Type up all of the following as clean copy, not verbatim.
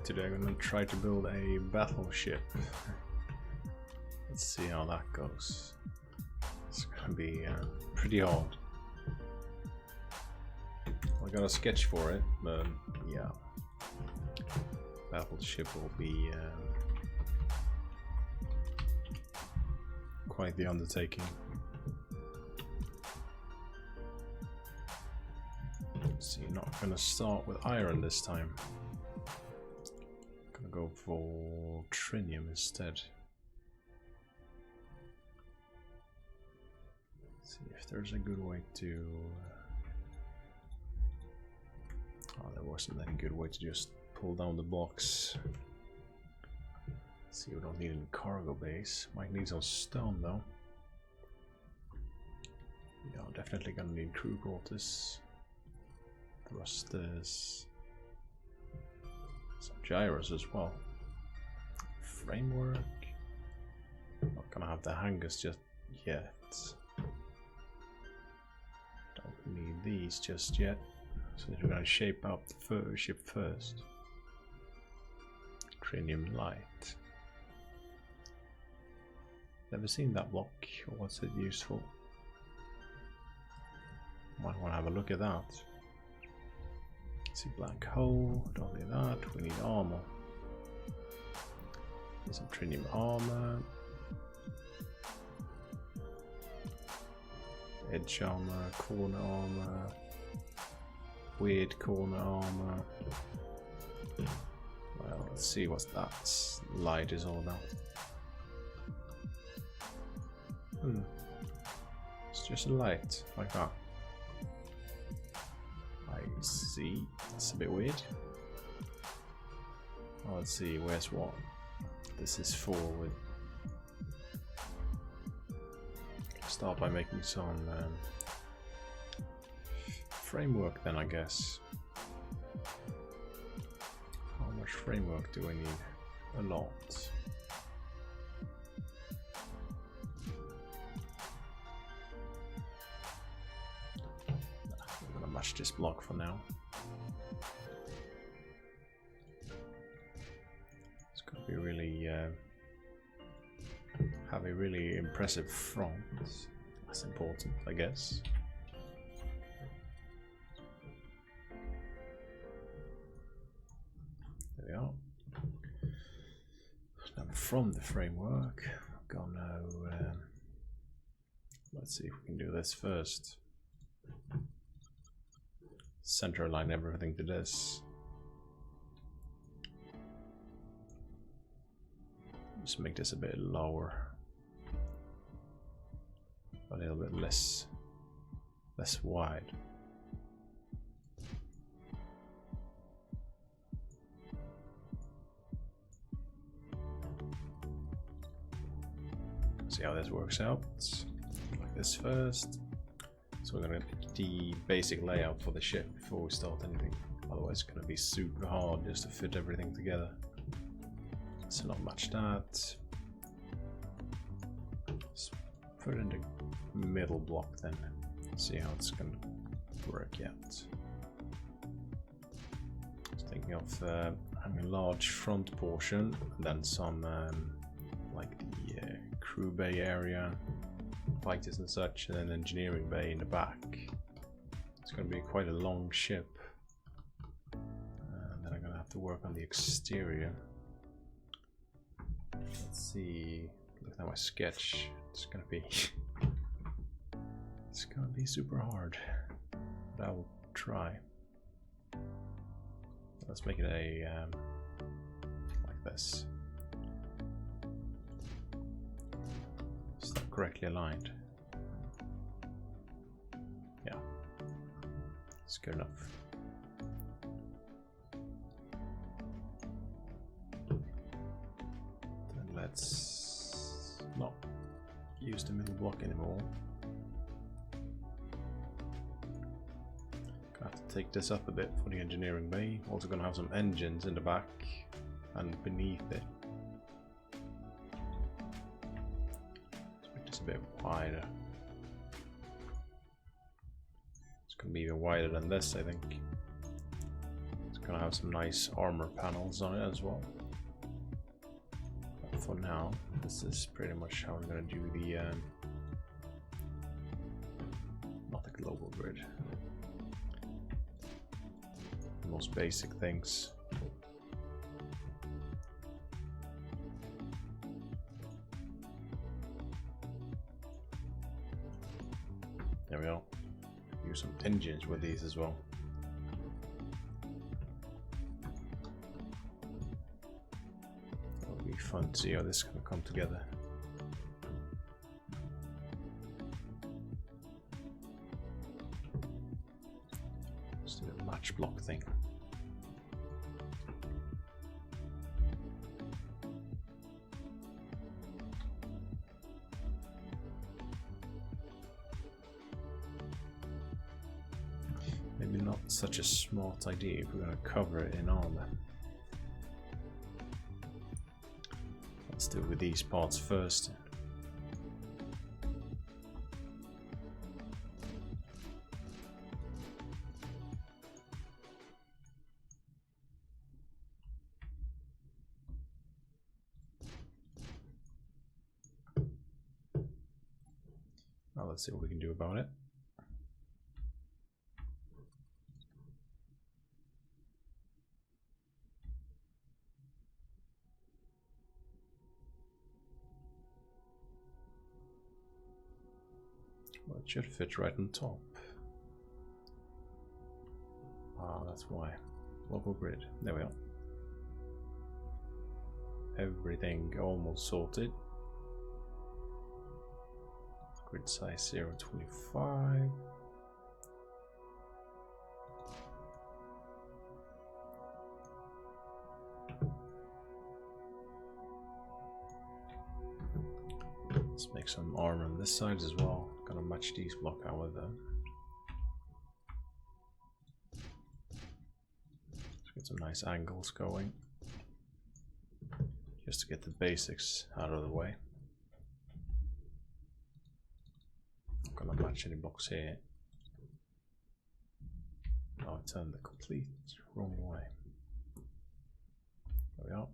today I'm gonna try to build a battleship. Let's see how that goes. It's gonna be pretty hard. I got a sketch for it, but yeah, battleship will be quite the undertaking. So you're not gonna start with iron this time. Gonna go for trinium instead. See if there's a good way to. Oh, there wasn't any good way to just pull down the blocks. See, we don't need any cargo base. Might need some stone though. Yeah, definitely gonna need crew quarters. Thrusters. Some gyros as well. Framework. Not gonna have the hangars just yet. Don't need these just yet. So we're gonna shape up the ship first. Trinium light. Never seen that block. What's it useful? Might want to have a look at that. See, black hole. Don't need that. We need armor. Need some trinium armor. Edge armor, corner armor. Weird corner armor. Well, let's see what that light is all about. It's just a light, like that. I see. That's a bit weird. Oh, let's see, where's what? This is forward. Start by making some framework then, I guess. How much framework do I need? A lot. I'm gonna match this block for now. It's gonna be really have a really impressive front. That's important, I guess. There we are. Now from the framework, I'm gonna let's see if we can do this first. Center align everything to this. Just make this a bit lower, a little bit less wide. See how this works out. Like this first. So we're gonna get the basic layout for the ship before we start anything. Otherwise it's gonna be super hard just to fit everything together. So not match that. Let's put it in the middle block then. See how it's gonna work yet. I was thinking of having a large front portion, and then some like the crew bay area, fighters and such, and then engineering bay in the back. It's going to be quite a long ship, and then I'm going to have to work on the exterior. Let's see, look at my sketch. It's going to be super hard, but I will try. Let's make it a like this. Is that correctly aligned? Yeah, it's good enough. Then let's not use the middle block anymore. Gonna have to take this up a bit for the engineering bay. Also gonna have some engines in the back and beneath it. A bit wider. It's going to be even wider than this, I think. It's Gonna have some nice armor panels on it as well. But for now, this is pretty much how we're gonna do the not the global grid. The most basic things. There we go. Use some engines with these as well. It'll be fun to see how this is going to come together. Let's do the match block thing. Maybe not such a smart idea if we're going to cover it in armor. Let's do it with these parts first. Now let's see what we can do about it. Well, it should fit right on top. Ah, that's why. Local grid. There we are. Everything almost sorted. Grid size 0.25. Let's make some armor on this side as well. Gonna match these block out with them. Let's get some nice angles going. Just to get the basics out of the way. Not gonna match any blocks here. Oh, I turned the complete wrong way. There we are.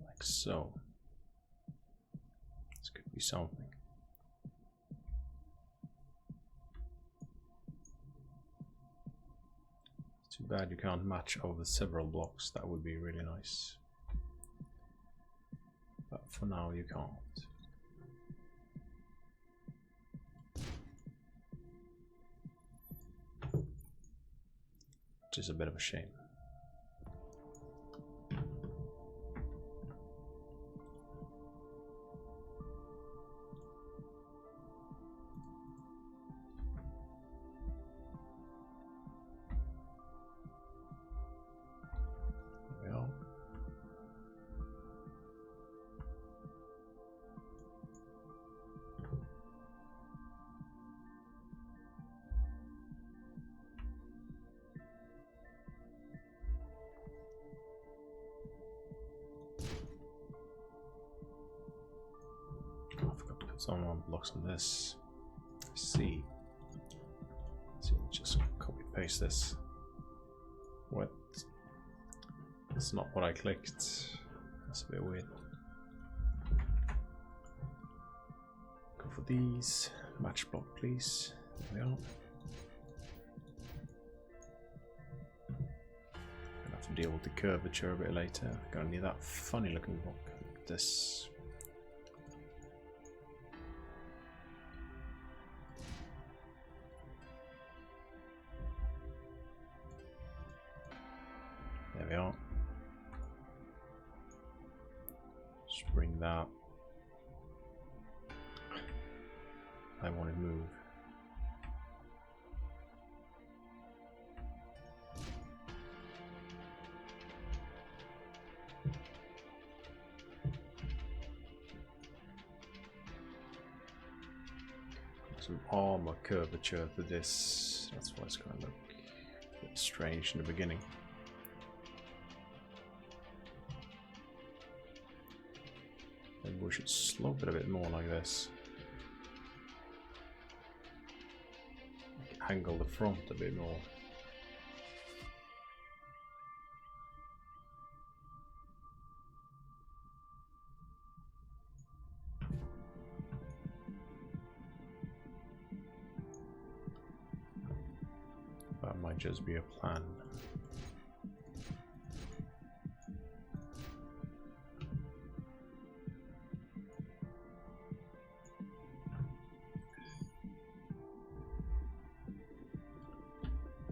Like so. This could be something. Too bad you can't match over several blocks. That would be really nice. But for now you can't. Which is a bit of a shame. Someone blocks on this. C. So just copy paste this. What? That's not what I clicked. That's a bit weird. Go for these. Match block, please. There we are. Gonna have to deal with the curvature a bit later. Gonna need that funny looking block. Like this. There we are. Just bring that. I want to move. Some armor curvature to this. That's why it's going to look a bit strange in the beginning. Maybe we should slope it a bit more like this. like, angle the front a bit more. That might just be a plan.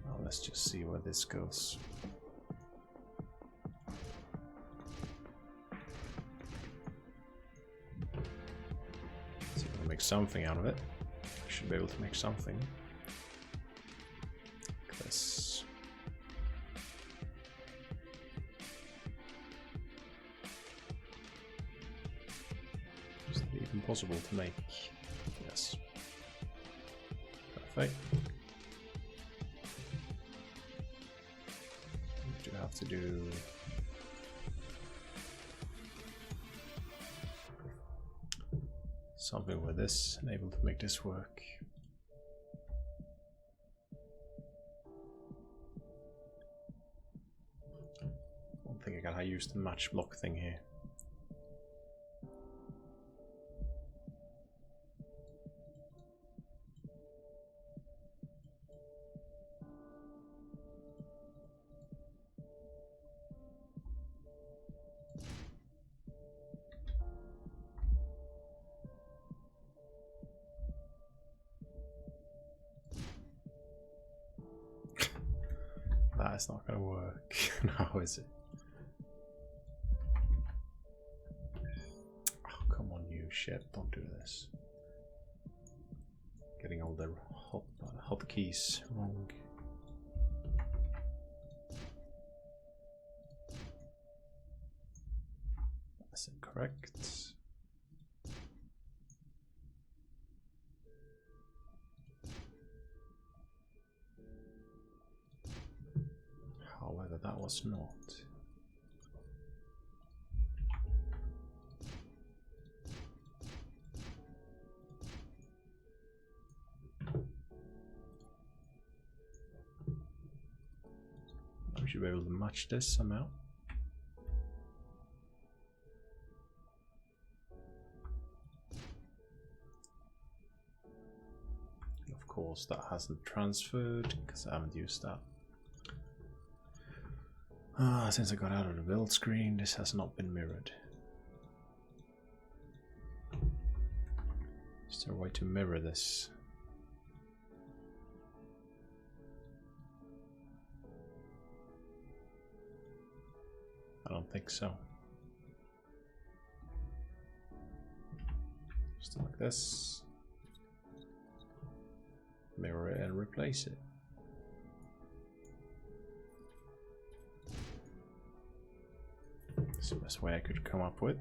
Well, let's just see where this goes. See if we can make something out of it. I should be able to make something. This. Is it even possible to make? Yes. Perfect. What do you have to do? Something with this and able to make this work. I think I gotta use the match block thing here. That is not gonna work now, is it? Shit, don't do this. Getting all the hotkeys wrong. That's incorrect. However, that was not. We should be able to match this somehow. Of course, that hasn't transferred because I haven't used that. Since I got out of the build screen, this has not been mirrored. Is there a way to mirror this? I don't think so. Just like this. Mirror it and replace it. That's the best way I could come up with.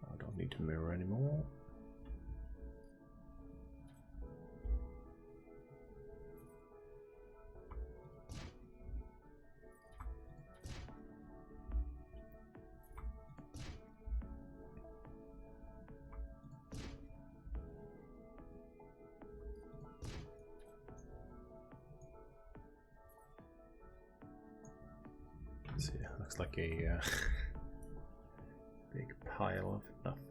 I don't need to mirror anymore. See, it looks like a big pile of nothing.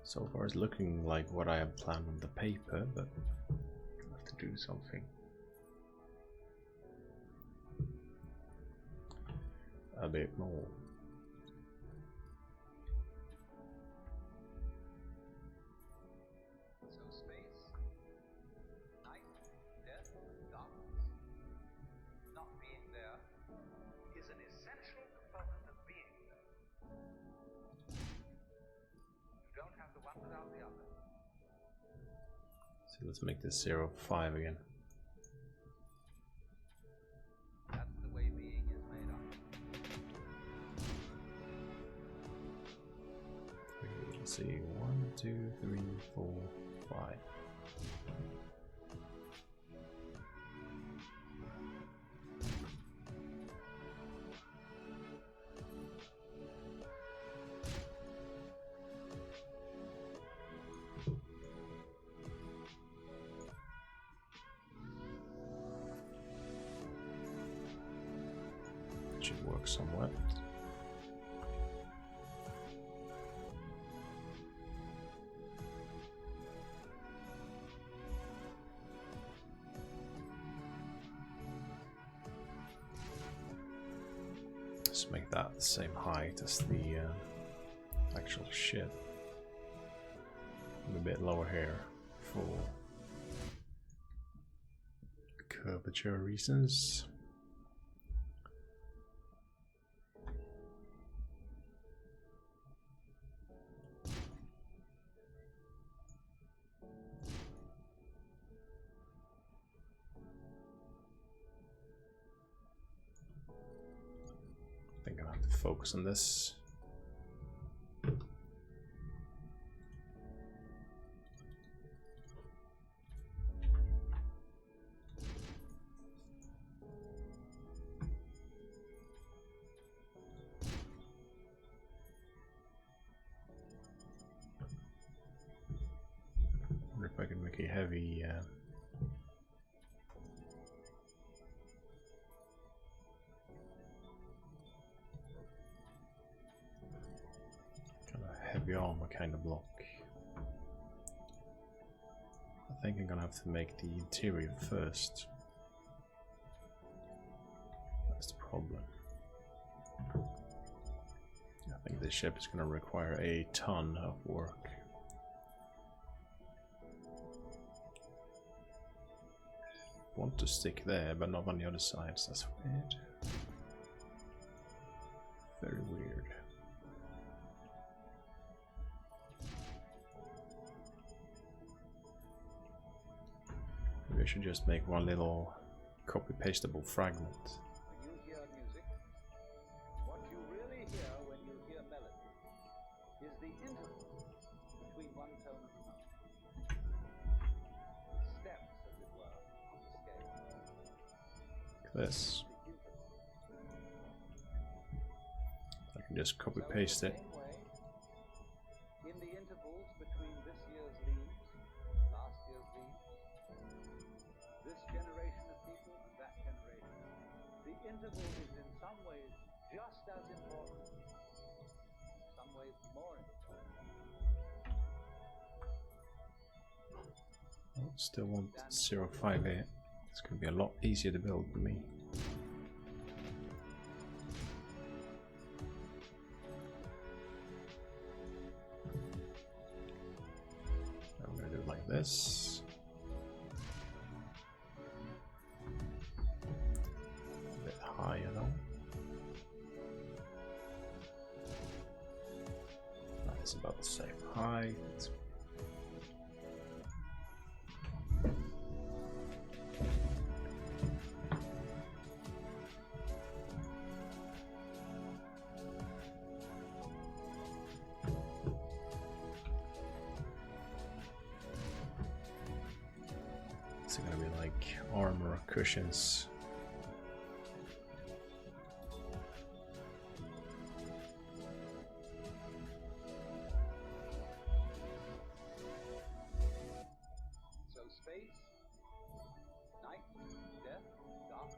So far it's looking like what I have planned on the paper, but I have to do something a bit more. Let's make this 0.5 again. That's the way being is made up. Let's see, 1, 2, 3, 4, 5. should work somewhat. Let's make that the same height as the actual ship. And a bit lower here for curvature reasons. I think I'll have to focus on this. Wonder if I can make a heavy heavy armor kind of block. I think I'm gonna have to make the interior first. That's the problem. I think this ship is gonna require a ton of work. Want to stick there, but not on the other side, so that's weird. Very weird. Maybe I should just make one little copy-pastable fragment. When you hear music, what you really hear when you hear melody is the interval between one tone and another. Steps, as it were, on the scale. Like this. I can just copy-paste it. In the intervals between this year's leaves, last year's leaves, this generation of people and that generation, the interval is in some ways just as important, some ways more important. Oh, still want 058. It's going to be a lot easier to build for me. I'm going to do it like this. A bit higher though. That's about the same height. It's gonna be like armor cushions. So space, night, death, dark,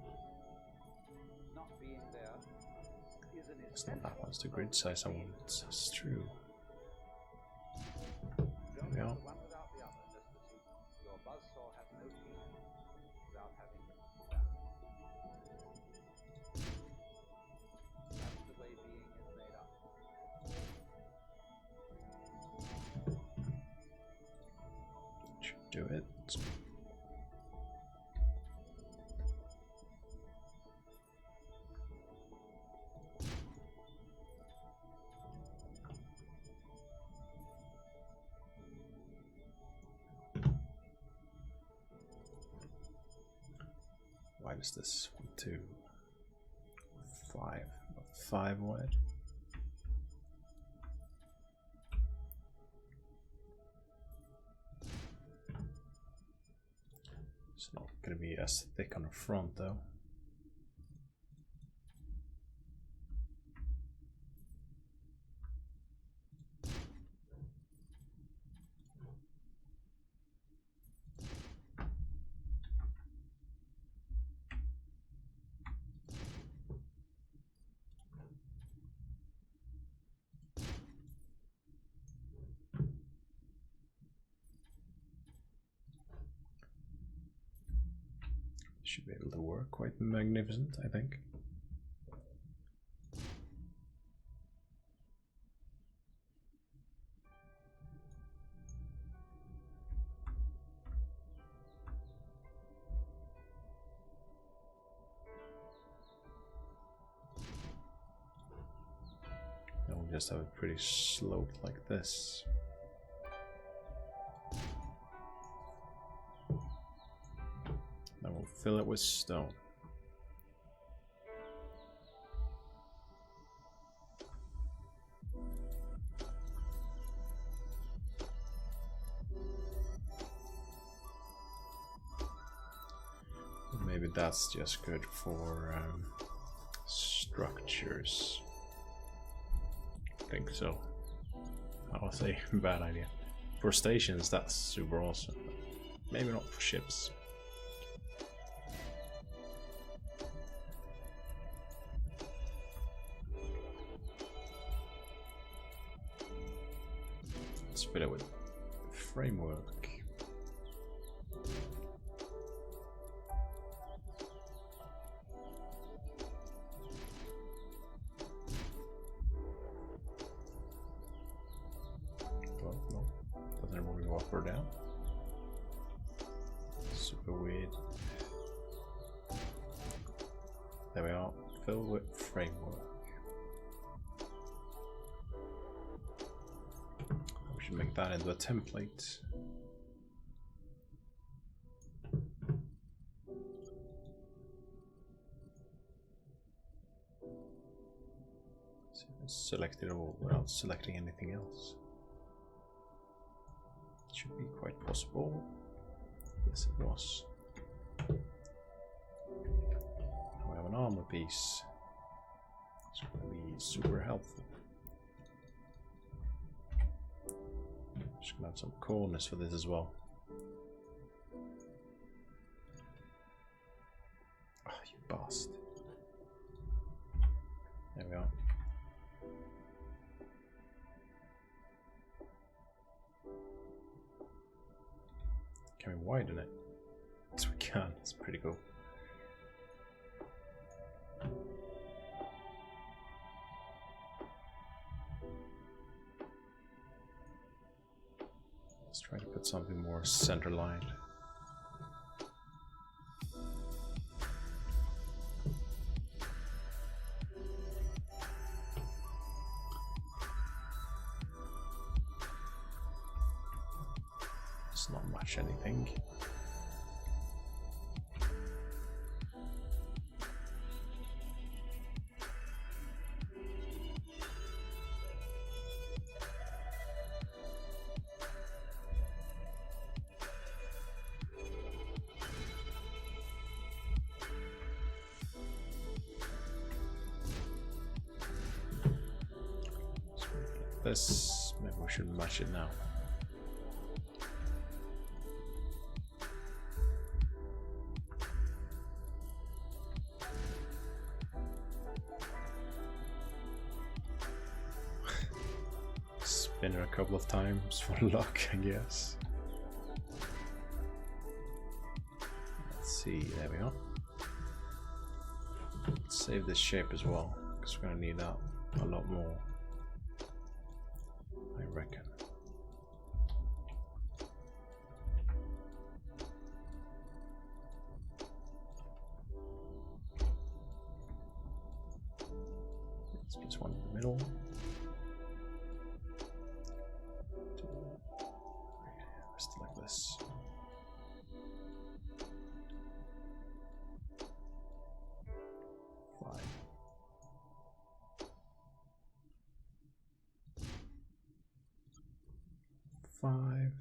not being there is an It's not essential. that one's the grid size I want. It's true. Don't Yeah. go one without the other, just as your buzzsaw has no teeth without having that. That's the way being is made up. Should do it. Why does this 1, 2, 5, 5 wide? It's not going to be as thick on the front though. Should be able to work. Quite magnificent, I think. And we'll just have it pretty sloped like this. Then we'll fill it with stone. Maybe that's just good for structures. I think so. I'll say bad idea. For stations, that's super awesome. Maybe not for ships. Let's fill it with framework. Down. Super weird. There we are. Fill with framework. We should make that into a template. So select it all without selecting anything else. Should be quite possible. Yes, it was. We have an armor piece. It's going to be super helpful. Just going to have some corners for this as well. Oh, you bastard. There we are. Can we widen it? Yes, we can. It's pretty cool. Let's try to put something more center-lined. It's not much anything. This, maybe we should match it now. Spin her a couple of times for luck, I guess. Let's see, there we are. Let's save this shape as well, because we're going to need that a lot more, I reckon. Let's put one in the middle. Just like this. Five.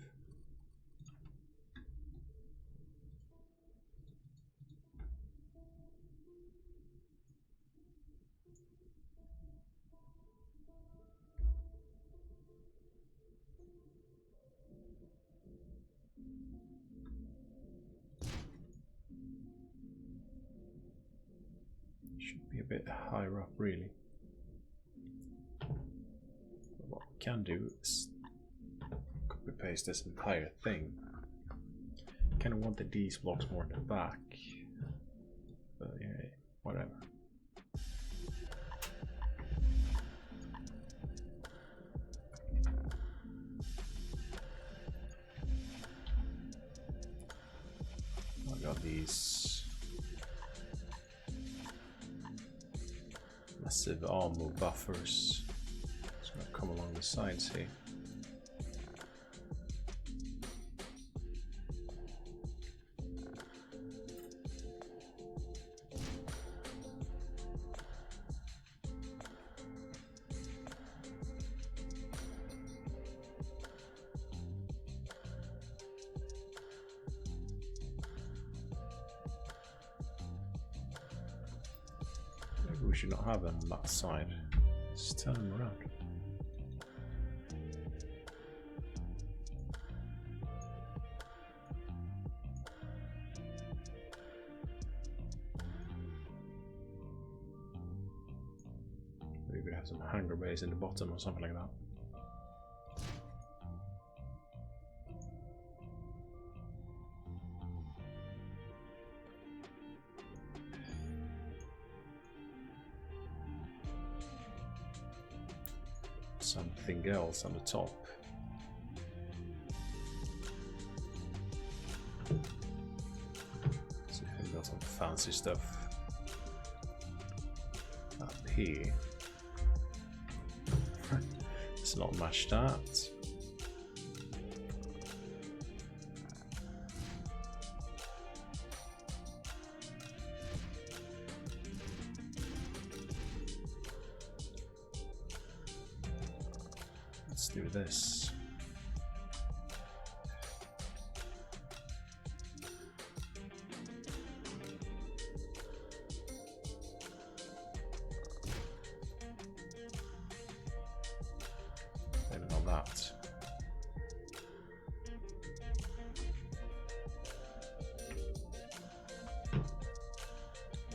Should be a bit higher up, really. But what we can do is copy paste this entire thing. Kind of wanted these blocks more in the back. But yeah, whatever. I got these massive armor buffers. It's gonna come along the sides here. Maybe we should not have them on that side. Just turn them around. Maybe we could have some hangar bays in the bottom or something like that. Something else on the top. So we got some fancy stuff up here. Let's not match that. Let's do this. Maybe not that.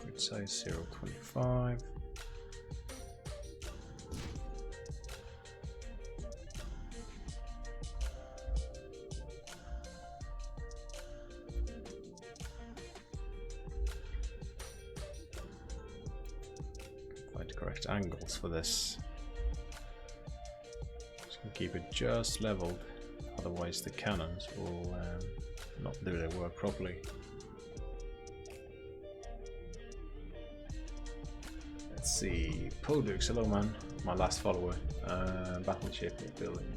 Grid size 0.25. Correct angles for this. Just gonna keep it just leveled, otherwise the cannons will not do their work properly. Let's see, Podux, hello man, my last follower. Battleship building.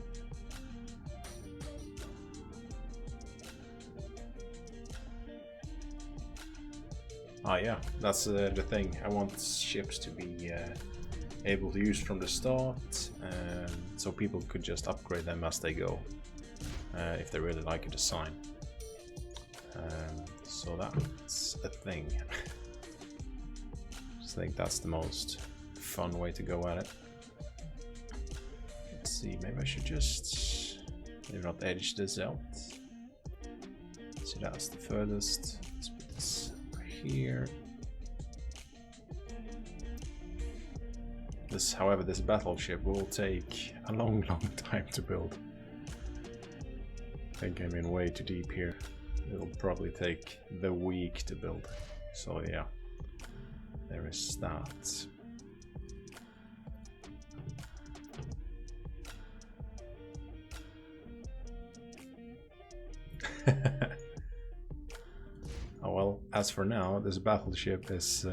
Ah yeah, that's the thing. I want ships to be able to use from the start, so people could just upgrade them as they go, if they really like a design. So that's a thing. I think that's the most fun way to go at it. Let's see, maybe I should just maybe not edge this out. So that's the furthest. Let's put this here. This, however, this battleship will take a long time to build. I think I'm in way too deep here. It'll probably take the week to build. So yeah, there is that. Oh well, as for now, this battleship is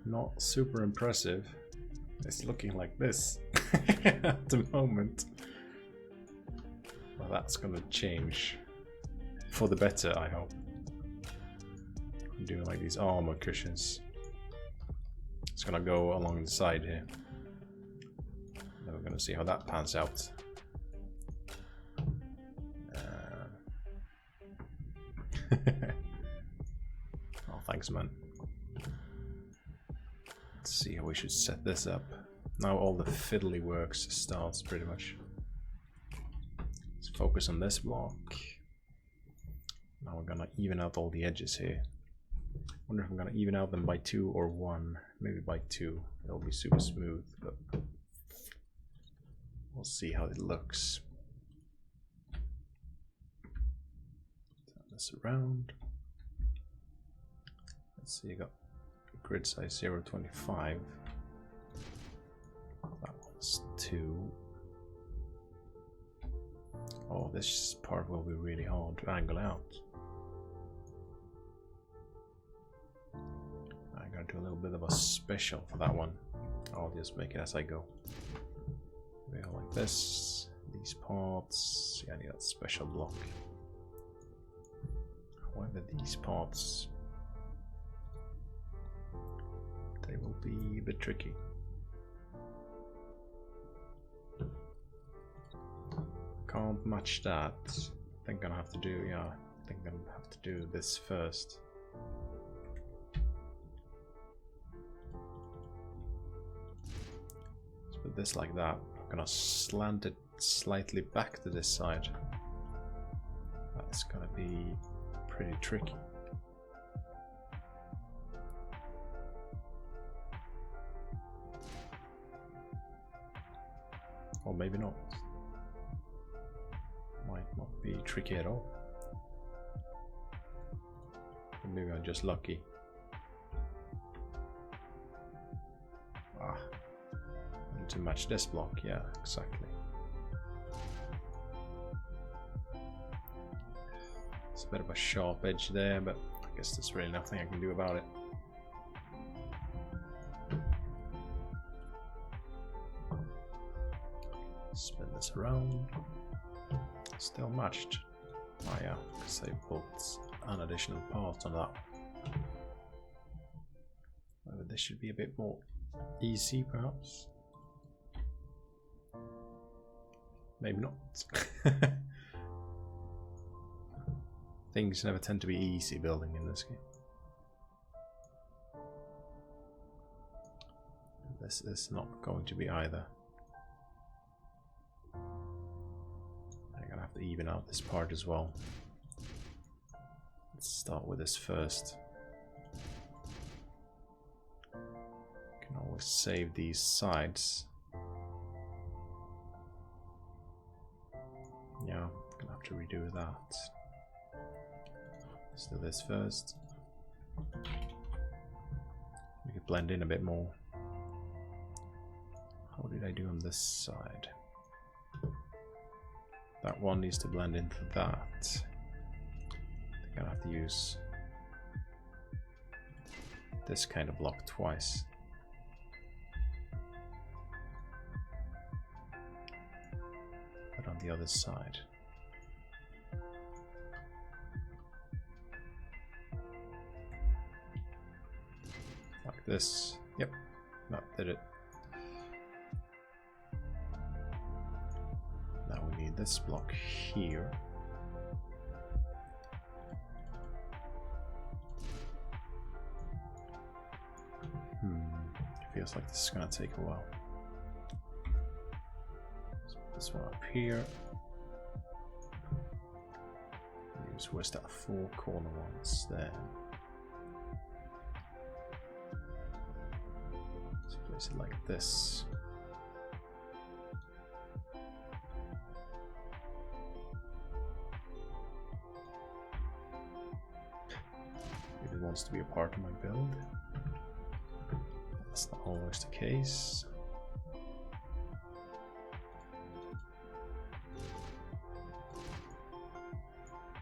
not super impressive. It's looking like this at the moment. Well, that's gonna change for the better, I hope. I'm doing like these armor cushions. It's gonna go along the side here. Then we're gonna see how that pans out. Oh, thanks, man. Let's see how we should set this up. Now all the fiddly works starts pretty much. Let's focus on this block. Now we're gonna even out all the edges here. Wonder if I'm gonna even out them by 2 or 1. Maybe by 2. It'll be super smooth, but we'll see how it looks. Turn the this around. Let's see, you got grid size 0.25. That one's 2. Oh, this part will be really hard to angle out. I'm gonna do a little bit of a special for that one. I'll just make it as I go. We go like this. These parts. Yeah, I need that special block. However, these parts, they will be a bit tricky. Can't match that. I think I'm gonna have to do, yeah, I think I'm gonna have to do this first. Let's put this like that. I'm gonna slant it slightly back to this side. That's gonna be pretty tricky. Or maybe not. Might not be tricky at all. Or maybe I'm just lucky. Ah, I need to match this block. Yeah, exactly. It's a bit of a sharp edge there, but I guess there's really nothing I can do about it. Spin this around. Still matched. Oh yeah, because they put an additional part on that. Maybe this should be a bit more easy, perhaps. Maybe not. Things never tend to be easy building in this game. This is not going to be either. I'm gonna have to even out this part as well. Let's start with this first. Can always save these sides. Yeah, I'm gonna have to redo that. Let's do this first. Make it blend in a bit more. How did I do on this side? That one needs to blend into that. I think I'll have to use this kind of block twice. But on the other side. Like this. Yep, that did it. Now we need this block here. It feels like this is gonna take a while. Let's put this one up here. Where's that 4 corner ones there? Let's place it like this. If it wants to be a part of my build. That's not always the case.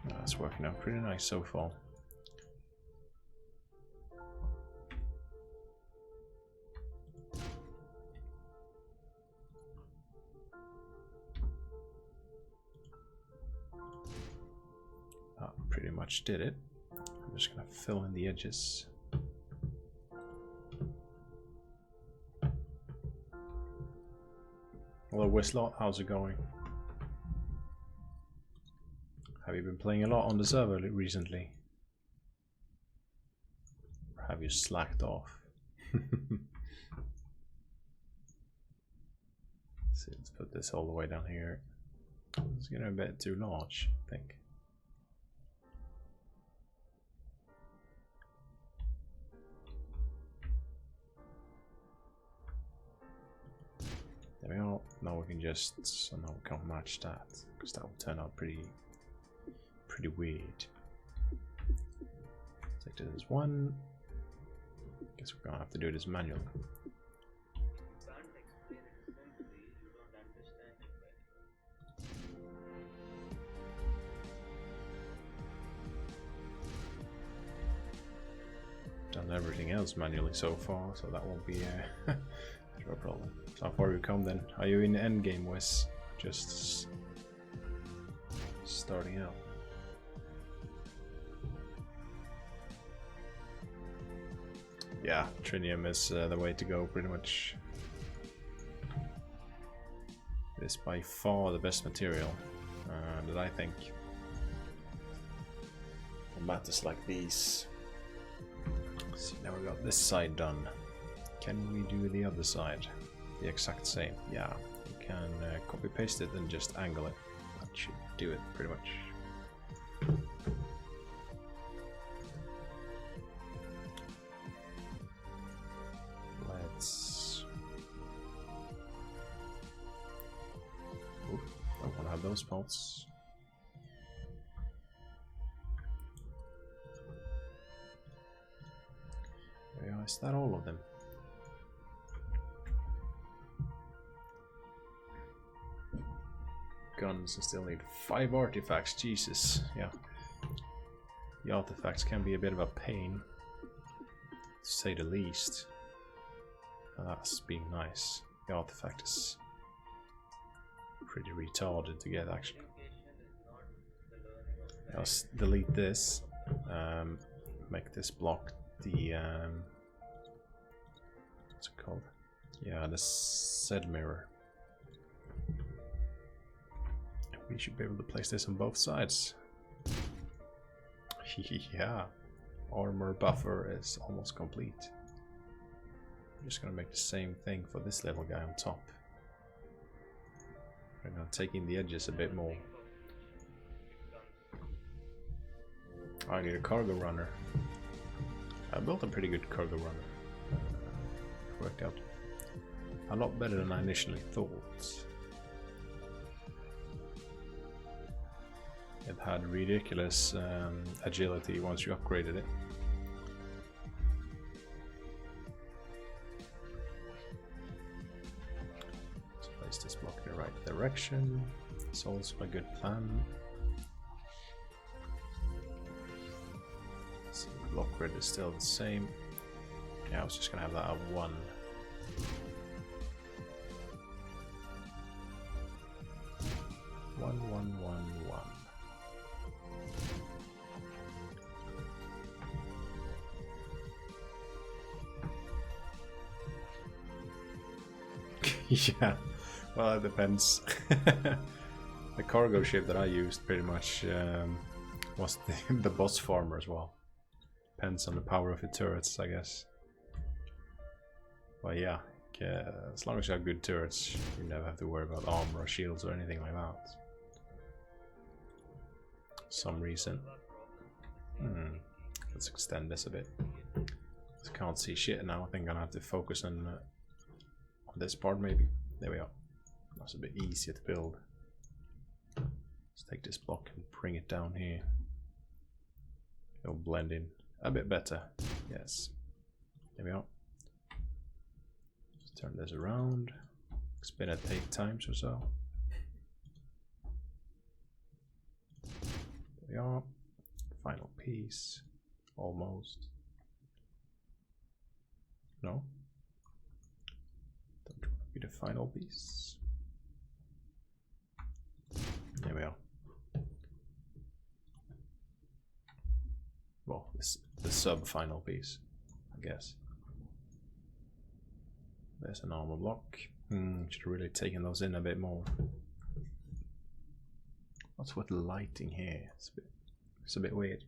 That's working out pretty nice so far. That pretty much did it. I'm just gonna fill in the edges. Hello Whistler, how's it going? Have you been playing a lot on the server recently? Or have you slacked off? See, let's put this all the way down here. It's getting a bit too large, I think. There we are. Now we can just, so now we can't match that, because that will turn out pretty weird. distance 1. Guess we're gonna have to do this manually. Can't explain it simply, you don't understand it well. Done everything else manually so far, so that won't be a problem. So how far have you come then? Are you in endgame, Wes? Just starting out. Yeah, trinium is the way to go, pretty much. It is by far the best material that I think for matters like these. So now we got this side done. Can we do the other side? The exact same? Yeah, you can copy paste it and just angle it. That should do it pretty much. Let's. Oop, don't want to have those bolts. Yeah, is that all of them? Guns, I still need 5 artifacts, Jesus, yeah. The artifacts can be a bit of a pain, to say the least. That's being nice. The artifact is pretty retarded to get, actually. I'll delete this, make this block the, what's it called? Yeah, the said mirror. We should be able to place this on both sides. Yeah, armor buffer is almost complete. I'm just gonna make the same thing for this little guy on top. I'm gonna take in the edges a bit more. I need a cargo runner. I built a pretty good cargo runner. Worked out a lot better than I initially thought. It had ridiculous agility once you upgraded it. Let's place this block in the right direction. It's also a good plan. So the block grid is still the same. Yeah, I was just gonna have that at 1. One, 1, 1, 1. Yeah, well, it depends. The cargo ship that I used pretty much was the boss farmer as well. Depends on the power of the turrets, I guess. But yeah, as long as you have good turrets, you never have to worry about armor or shields or anything like that. Some reason. Let's extend this a bit. I can't see shit now. I think I'm gonna have to focus on this part maybe. There we are. That's a bit easier to build. Let's take this block and bring it down here. It'll blend in a bit better. Yes. There we are. Just turn this around. Spin it 8 times or so. There we are. Final piece. Almost. No? Don't want to be the final piece. There we are. Well, this the sub-final piece, I guess. There's an armor block. Should have really taken those in a bit more. What's with the lighting here? It's a bit weird.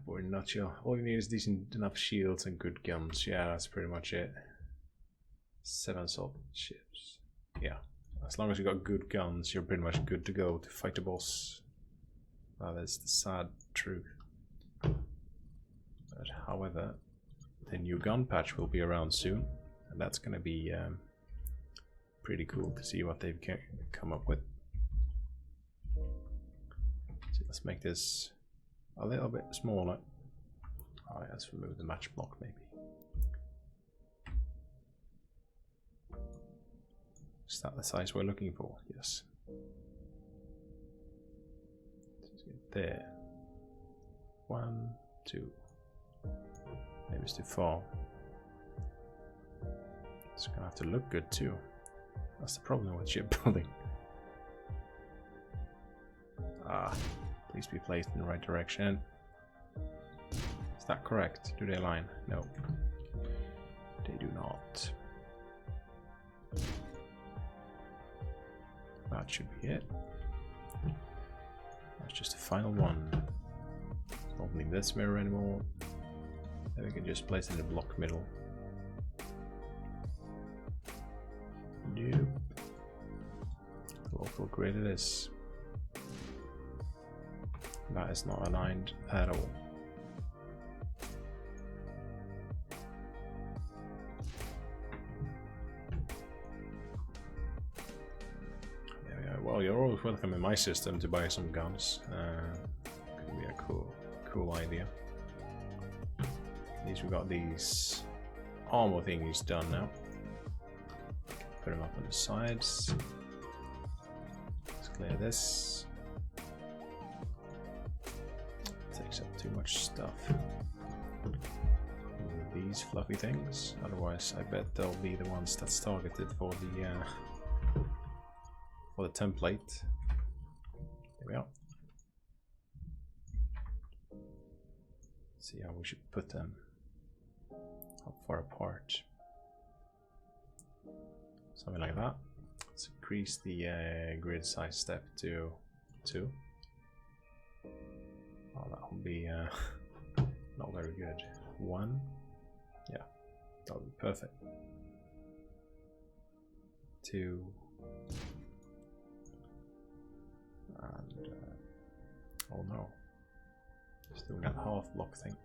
Or in a nutshell, all you need is decent enough shields and good guns. Yeah, that's pretty much it. 7 assault ships. Yeah, as long as you got good guns, you're pretty much good to go to fight the boss. That is the sad truth. But however, the new gun patch will be around soon, and that's gonna be pretty cool to see what they've come up with. So Let's make this a little bit smaller. Alright, let's remove the match block maybe. Is that the size we're looking for? Yes. There. 1, 2. Maybe it's too far. It's gonna have to look good too. That's the problem with shipbuilding. Ah, please be placed in the right direction. Is that correct? Do they align? No. They do not. That should be it. That's just the final one. Don't need this mirror anymore. Then we can just place it in the block middle. Nope. Local grid it is. That is not aligned at all. There we go. Well, you're always welcome in my system to buy some guns. Could be a cool idea. At least we got these armor thingies done now. Put them up on the sides. Let's clear this. Takes up too much stuff. These fluffy things. Otherwise, I bet they'll be the ones that's targeted for the template. There we are. See how we should put them. How far apart? Something like that. Let's increase the grid size step to 2. Oh, that will be not very good. 1. Yeah, that would be perfect. 2. And oh no, just doing that half block thing.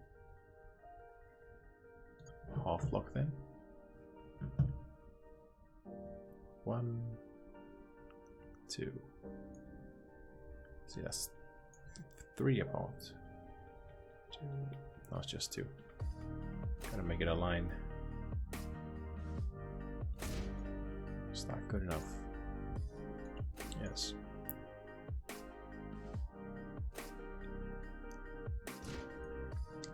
Half block thing. 1, 2. See, that's 3 apart. 2. No, it's just 2. Gotta make it align. Is that good enough? Yes.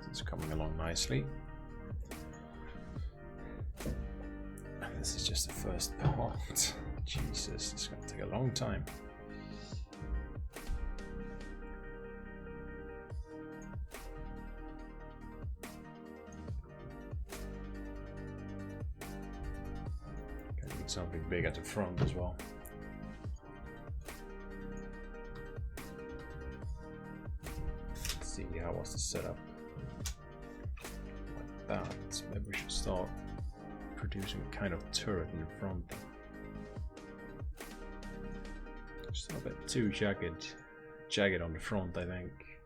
It's coming along nicely. This is just the first part. Jesus, it's gonna take a long time. Gonna need something big at the front as well. Let's see how was the setup. Like that. Maybe we should start producing a kind of turret in the front. Just a bit too jagged on the front, I think.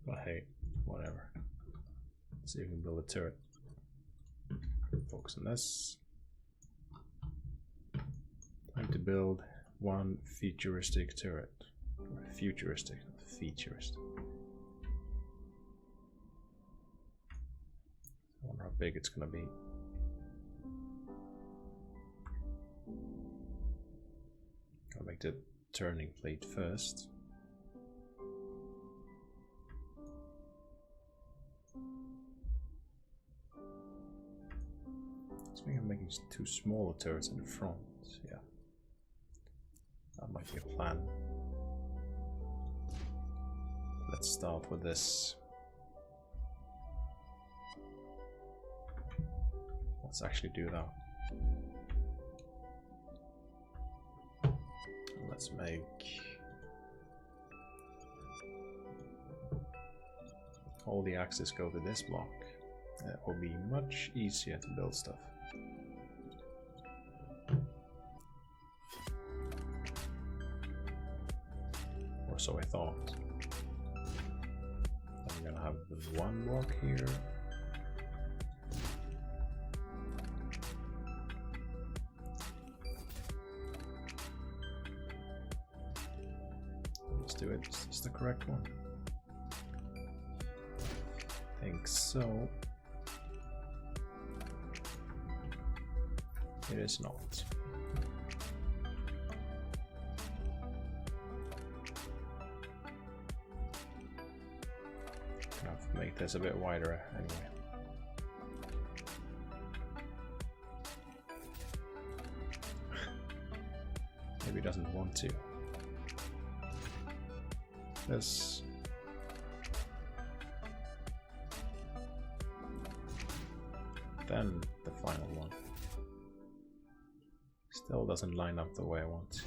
But hey, whatever. Let's see if we can build a turret. Focus on this. Time to build one futuristic turret. Futuristic, not futurist. I wonder how big it's gonna be. I'll make the turning plate first. I think I'm making 2 smaller turrets in the front. Yeah, that might be a plan. Let's start with this. Let's actually do that. Let's make all the axes go to this block. It will be much easier to build stuff. Or so I thought. I'm gonna have 1 block here. do it. Is this the correct one? I think so. It is not. Gonna have to make this a bit wider anyway. Maybe he doesn't want to. This. Then the final one. Still doesn't line up the way I want.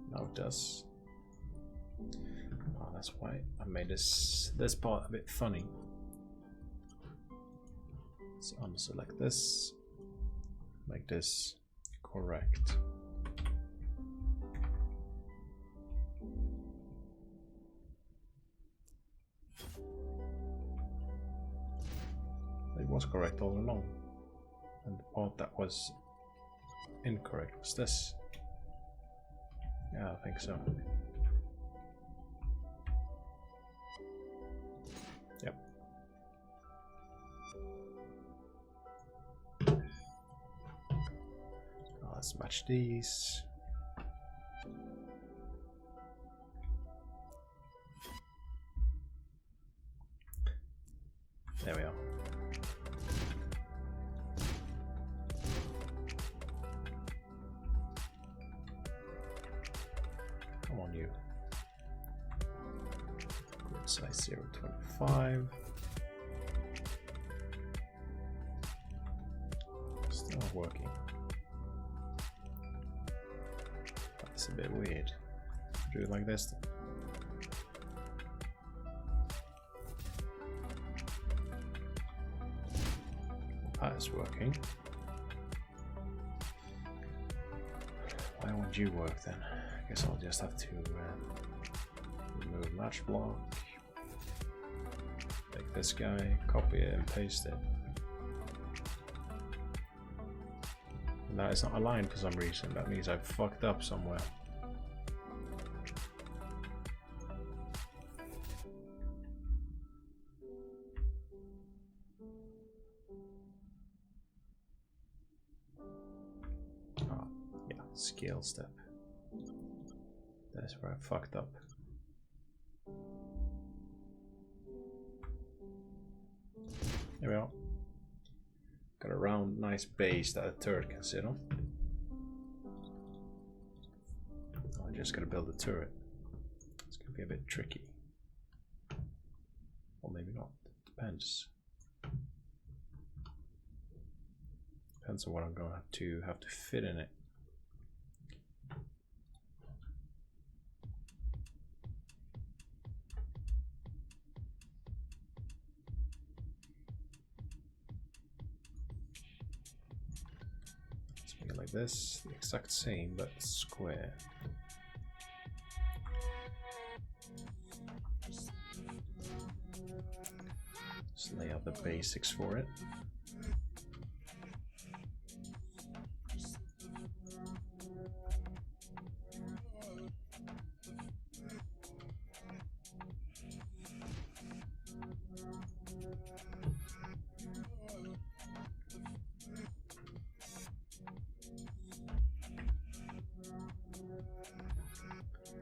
Now it does. Oh, that's why I made this part a bit funny. Let's unselect this. Make this correct. It was correct all along, and the part that was incorrect was this. Yeah, I think so. Yep. Let's match these. There we are. Come on, you. Group size 0.25. Still not working. That's a bit weird. Do it like this then. That is working. Why won't you work then? I guess I'll just have to remove match block. Take this guy, copy it and paste it. And that is not aligned for some reason. That means I've fucked up somewhere. Scale step. That's where I fucked up. There we are. Got a round, nice base that a turret can sit on. I'm just gonna build a turret. It's gonna be a bit tricky. Or maybe not. Depends. Depends on what I'm gonna have to fit in it. Like this, the exact same but square. Just lay out the basics for it.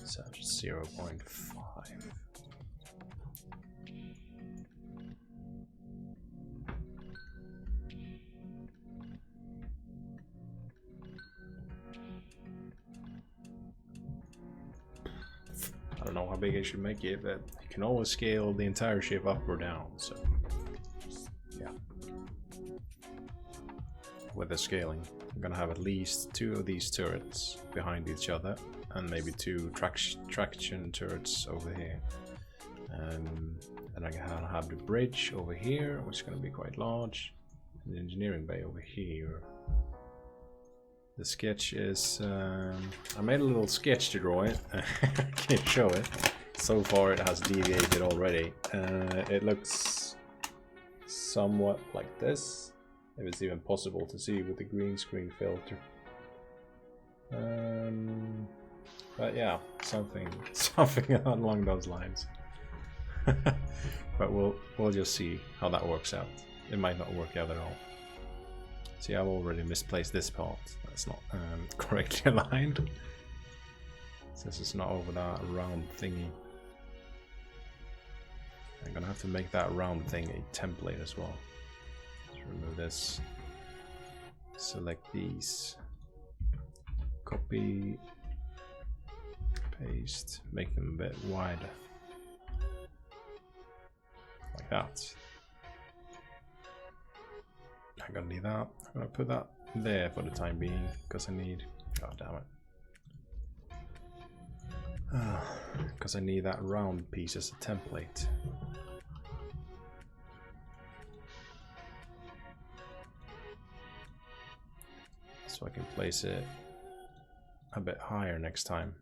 So just 0.5. I don't know how big I should make it, but you can always scale the entire ship up or down, so yeah. With the scaling, I'm gonna have at least 2 of these turrets behind each other, and maybe 2 traction turrets over here. And I'm gonna have the bridge over here, which is gonna be quite large, and the engineering bay over here. The sketch is... I made a little sketch to draw it. I can't show it. So far it has deviated already. It looks somewhat like this, if it's even possible to see with the green screen filter. But yeah, something along those lines. But we'll just see how that works out. It might not work out at all. See, I've already misplaced this part. That's not correctly aligned. Since it's not over that round thingy. I'm gonna have to make that round thing a template as well. Let's remove this. Select these. Copy. Paste. Make them a bit wider. Like that. I'm gonna need that. I'm gonna put that there for the time being because I need. God damn it. Because I need that round piece as a template. So I can place it a bit higher next time.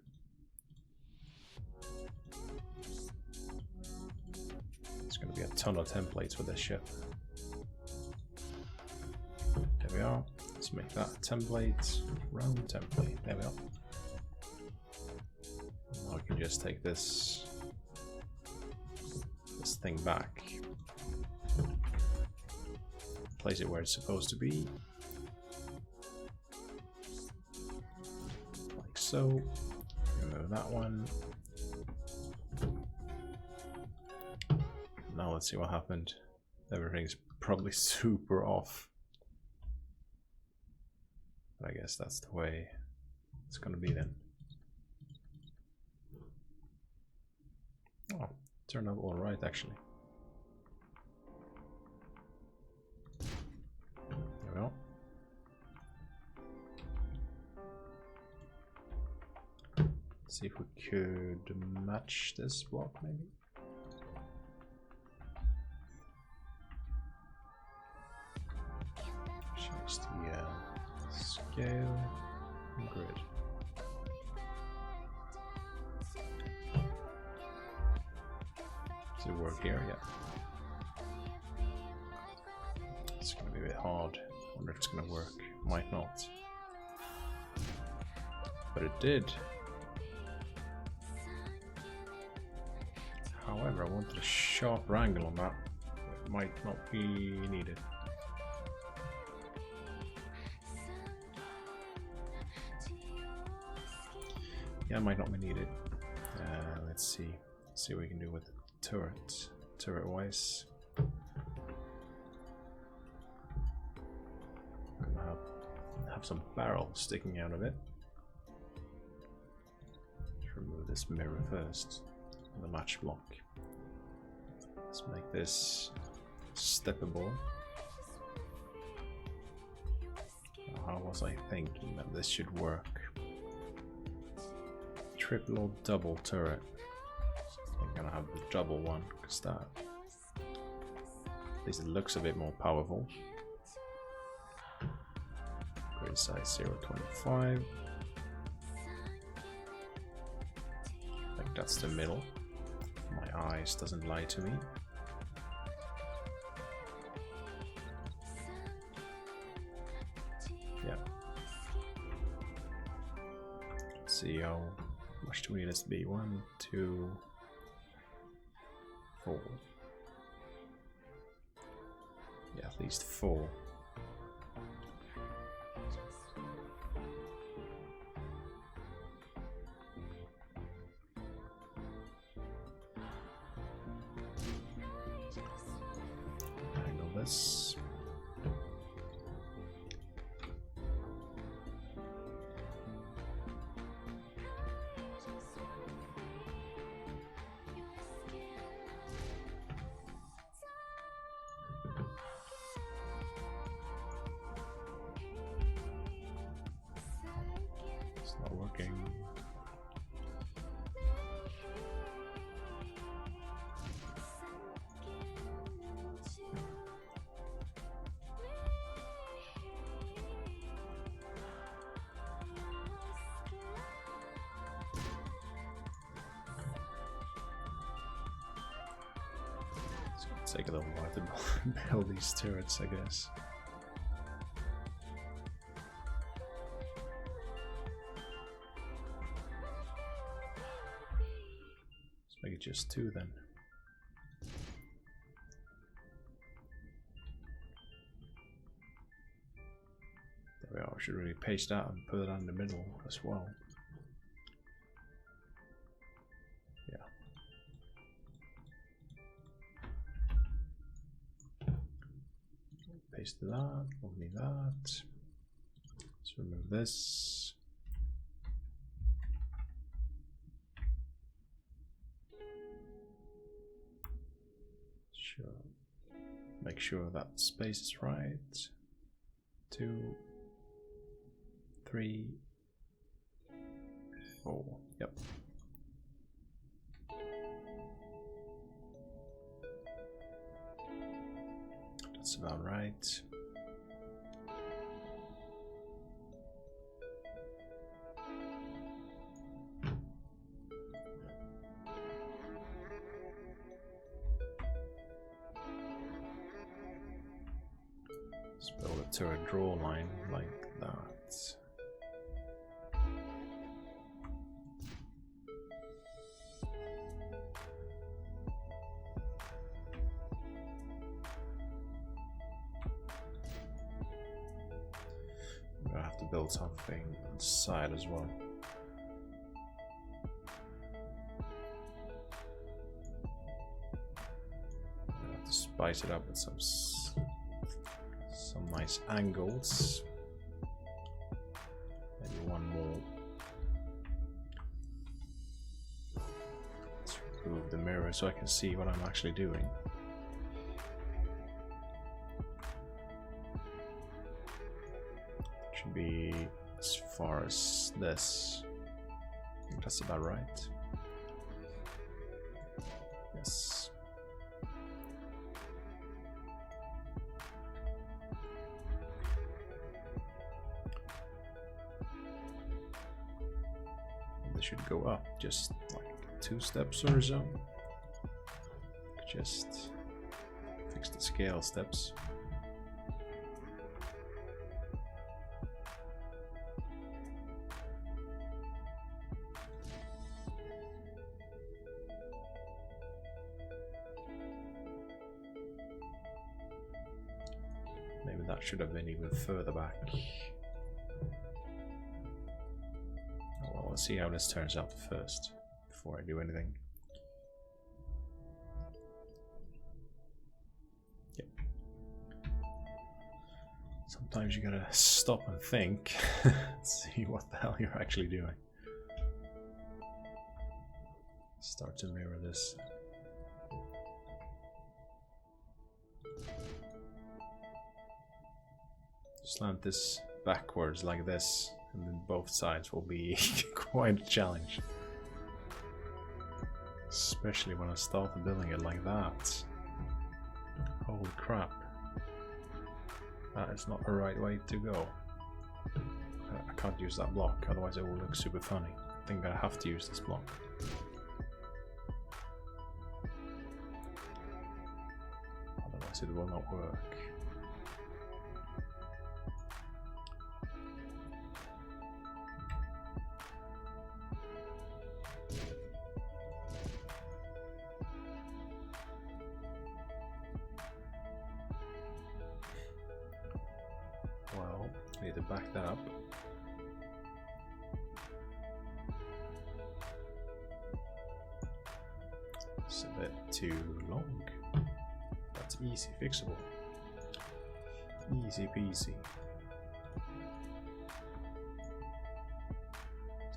There's going to be a ton of templates for this ship. There we are. Let's make that a template. Round template. There we are. Now I can just take this thing back. Place it where it's supposed to be. Like so. Remove that one. Now let's see what happened. Everything's probably super off. But I guess that's the way it's gonna be then. Oh, turned out all right actually. There we go. See if we could match this block maybe. Change the scale and grid. Does it work here? Yeah. It's gonna be a bit hard. I wonder if it's gonna work. Might not. But it did. However, I wanted a sharper angle on that. It might not be needed. Yeah, it might not be needed. Let's see. Let's see what we can do with the turret. Turret-wise. I'm gonna have some barrels sticking out of it. Let's remove this mirror first. The match block. Let's make this steppable. How was I thinking that this should work? Triple or double turret? I'm gonna have the double one because that, at least it looks a bit more powerful. Grid size 0.25. I think that's the middle. My eyes doesn't lie to me. Yeah. Let's see how much do we need this to be? 1, 2, 4. Yeah, at least 4. This. It's not working. Take a little while to build these turrets, I guess. make it just 2 then. There we are. I should really paste that and put it on the middle as well. Yeah. Paste that, only that. Let's remove this. Sure. Make sure that space is right. 2, 3, 4. Yep. That's about right. Let's build it to a draw line like that. I'm gonna have to build something on the side as well. I'm gonna have to spice it up with some nice angles. Maybe one more. Let's remove the mirror so I can see what I'm actually doing. Should be as far as this. I think that's about right. Yes. This should go up just like 2 steps or so. Just fix the scale steps. Maybe that should have been even further back. Well, let's see how this turns out first before I do anything. Yep. Sometimes you gotta stop and think, see what the hell you're actually doing. Start to mirror this. Slant this backwards like this, and then both sides will be quite a challenge. Especially when I started building it like that. Holy crap. That is not the right way to go. I can't use that block, otherwise it will look super funny. I think I have to use this block. Otherwise it will not work. Well, I need to back that up. It's a bit too long. That's easy fixable. Easy peasy.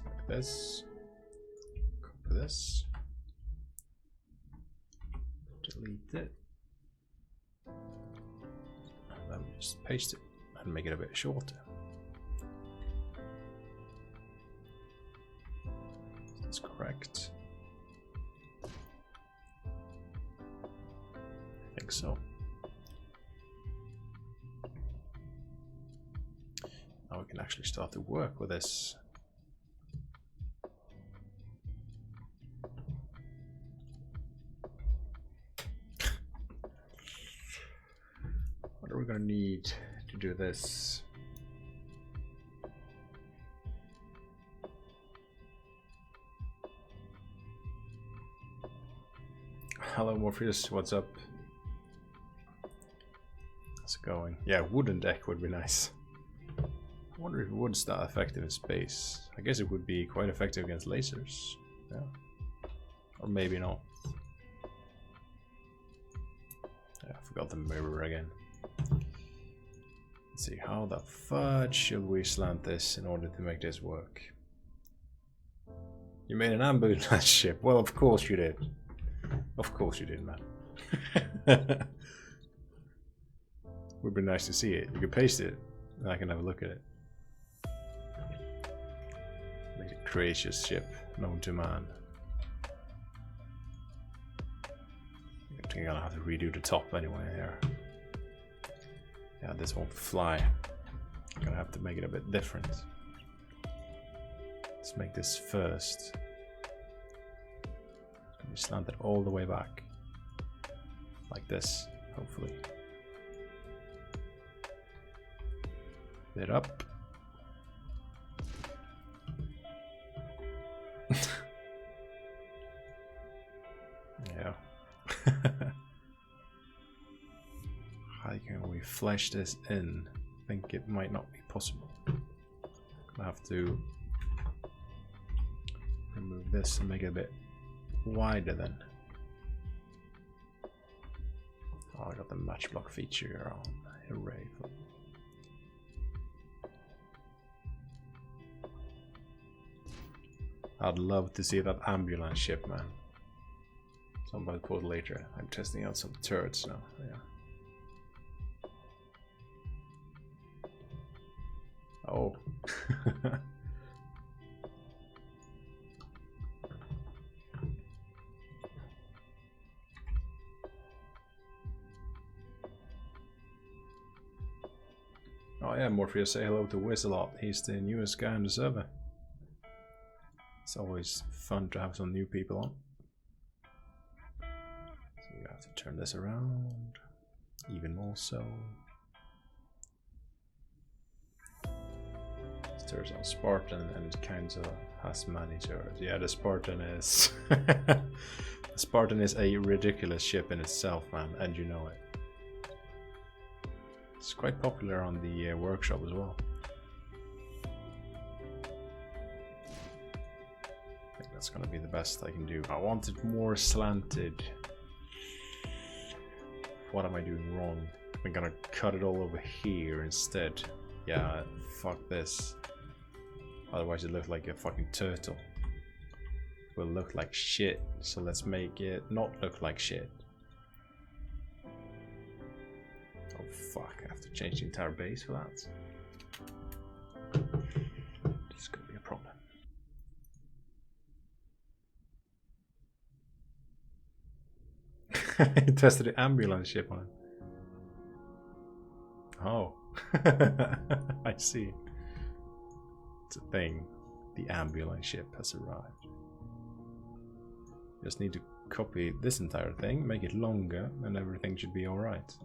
Like this. Copy this. Delete it. And then just paste it and make it a bit shorter. That's correct. I think so. Now we can actually start to work with this. What are we going to need to do this? Hello Morpheus, what's up? How's it going? Yeah, wooden deck would be nice. I wonder if wood's that effective in space. I guess it would be quite effective against lasers. Yeah. Or maybe not. Yeah, I forgot the mirror again. Let's see, how the fudge should we slant this in order to make this work? You made an ambulance ship. Well, of course you did. Of course you did, man. Would be nice to see it. You can paste it, and I can have a look at it. Make a gracious ship, known to man. I think I'm gonna have to redo the top anyway here. Yeah, this won't fly. I'm gonna have to make it a bit different. Let's make this first. We slant it all the way back. Like this, hopefully. Bit up. Yeah. How can we flash this in? I think it might not be possible. Gonna have to remove this and make it a bit wider then. Oh, I got the match block feature on. Hooray. I'd love to see that ambulance ship, man. Somebody put later. I'm testing out some turrets now. Yeah. Oh. Oh yeah, Morpheus, say hello to Wiz a lot. He's the newest guy on the server. It's always fun to have some new people on. So you have to turn this around, even more so. This turret's on Spartan and it kind of has many turrets. Yeah, the Spartan is... the Spartan is a ridiculous ship in itself, man, and you know it. It's quite popular on the workshop as well. I think that's gonna be the best I can do. I want it more slanted. What am I doing wrong? I'm gonna cut it all over here instead. Yeah, fuck this. Otherwise it looks like a fucking turtle. It will look like shit, so let's make it not look like shit. Oh fuck, I have to change the entire base for that. This is gonna be a problem. I tested the ambulance ship on it. Oh. I see. It's a thing. The ambulance ship has arrived. Just need to copy this entire thing, make it longer, and everything should be alright.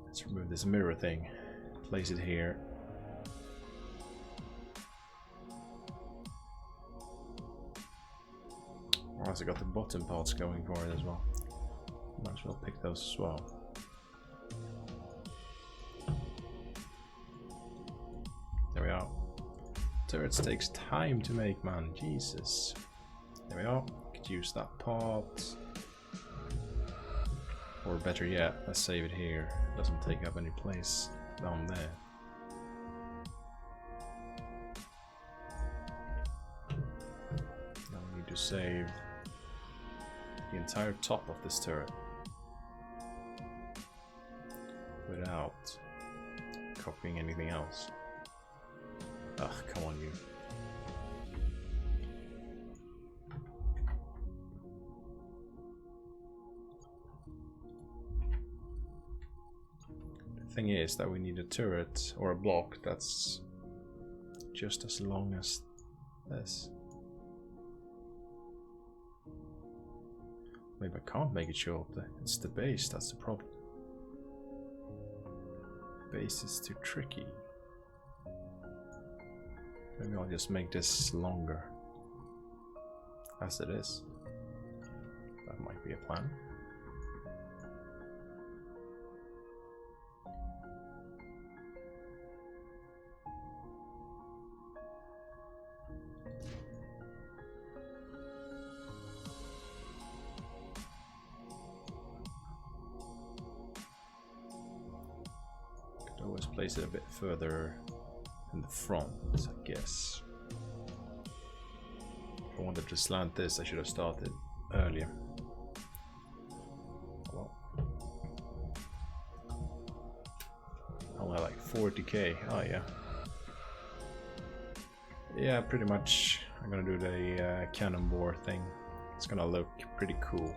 Let's remove this mirror thing, place it here. I also got the bottom parts going for it as well. Might as well pick those as well. There we are. Turrets takes time to make, man. Jesus. There we are. Could use that part. Or better yet, let's save it here. Doesn't take up any place down there. Now we need to save the entire top of this turret without copying anything else. Ugh, come on you. The thing is that we need a turret or a block that's just as long as this. Maybe I can't make it show up there. It's the base, that's the problem. Base is too tricky. Maybe I'll just make this longer. As it is. That might be a plan. Could always place it a bit further in the front, I guess. If I wanted to slant this, I should have started earlier. Well, only like 40k. Oh yeah. Yeah, pretty much. I'm gonna do the cannon bore thing. It's gonna look pretty cool.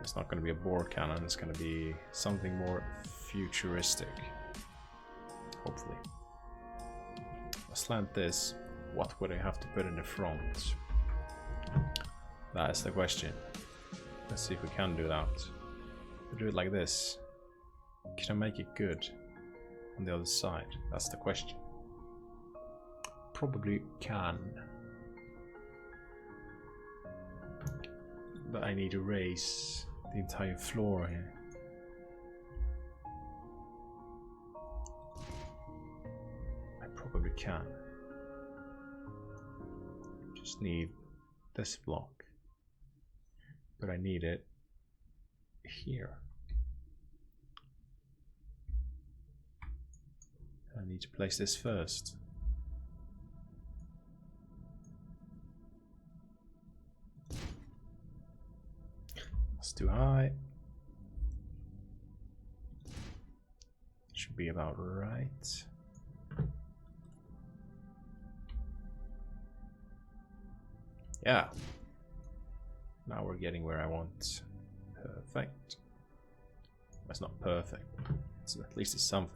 It's not gonna be a bore cannon. It's gonna be something more futuristic. Hopefully. I'll slant this. What would I have to put in the front? That is the question. Let's see if we can do that. If we do it like this, can I make it good on the other side? That's the question. Probably can. But I need to raise the entire floor here. I probably can. Just need this block, but I need it here. I need to place this first. That's too high. Should be about right. Yeah. Now we're getting where I want. Perfect. That's not perfect. So at least it's something.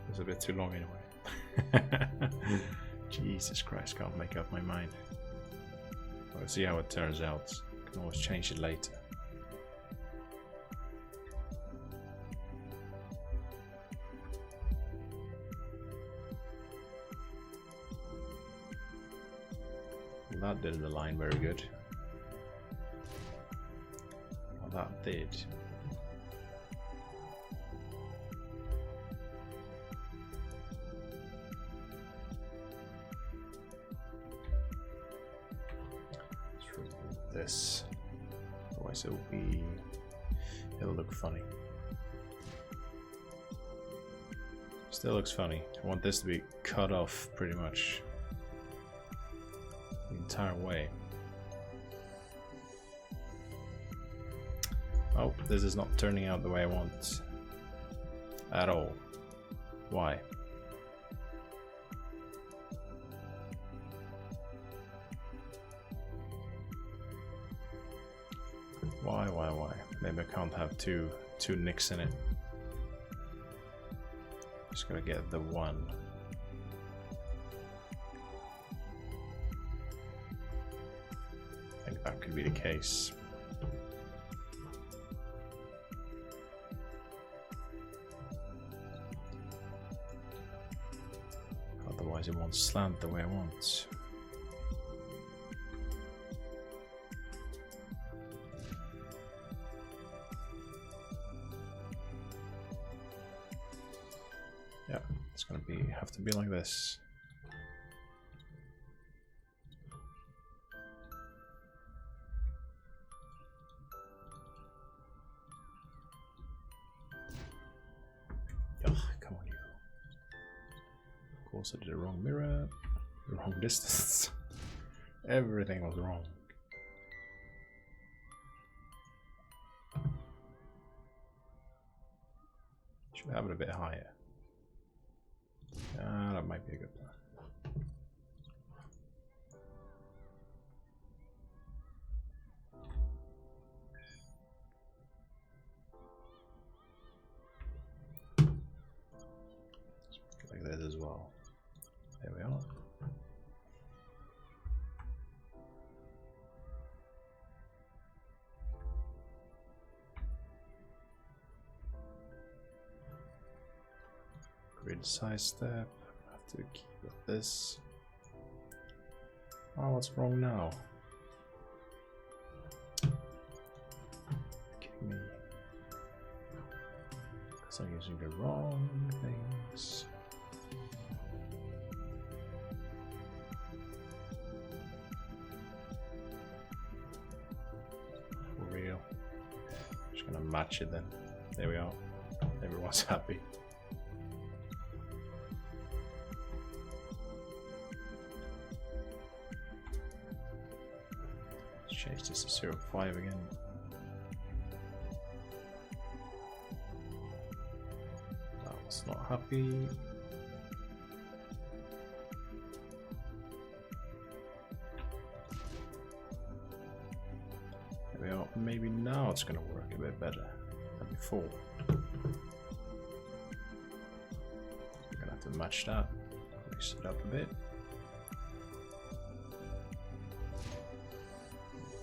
It's a bit too long anyway. Jesus Christ, can't make up my mind. We'll see how it turns out. Can always change it later. Well, that didn't align very good. Well, that did. This, otherwise it'll look funny. Still looks funny. I want this to be cut off pretty much the entire way. Oh, this is not turning out the way I want at all. Why? Why? Maybe I can't have two nicks in it. Just gonna get the one. I think that could be the case. Otherwise it won't slant the way I want. Yeah, it's gonna have to be like this. Ugh, come on, you. Of course, I did the wrong mirror, the wrong distance. Everything was wrong. Should have it a bit higher. That might be a good plan. Upgrade sidestep. Have to keep with this. Oh, what's wrong now? Kidding me? Because I'm using the wrong things. For real. Just gonna match it then. There we are. Everyone's happy. Let's change this to 0.5 again. That was not happy. There we are. Maybe now it's gonna work a bit better than before. To match that, mix it up a bit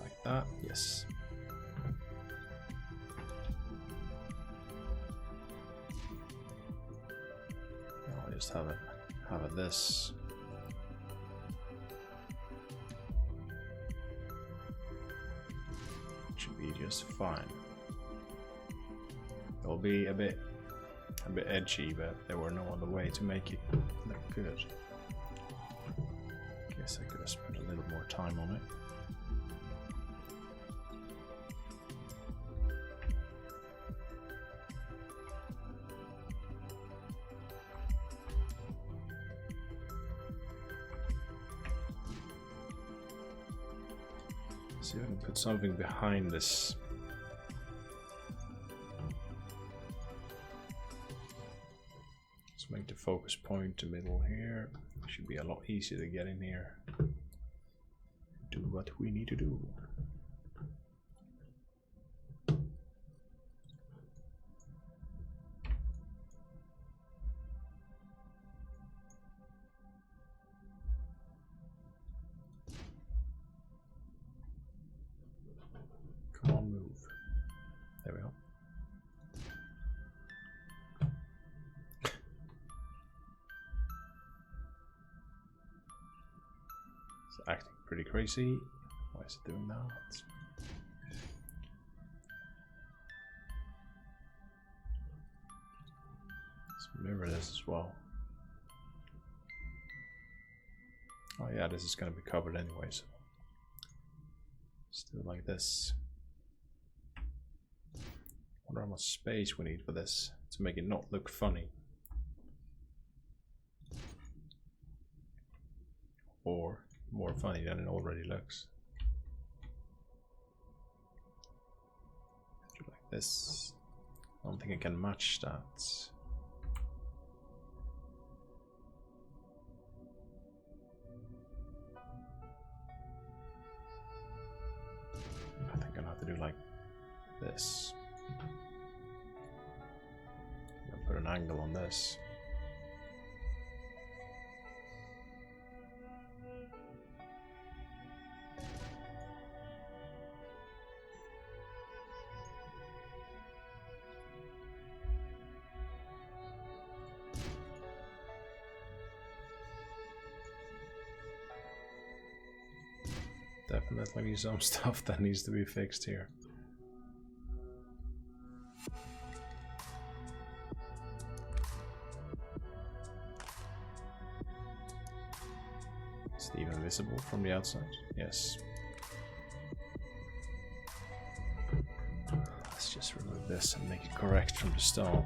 like that. Yes. I'll just have it this. Should be just fine. It'll be a bit edgy, but there were no other way to make it look good. Guess I could have spent a little more time on it. See if I can put something behind this. Make the focus point the middle here. Should be a lot easier to get in here. Do what we need to do. Come on, move. There we go. Acting pretty crazy. Why is it doing that? Let's mirror this as well. Oh yeah, this is going to be covered anyway, so let's do it like this. Wonder how much space we need for this to make it not look funny. Or more funny than it already looks. Like this. I don't think I can match that. I think I'll have to do like this. I'll put an angle on this. Definitely some stuff that needs to be fixed here. Is it even visible from the outside? Yes. Let's just remove this and make it correct from the start.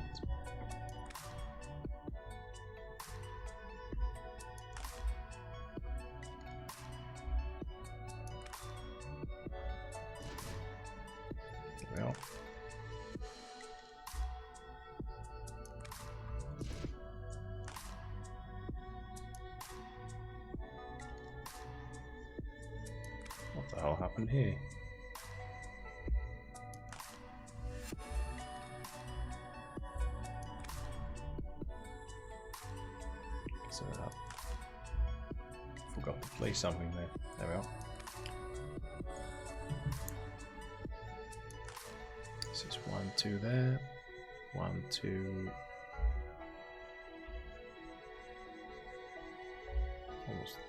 What the hell happened here? So forgot to place something there. There we are. This is 1, 2 there. 1, 2.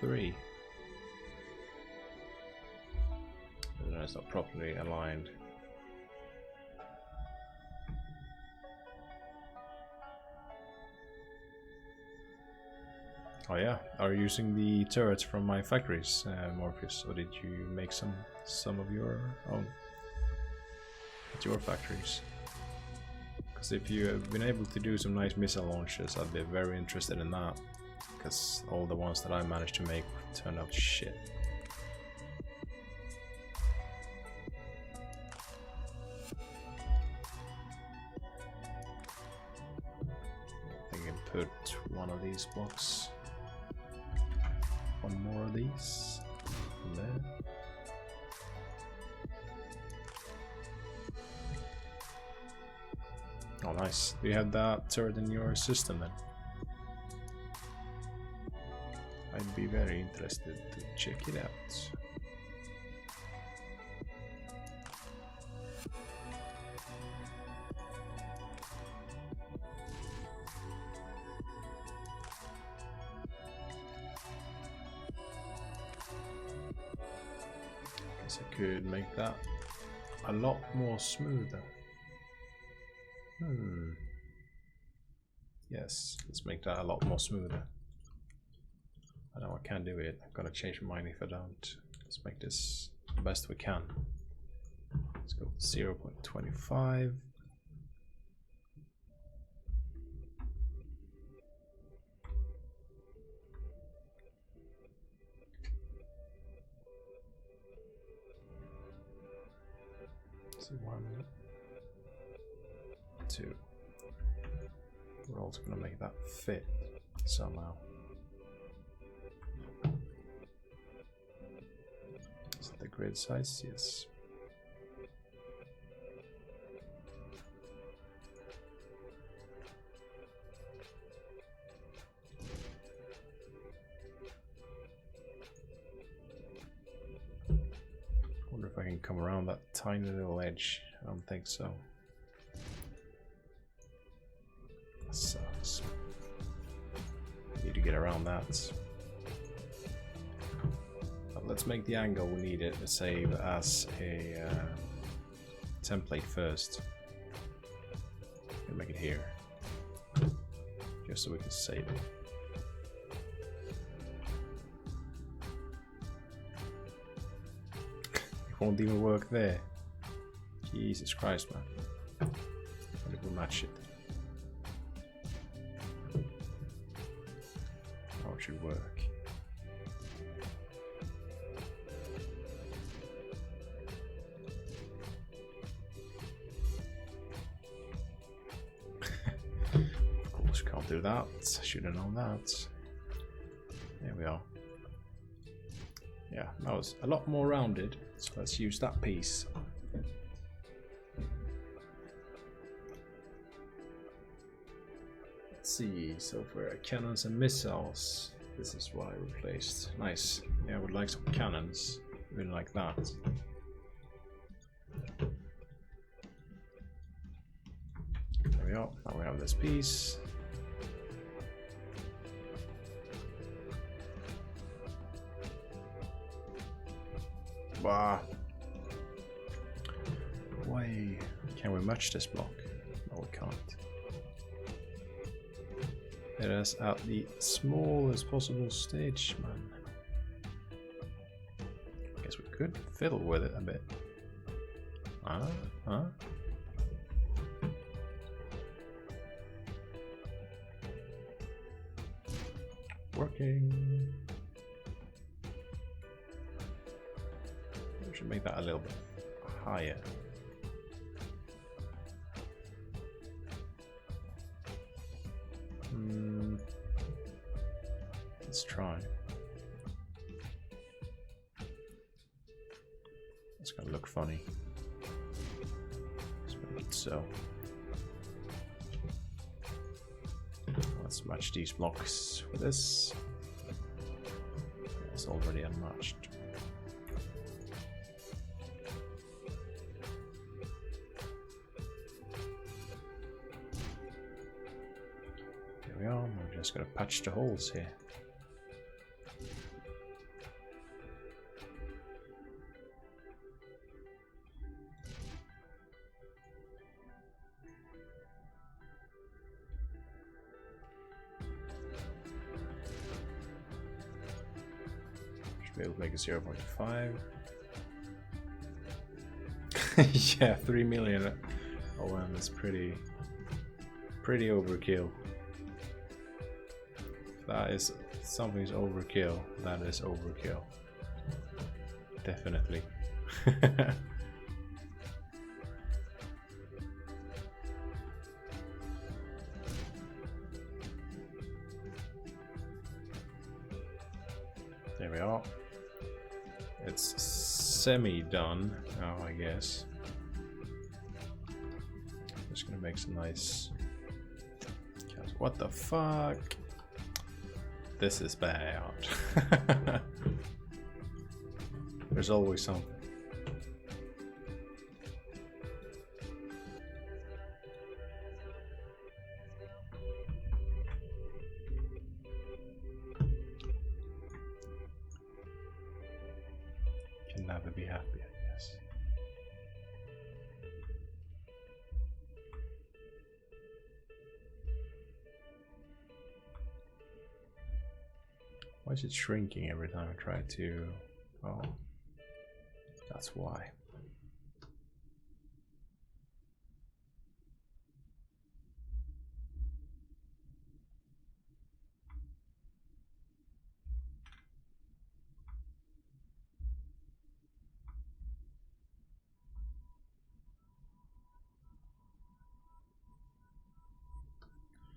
There's 3. It's not properly aligned. Oh yeah, are you using the turrets from my factories, Morpheus, or did you make some of your own at your factories? Because if you have been able to do some nice missile launches, I'd be very interested in that. Because all the ones that I managed to make turned out shit. I think I can put one of these blocks. One more of these. There. Oh, nice. Do you have that turret in your system then? I'd be very interested to check it out. Guess I could make that a lot more smoother. Yes, let's make that a lot more smoother. I know I can't do it. I'm gonna change my mind if I don't. Let's make this the best we can. Let's go 0.25. So 1, 2. We're also gonna make that fit somehow. Is it the grid size? Yes. Wonder if I can come around that tiny little edge. I don't think so. That sucks. Need to get around that. But let's make the angle we need it to save as a template first. We'll make it here, just so we can save it. It won't even work there. Jesus Christ, man. What if we match it? How it should work. Of course, can't do that. Should have known that. There we are. Yeah, that was a lot more rounded, so let's use that piece. Let's see, so for cannons and missiles, this is what I replaced. Nice. Yeah, I would like some cannons, even like that. There we go, now we have this piece. Bah. Why can we match this block? No, we can't. It is at the smallest possible stage, man. Guess we could fiddle with it a bit. Huh? Working. We should make that a little bit higher. Let's try. It's gonna look funny. Let's make it so. Let's match these blocks with this. It's already unmatched. There we are. We're just gonna patch the holes here. Should be able to make a 0.5. Yeah, 3 million OM is pretty overkill. If that is something's overkill, that is overkill. Definitely. There we are. It's semi-done now, I guess. Just gonna make some nice... What the fuck? This is bad. There's always something. Can never be happy, I guess. Why is it shrinking every time I try to... Oh, that's why.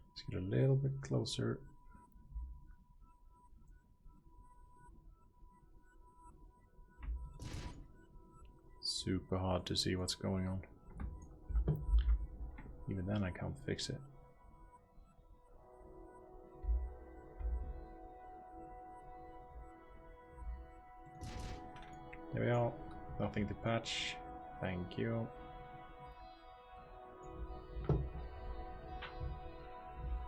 Let's get a little bit closer. Super hard to see what's going on. Even then I can't fix it. There we are. Nothing to patch. Thank you.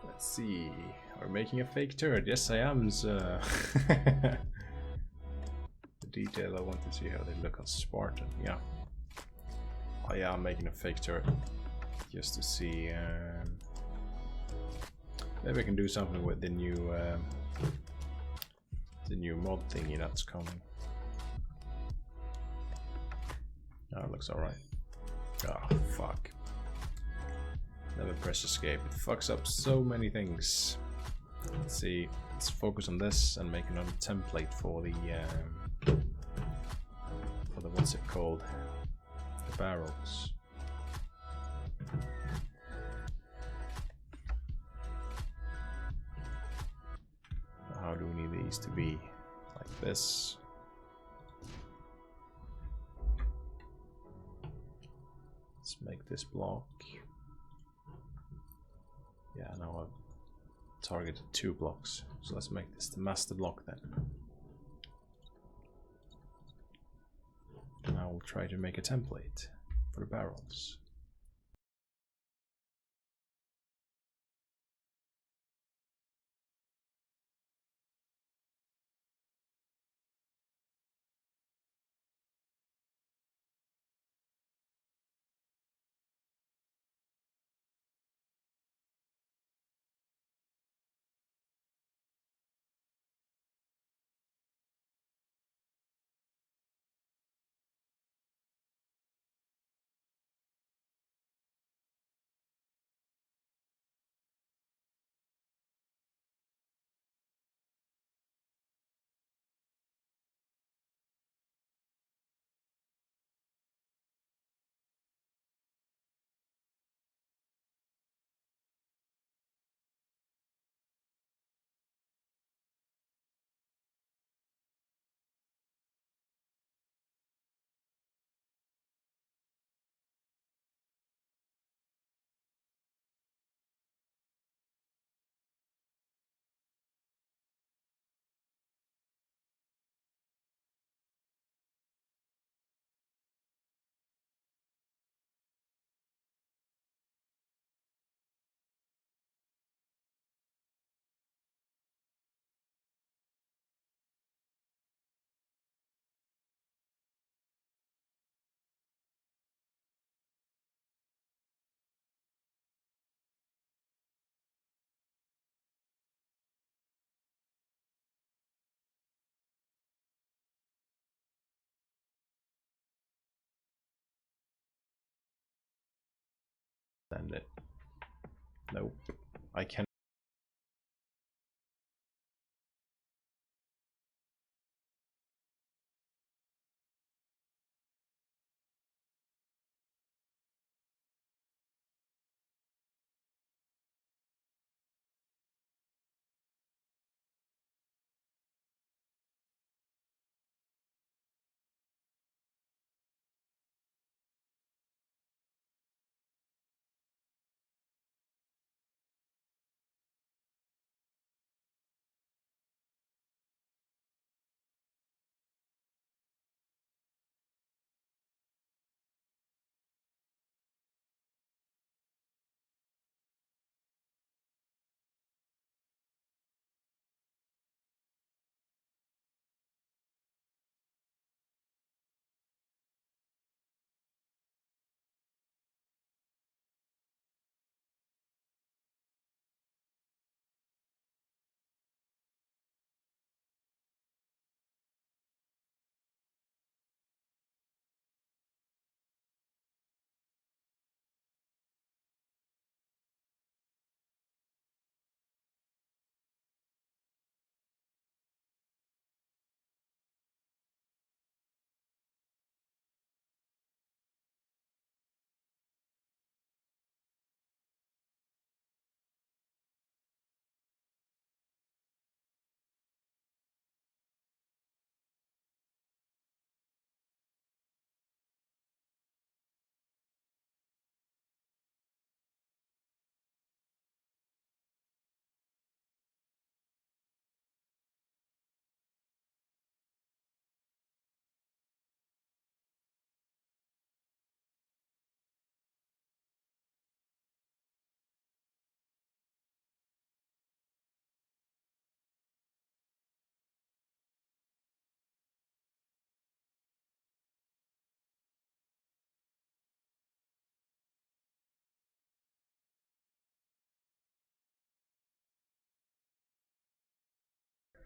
Let's see. Are we making a fake turret? Yes, I am, sir. Detail, I want to see how they look on Spartan. Yeah. Oh yeah, I'm making a fake turret just to see. Maybe I can do something with the new mod thingy that's coming. Oh, it looks alright. Oh fuck! Never press escape. It fucks up so many things. Let's see. Let's focus on this and make another template for the what's it called? The barrels. How do we need these to be? Like this. Let's make this block. Yeah, now I've targeted 2 blocks. So let's make this the master block then. And I will try to make a template for the barrels. Send it. Nope. I can.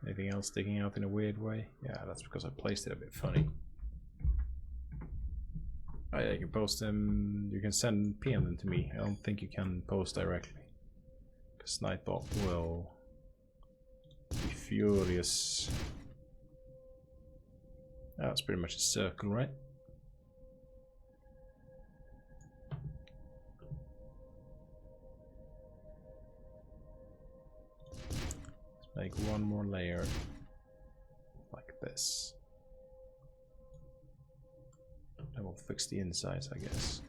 Anything else sticking out in a weird way? Yeah, that's because I placed it a bit funny. Oh yeah, you can post them, you can send PM them to me. I don't think you can post directly. Because Nightbot will be furious. Oh, that's pretty much a circle, right? Make one more layer like this. Then we'll fix the insides, I guess.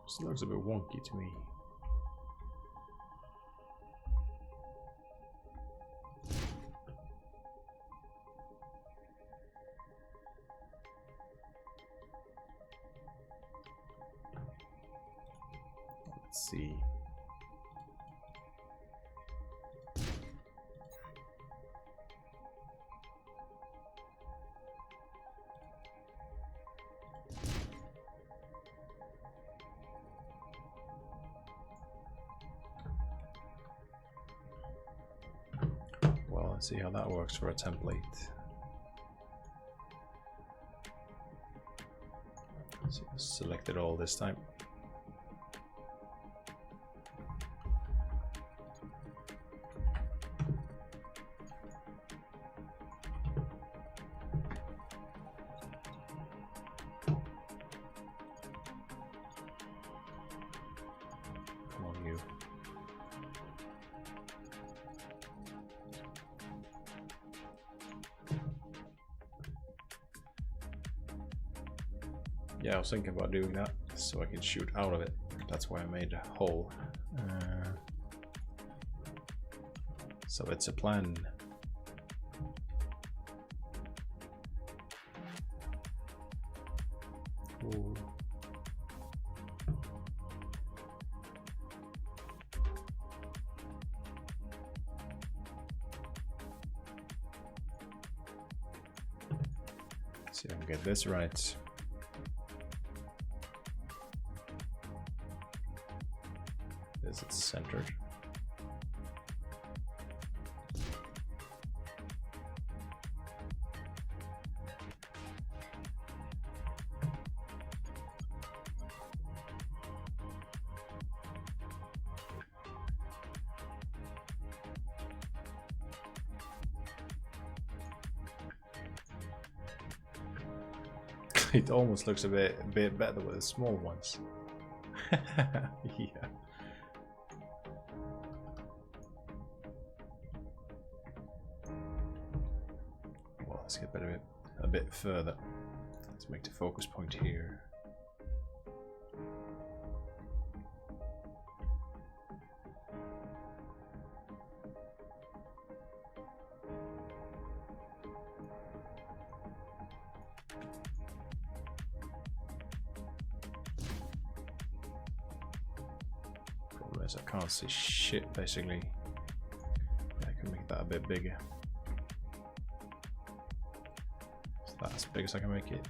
This looks a bit wonky to me. Let's see. Well, let's see how that works for a template. So select it all this time. Come on, you. Yeah, I was thinking about doing that so I can shoot out of it. That's why I made a hole. So it's a plan. Ooh. See if I can get this right. centered. It almost looks a bit better with the small ones. Yeah. Well, let's get a bit further. Let's make the focus point here. I can't see shit basically. Yeah, I can make that a bit bigger. Is that as big as I can make it?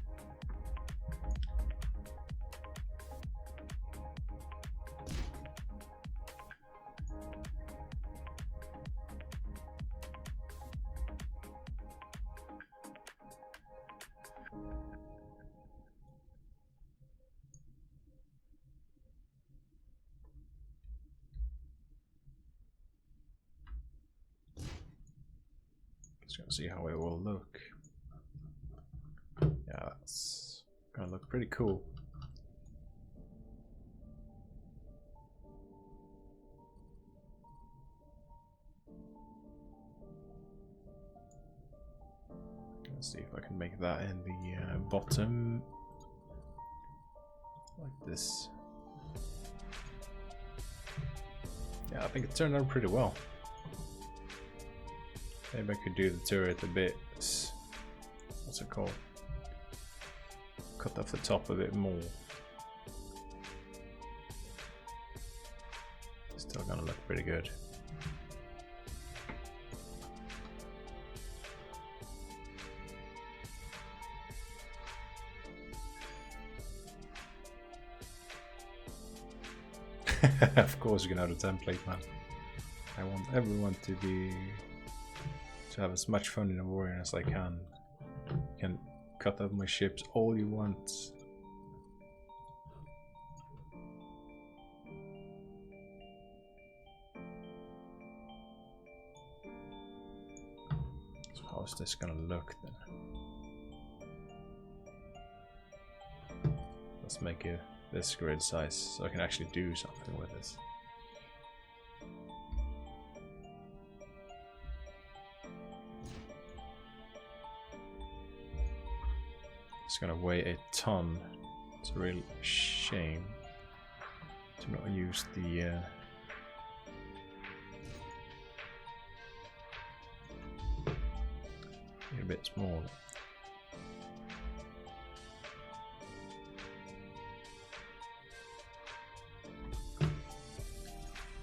Just gonna see how it will look. Yeah, that's gonna look pretty cool. Let's see if I can make that in the bottom like this. Yeah, I think it turned out pretty well. Maybe I could do the turret a bit, what's it called? Cut off the top a bit more. Still gonna look pretty good. Of course you can have a template, man. I want everyone to have as much fun in Avorion as I can. You can cut out my ships all you want. So how is this gonna look then? Let's make it this grid size so I can actually do something with this. It's gonna weigh a ton. It's a real shame to not use the a bit smaller.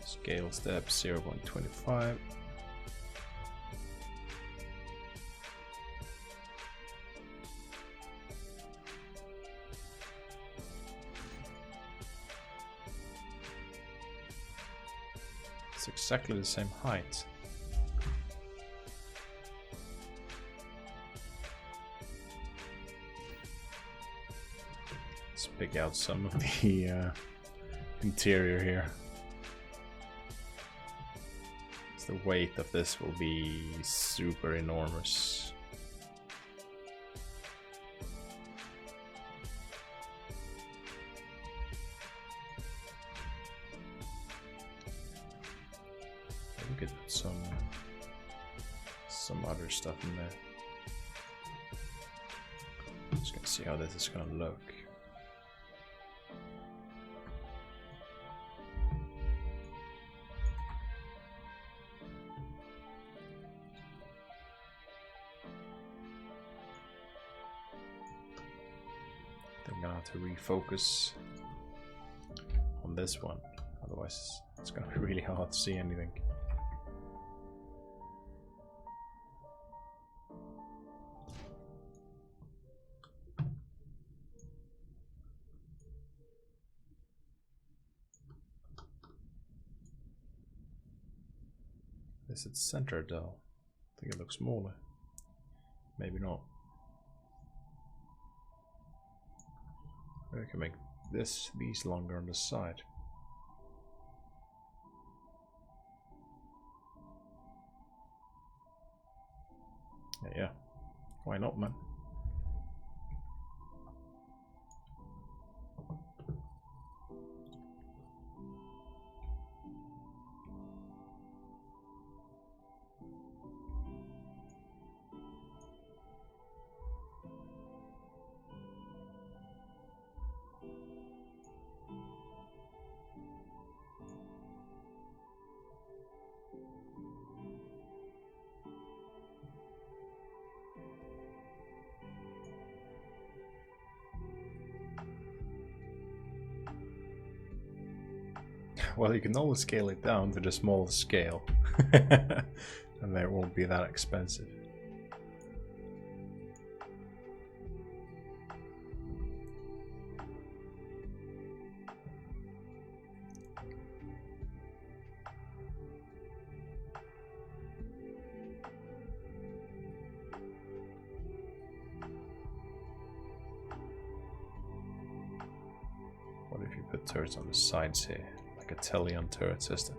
Scale step 0.25. It's exactly the same height. Let's pick out some of the interior here. The weight of this will be super enormous. We could put some other stuff in there. Just gonna see how this is gonna look. I'm gonna have to refocus on this one, otherwise it's gonna be really hard to see anything. Is it centered though? I think it looks smaller. Maybe not. Maybe we can make these longer on the side. Yeah. Why not, man? Well, you can always scale it down to the smallest scale, and then it won't be that expensive. What if you put turrets on the sides here? Like a Telion turret system.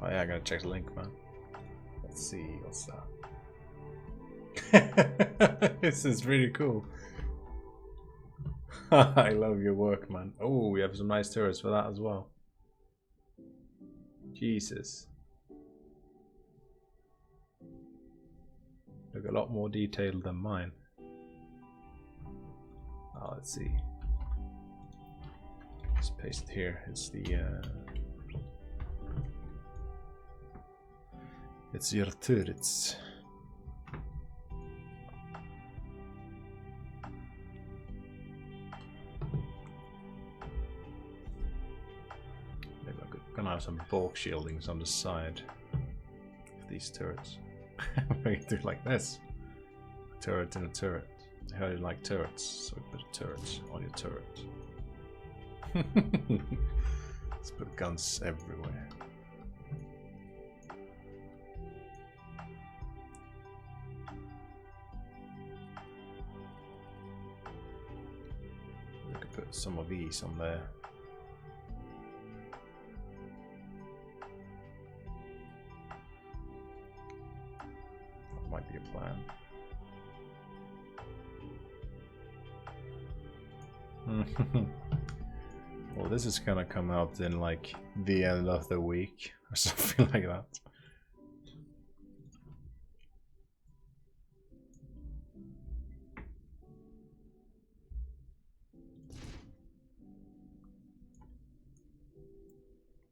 Oh yeah, I gotta check the link, man. Let's see, what's that? This is really cool. I love your work, man. Oh, we have some nice turrets for that as well. Jesus. Look a lot more detailed than mine. Oh, let's see. Let's paste it here. It's the it's your turrets. Maybe I'm gonna have some bulk shieldings on the side of these turrets. We can do it like this. A turret and a turret. I heard you like turrets, so we put turrets on your turret. Let's put guns everywhere. We could put some of these on there. Might be a plan. Well, this is gonna come out in like the end of the week or something like that.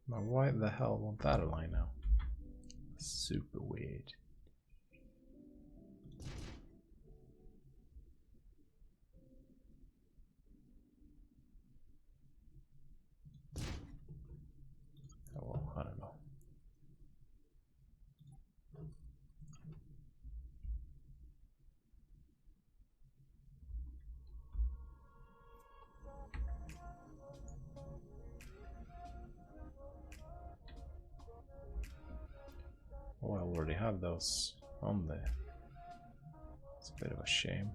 Now, why the hell won't that align now? Super weird. I don't know. Oh, I already have those on there. It's a bit of a shame.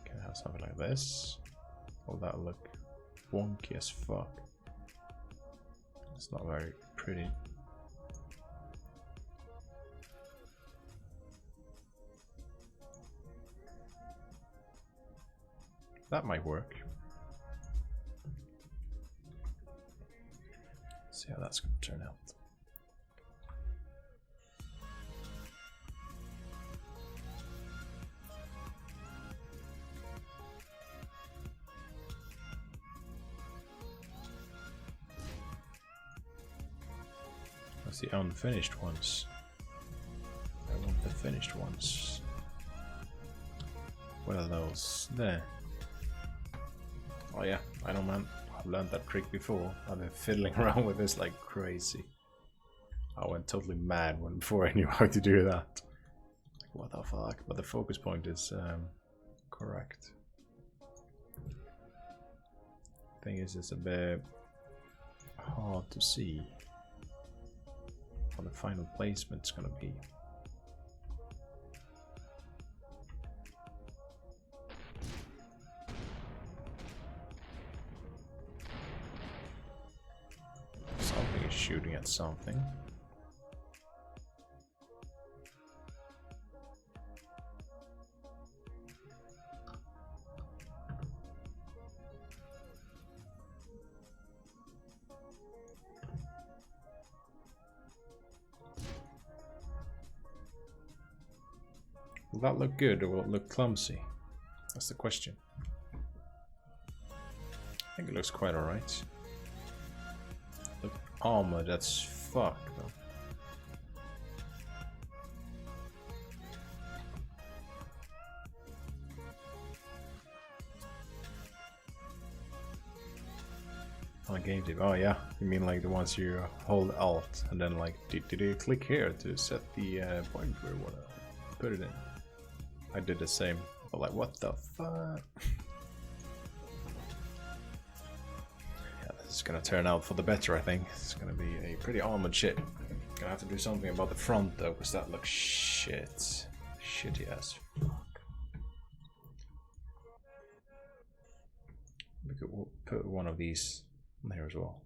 Can I have something like this? Will that look wonky as fuck? It's not very pretty. That might work. See how that's going to turn out. That's the unfinished ones. I want the finished ones. What are those? There. Oh yeah, I know, man. I've learned that trick before. I've been fiddling around with this like crazy. I went totally mad before I knew how to do that. What the fuck? But the focus point is correct. Thing is, it's a bit hard to see what the final placement's gonna be. Something is shooting at something. Will that look good or will it look clumsy? That's the question. I think it looks quite alright. The armor, that's fuck though. On game tip. Oh yeah, you mean like the ones you hold Alt and then like did you click here to set the point where you wanna put it in? I did the same, but like what the fuck? Yeah, this is gonna turn out for the better, I think. It's gonna be a pretty armored ship. Gonna have to do something about the front though, because that looks shit. Shitty as fuck. We could put one of these in there as well.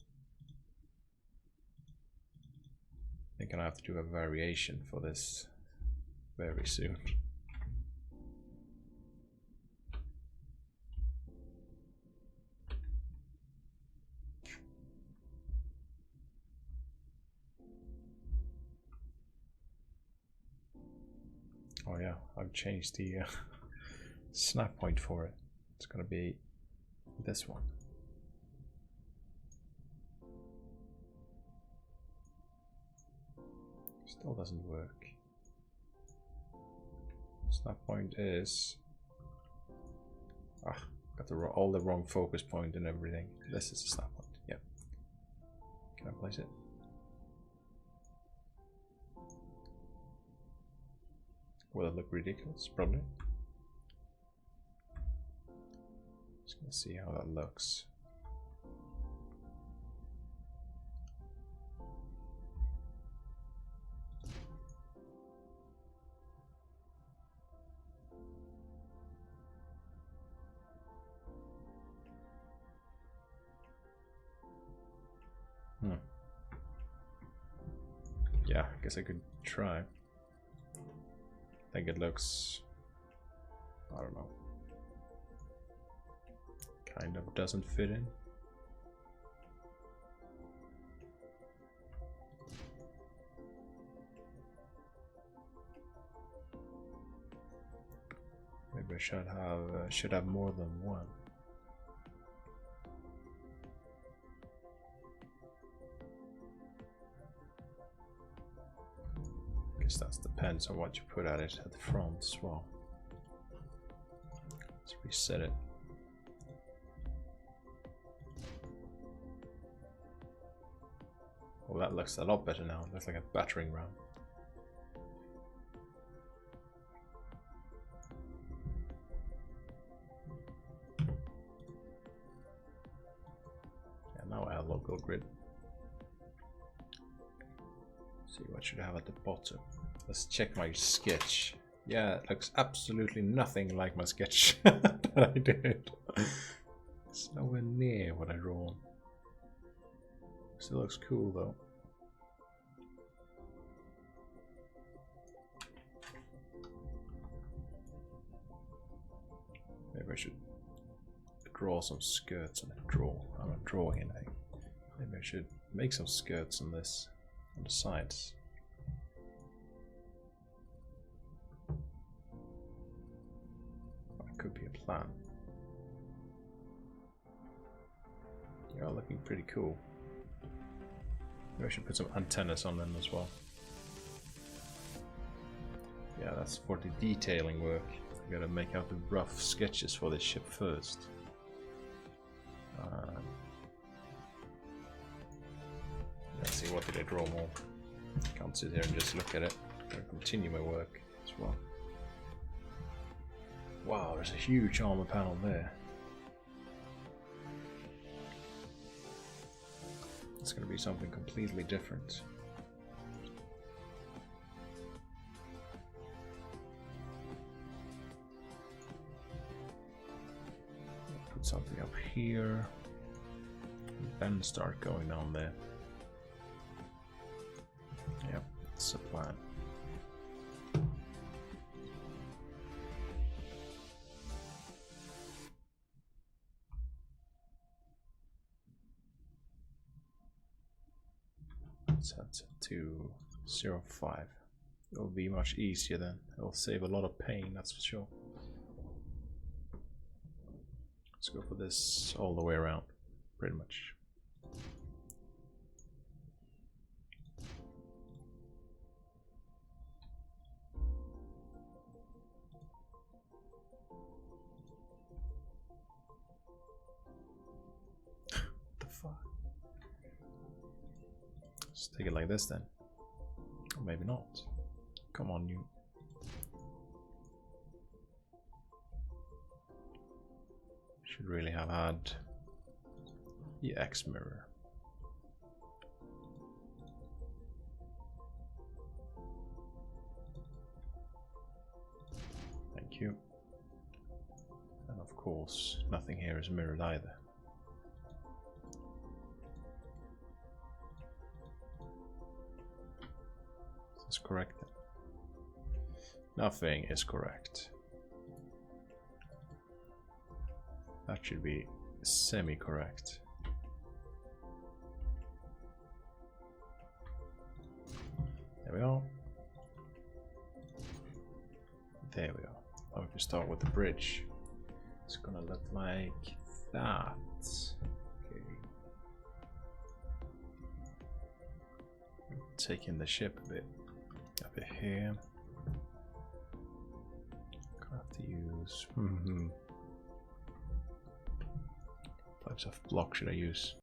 I think I'll have to do a variation for this very soon. Oh yeah, I've changed the snap point for it. It's gonna be this one. Still doesn't work. Snap point is got all the wrong focus point and everything. This is the snap point. Yeah. Can I place it? Will it look ridiculous? Probably. Just gonna see how that looks. Yeah, I guess I could try. I think it looks, I don't know, kind of doesn't fit in. Maybe I should have more than one. That depends on what you put at it at the front as well. Let's reset it. Well, that looks a lot better now. It looks like a battering ram. Yeah, now I have local grid. See what should I have at the bottom. Let's check my sketch. Yeah, it looks absolutely nothing like my sketch that I did. It's nowhere near what I drawn. Still looks cool though. Maybe I should draw some skirts on it. I'm not drawing anything. Maybe I should make some skirts on this, on the sides. That could be a plan. They are looking pretty cool. Maybe I should put some antennas on them as well. Yeah, that's for the detailing work. I gotta make out the rough sketches for this ship first. Let's see, what did I draw more? Can't sit here and just look at it. I'm gonna continue my work as well. Wow, there's a huge armor panel there. It's going to be something completely different. Put something up here. Then start going down there. Yep, that's the plan. Set to 0.5. It'll be much easier then. It'll save a lot of pain, that's for sure. Let's go for this all the way around, pretty much. What the fuck? Just take it like this then. Or maybe not. Come on, you. Should really have had the X mirror. Thank you. And of course, nothing here is mirrored either. Is this correct? Nothing is correct. That should be semi-correct. There we are. There we are. Now if we start with the bridge, it's gonna look like that. Okay. Taking the ship a bit here. Gonna have to use. Types of block should I use?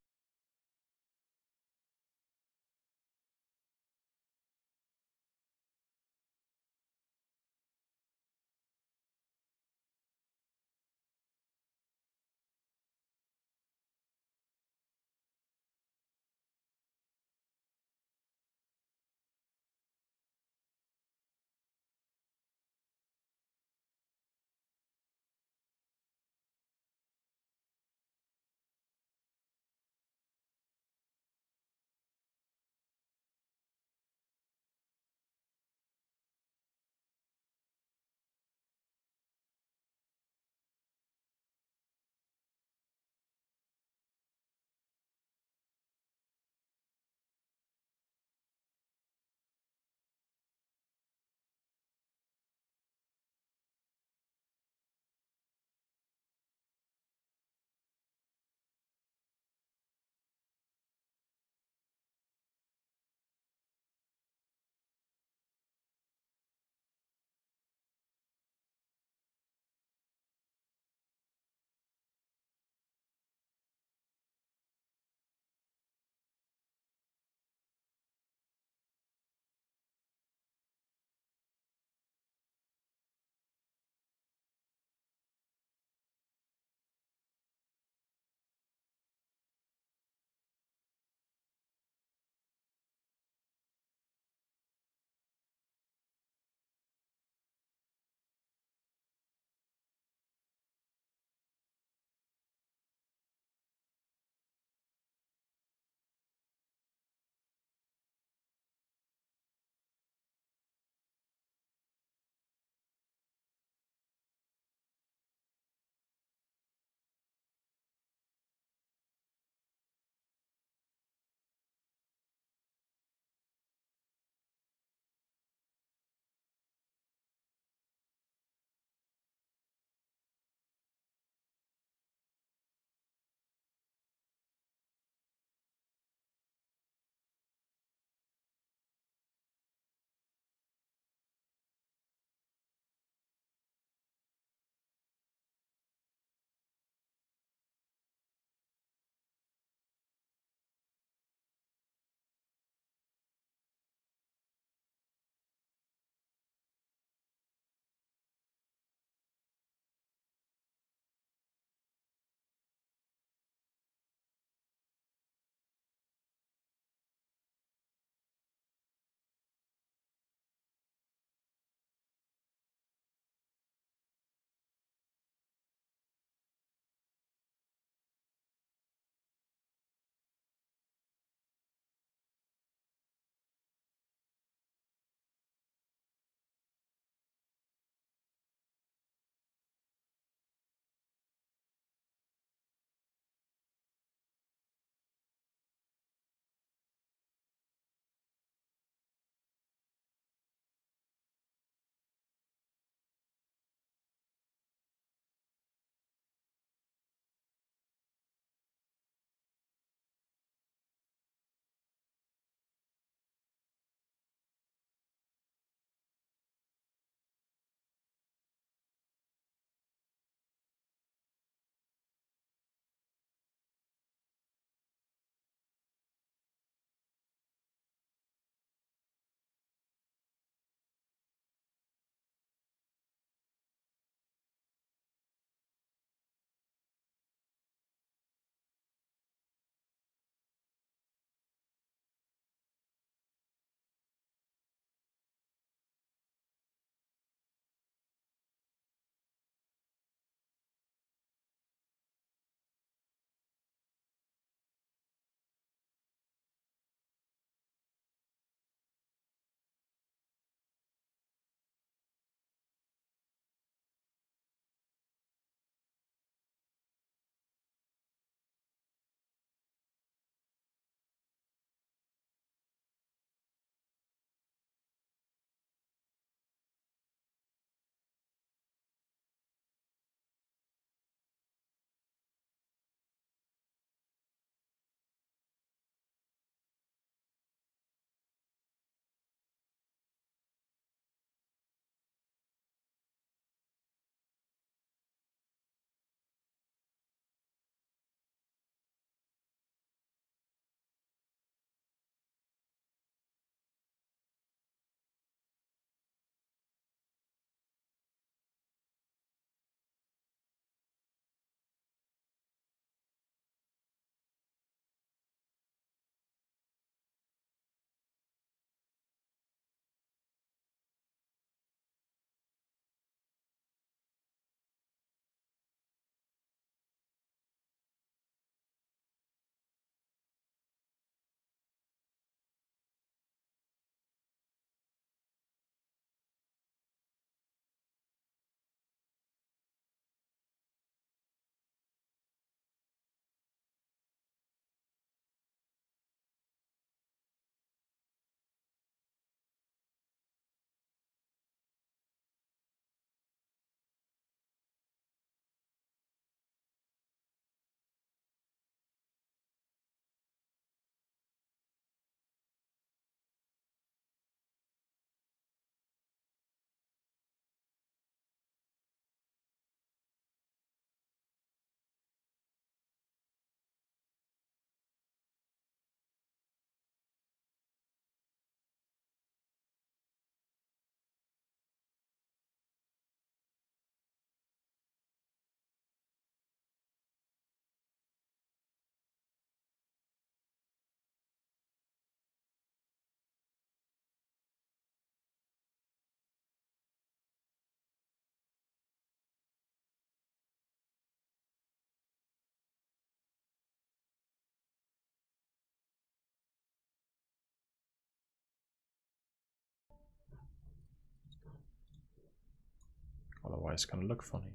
otherwise it's gonna look funny.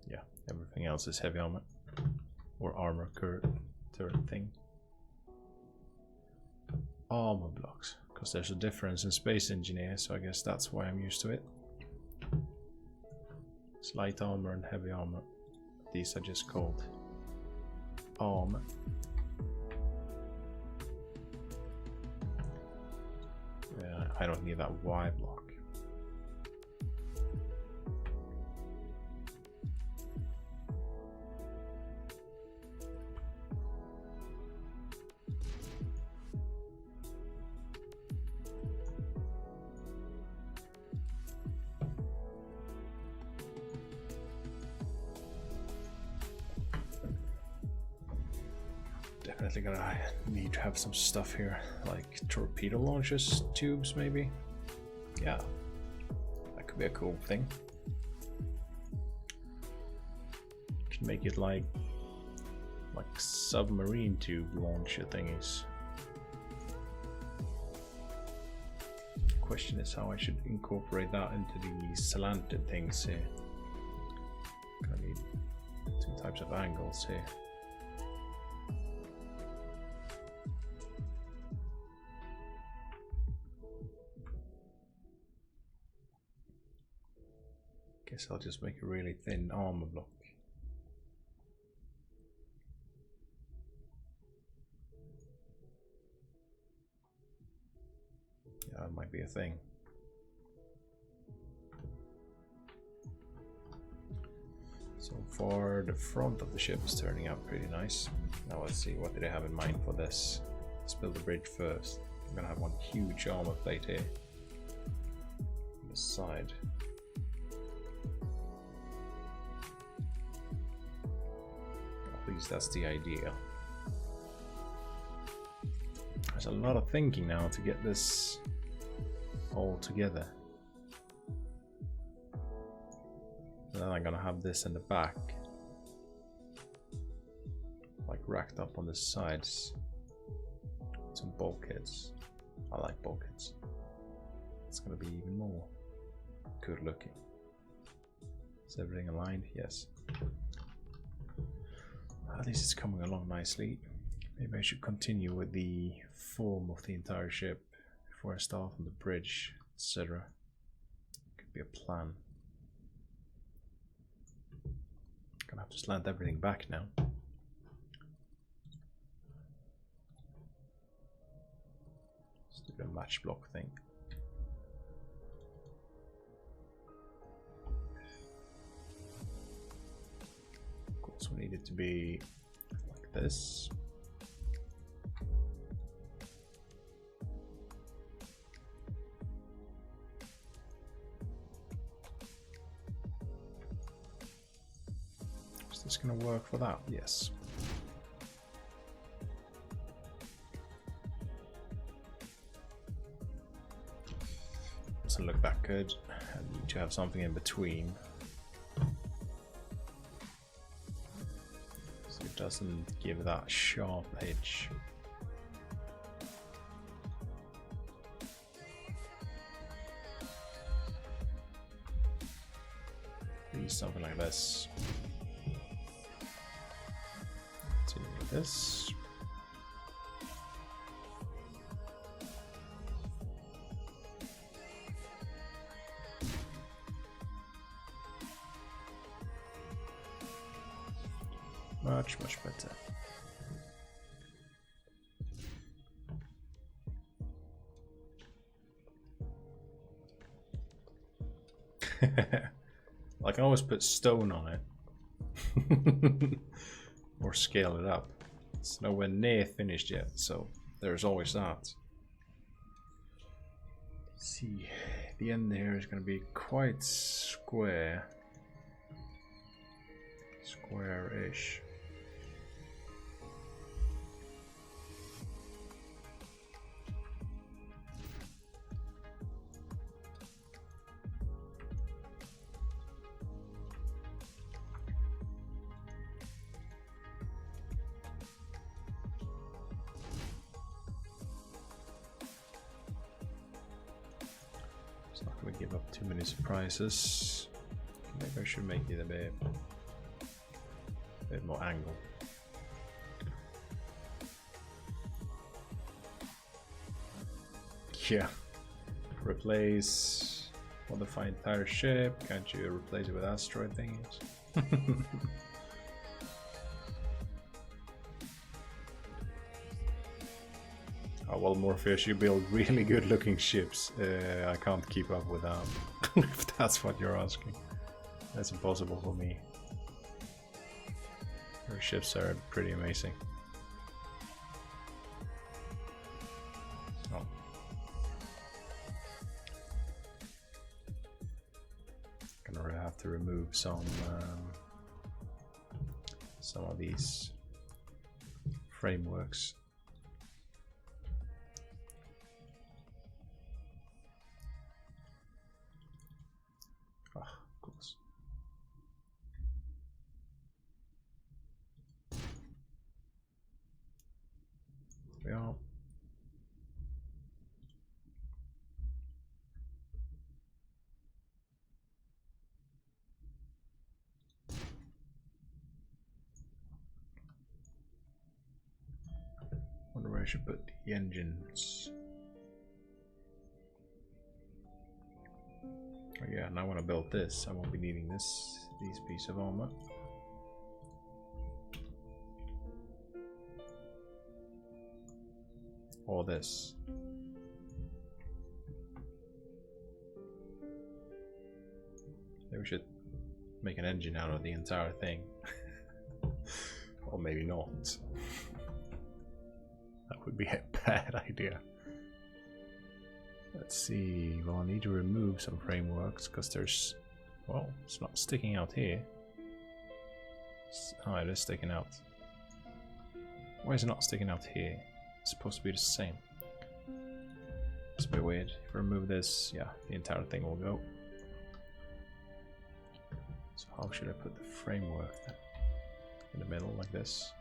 Yeah, everything else is heavy armor. Or armor turret thing. Armor blocks. Because there's a difference in Space Engineer, so I guess that's why I'm used to it. It's light armor and heavy armor. These are just called armor. Yeah, I don't need that Y block. Definitely gonna need to have some stuff here, like torpedo launchers, tubes maybe. Yeah, that could be a cool thing. Can make it like submarine tube launcher thingies. Question is how I should incorporate that into the slanted things here. Gonna need two types of angles here. Guess I'll just make a really thin armor block. Yeah, that might be a thing. So far, the front of the ship is turning out pretty nice. Now let's see, what did I have in mind for this? Let's build the bridge first. I'm gonna have one huge armor plate here on the side. At least that's the idea. There's a lot of thinking now to get this all together. Then I'm gonna have this in the back, like racked up on the sides. Some bulkheads. I like bulkheads. It's gonna be even more good looking. Is everything aligned? Yes. At least it's coming along nicely. Maybe I should continue with the form of the entire ship before I start on the bridge, etc. Could be a plan. Gonna have to slant everything back now. Let's do the match block thing. Of course, we need it to be like this. Is this going to work for that? Yes. Doesn't look that good. I need to have something in between, so it doesn't give that sharp edge. Maybe something like this. Do this. Much better. Like, I always put stone on it. Or scale it up. It's nowhere near finished yet, so there's always that. Let's see, the end there is going to be quite square. Square-ish. Not gonna give up too many surprises. Maybe I should make it a bit more angle. Yeah. Replace, modify entire ship. Can't you replace it with asteroid thingies? Oh, well, Morpheus, you build really good looking ships. I can't keep up with them. If that's what you're asking. That's impossible for me. Your ships are pretty amazing. Oh. Gonna really have to remove some of these frameworks. Yeah. Wonder where I should put the engines. Oh yeah, and I want to build this. I won't be needing these pieces of armor. Or this. Maybe we should make an engine out of the entire thing. Or maybe not. That would be a bad idea. Let's see. Well, I need to remove some frameworks because there's... Well, it's not sticking out here. Oh, it is sticking out. Why is it not sticking out here? It's supposed to be the same. It's a bit weird. If I remove this, yeah, the entire thing will go. So how should I put the framework then? In the middle, like this.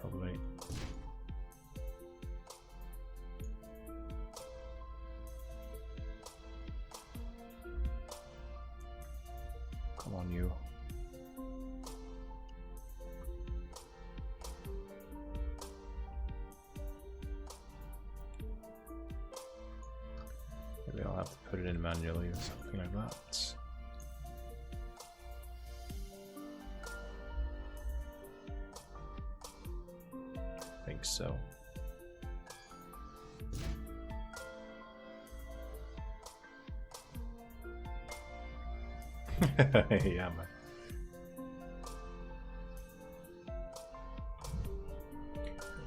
Probably. Come on, you. Maybe I'll have to put it in manually or something like that. I think so. Yeah, man.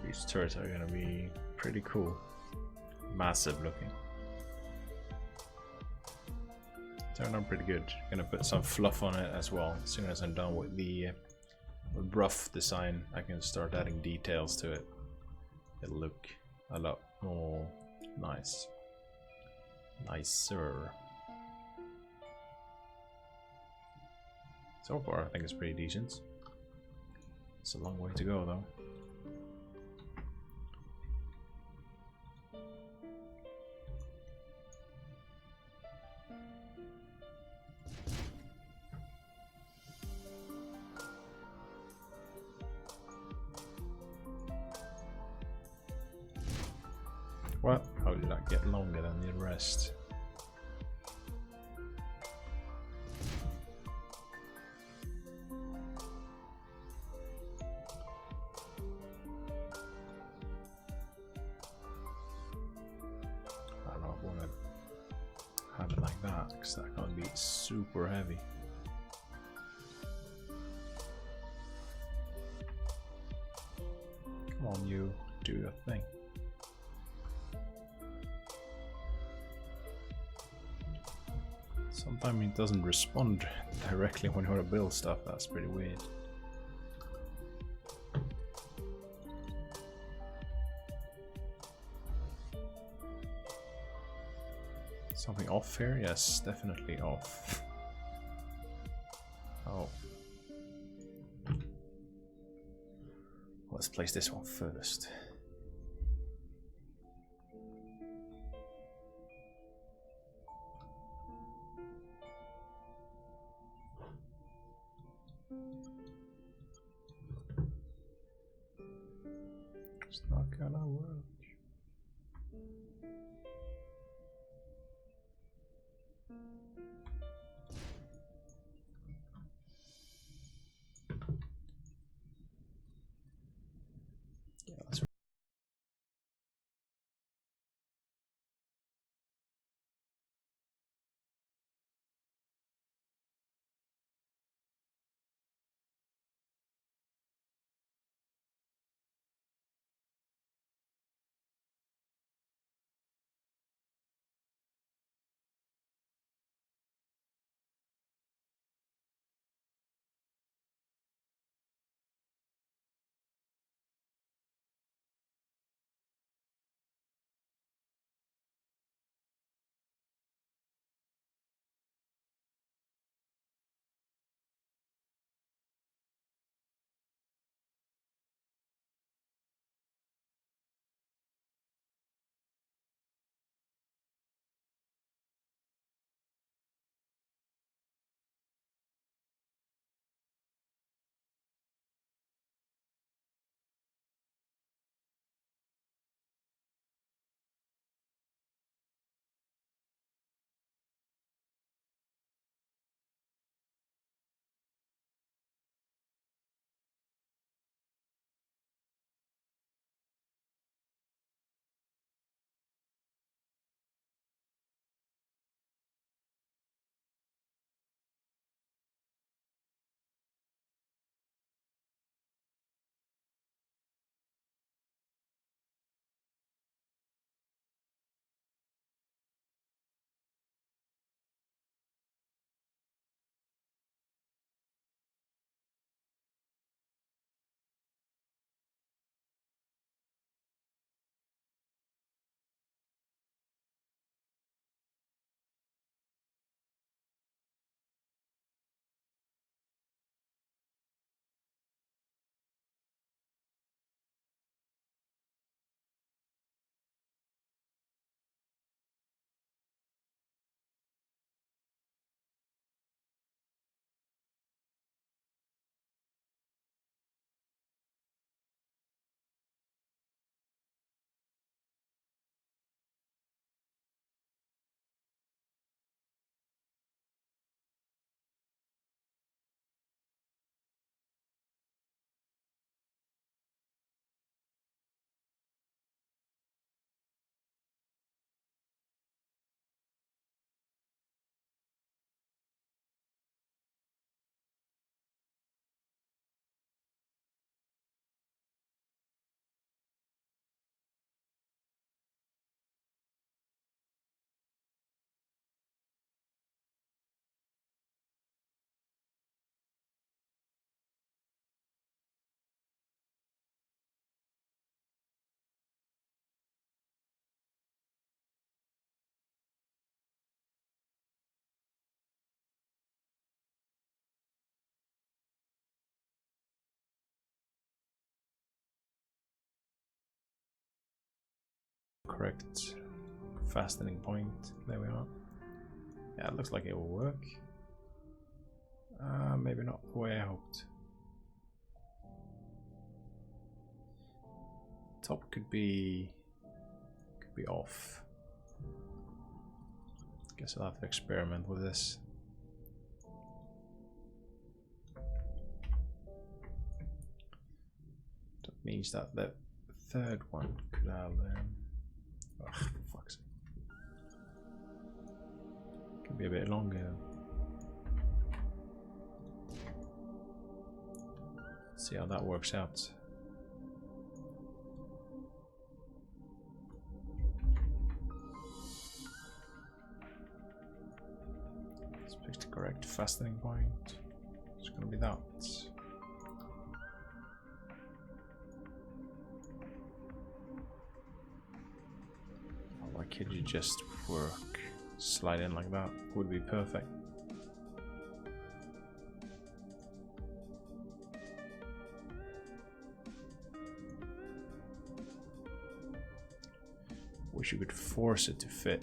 These turrets are gonna be pretty cool. Massive looking. Turned out pretty good. Gonna put some fluff on it as well. As soon as I'm done with the rough design, I can start adding details to it. It'll look a lot more nice. Nicer. So far, I think it's pretty decent. It's a long way to go, though. What? How did that get longer than the rest? That can't be super heavy. Come on, you do your thing. Sometimes it doesn't respond directly when you want to build stuff. That's pretty weird. Something off here? Yes, definitely off. Oh. Let's place this one first. It's not gonna work. Yeah, let's correct fastening point. There we are. Yeah, it looks like it will work. Maybe not the way I hoped. Top could be off. Guess I'll have to experiment with this. That means that the third one could have oh, for fuck's sake. Could be a bit longer. See how that works out. Let's pick the correct fastening point. It's gonna be that. Why could you just work? Slide in like that would be perfect. Wish you could force it to fit.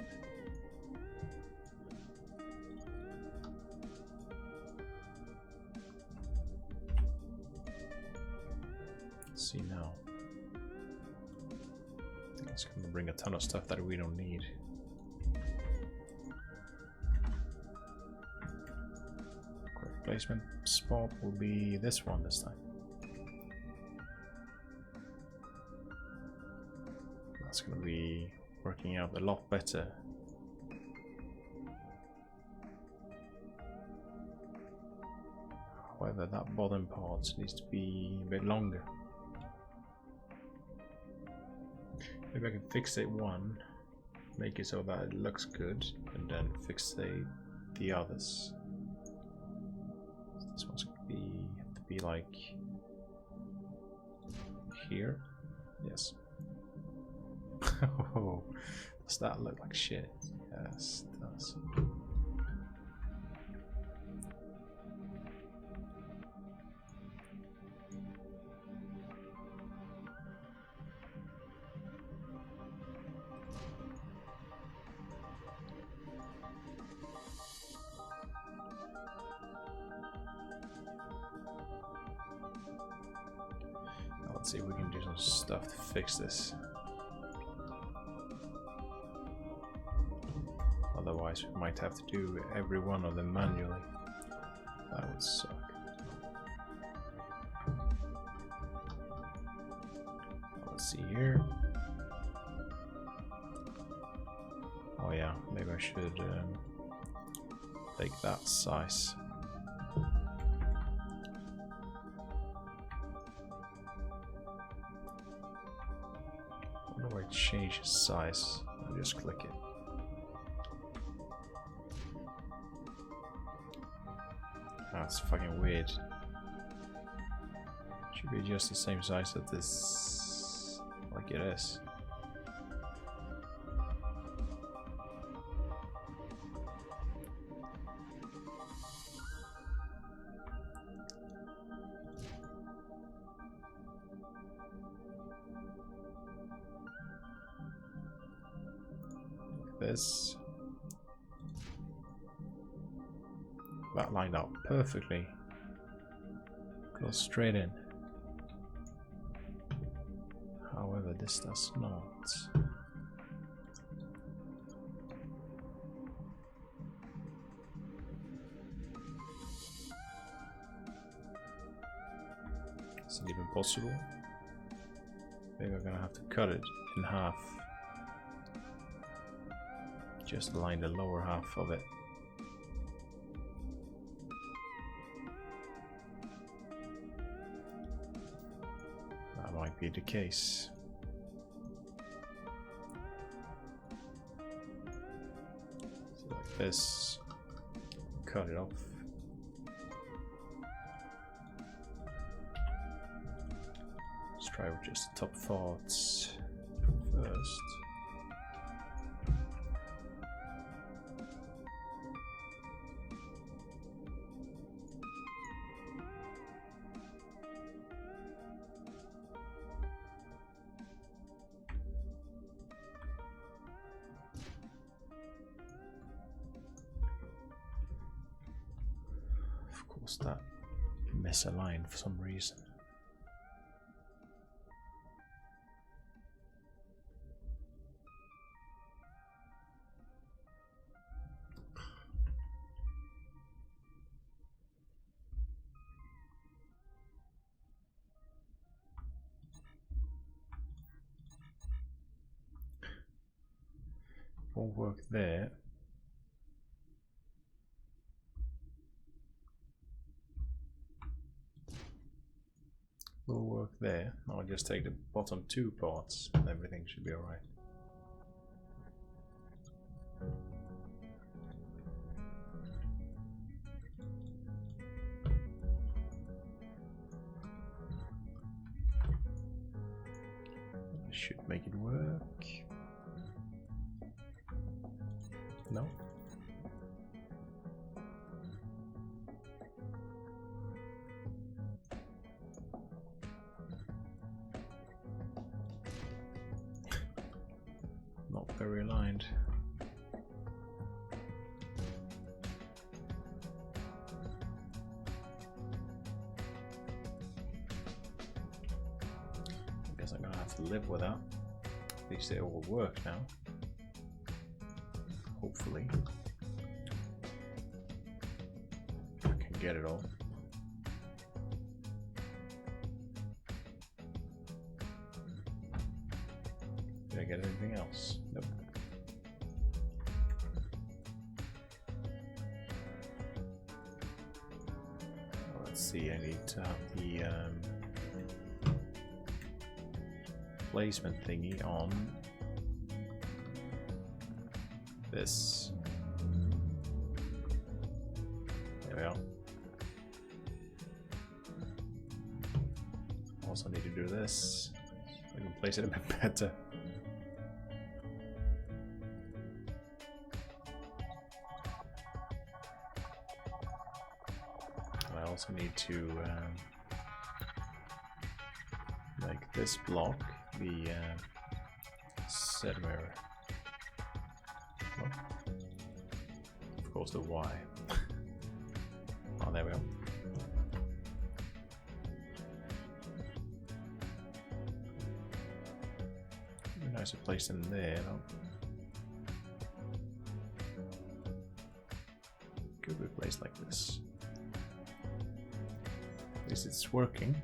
Let's see now. I think it's going to bring a ton of stuff that we don't need. Correct placement spot will be this one this time. That's going to be working out a lot better. However, that bottom part needs to be a bit longer. Maybe I can fixate one, make it so that it looks good, and then fixate the others. This one's going to be like here. Yes. Oh, does that look like shit? Yes, it does. Now let's see if we can do some stuff to fix this. Otherwise, we might have to do every one of them manually. That would suck. Let's see here. Oh yeah, maybe I should take that size. I wonder where it changes size. I'll just click it. That's fucking weird. Should be just the same size as this, like it is. Like this. That lined up perfectly. Goes straight in. However, this does not. Is it even possible? Maybe I'm gonna have to cut it in half. Just line the lower half of it. Might be the case. So like this, cut it off. Let's try with just the top parts first. That misaligned for some reason. Won't work there. Will work there. I'll just take the bottom two parts and everything should be alright. Should make it work. No. Not very aligned. I guess I'm gonna have to live with that. At least it will work now. Hopefully. I can get it all. Did I get anything else? Nope. Well, let's see, I need to have the placement thingy on this. There we are. Also need to do this. I can place it a bit better. I also need to make this block the center. Of course, the Y. Oh, there we go. Be nice to place them there, though. Could be placed like this. At least it's working.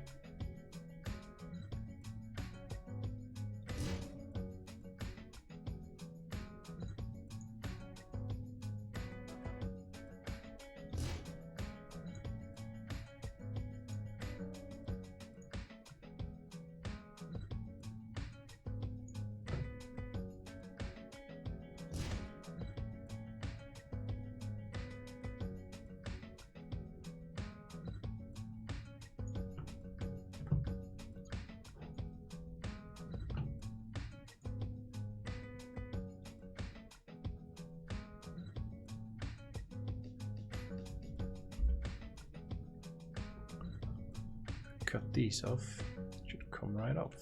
Cut these off, should come right off.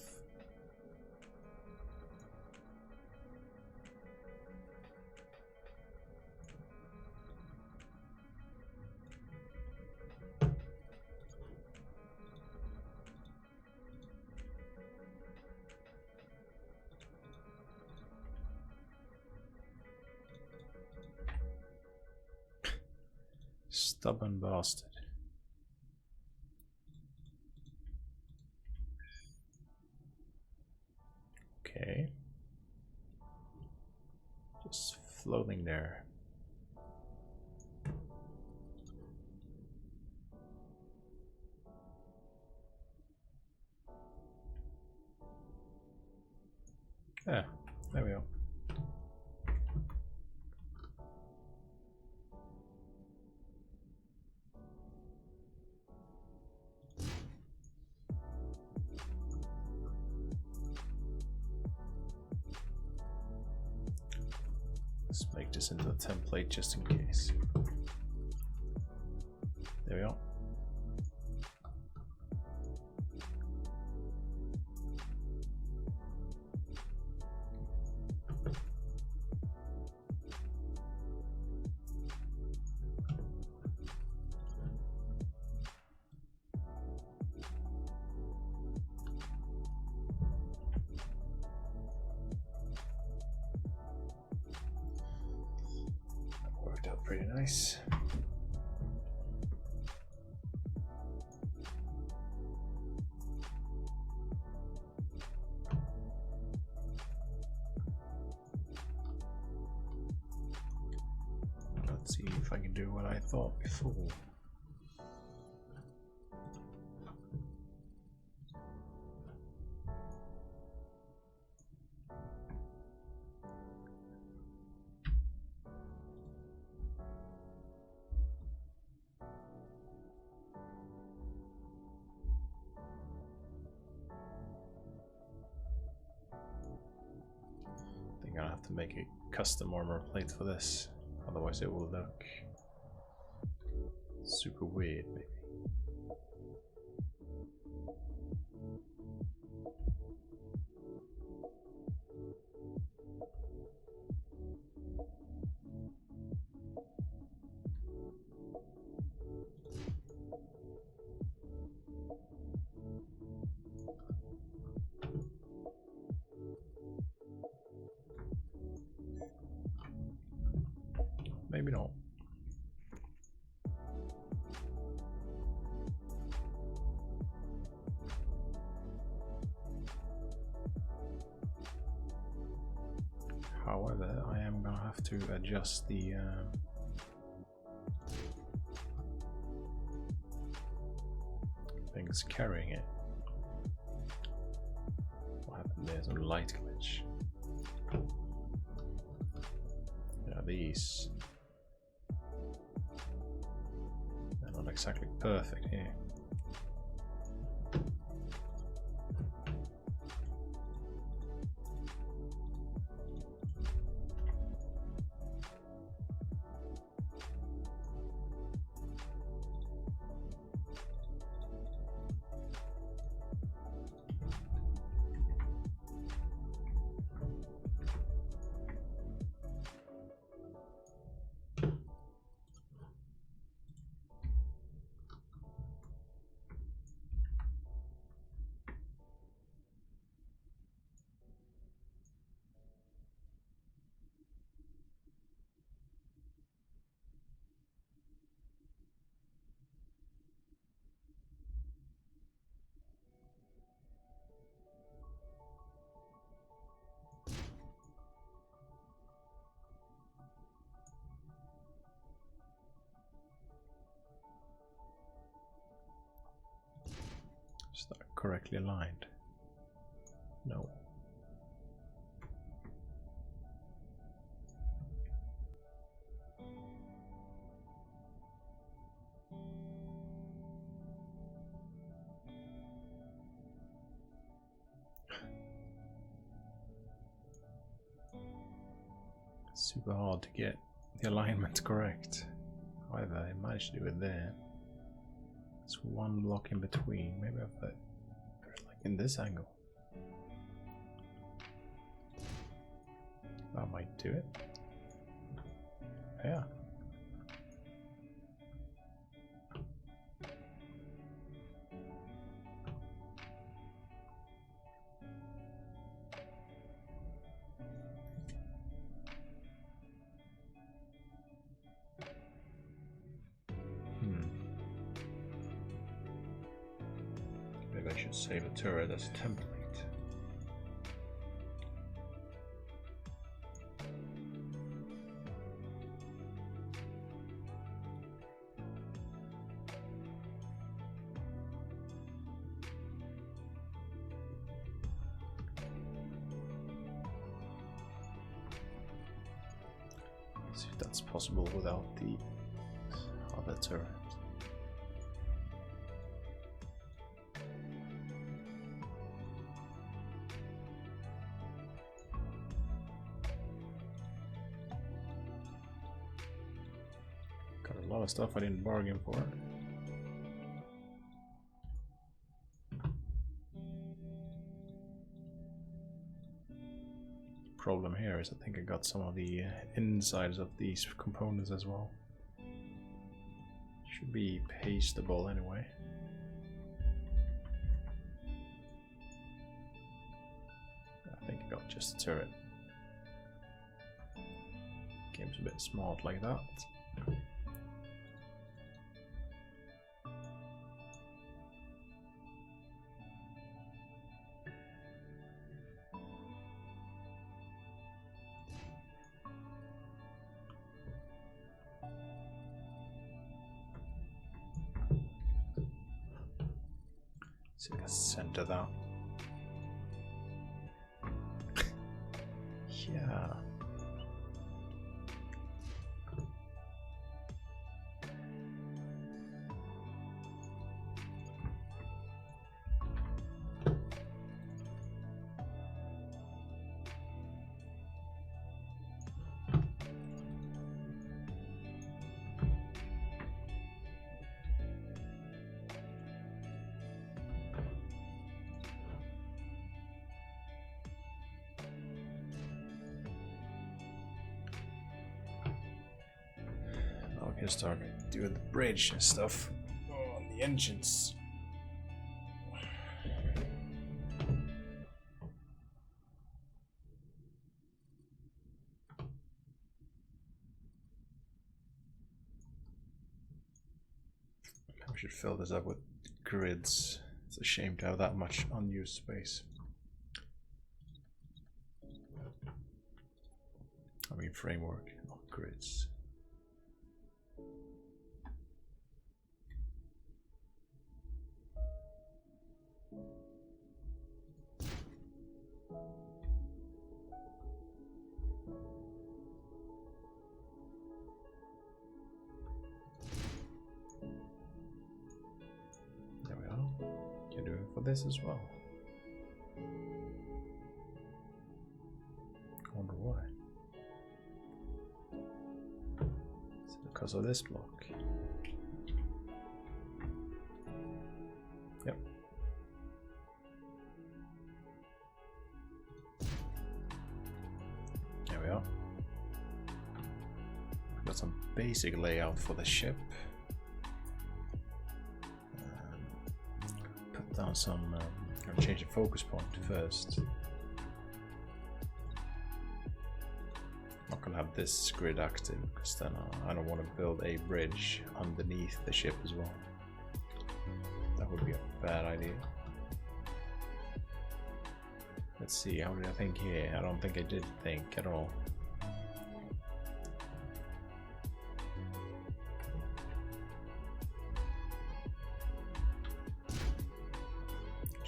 Stubborn bastard. Okay. Just floating there. Yeah, there we go. Let's make this into a template just in case. There we go. Worked out pretty nice. Let's see if I can do what I thought before. I think I'll have to make a custom armor plate for this, otherwise it will look super weird, maybe. maybe not. However, I am gonna have to adjust the things carrying it. What happened there? Some light glitch. Yeah, these. They're not exactly perfect here. Is that correctly aligned? No. Super hard to get the alignment correct. However, I managed to do it there. It's one block in between. Maybe I've put it like in this angle. That might do it. Yeah. Maybe I should save a turret as a template. See if that's possible without the other turret. Got a lot of stuff I didn't bargain for. Problem here is I think I got some of the insides of these components as well. Should be pasteable anyway. I think I got just a turret. Game's a bit smart like that. See if I can center that. Yeah. I can start doing the bridge and stuff on the engines. should fill this up with grids. It's a shame to have that much unused space. I mean framework, not grids. There we are. Can do it for this as well. I wonder why. It's because of this block. Yep. There we are. Got some basic layout for the ship. Put down some. Gonna change the focus point first. Not gonna have this grid active because then I don't want to build a bridge underneath the ship as well. That would be a bad idea. Let's see, how did I think here? I don't think I did think at all.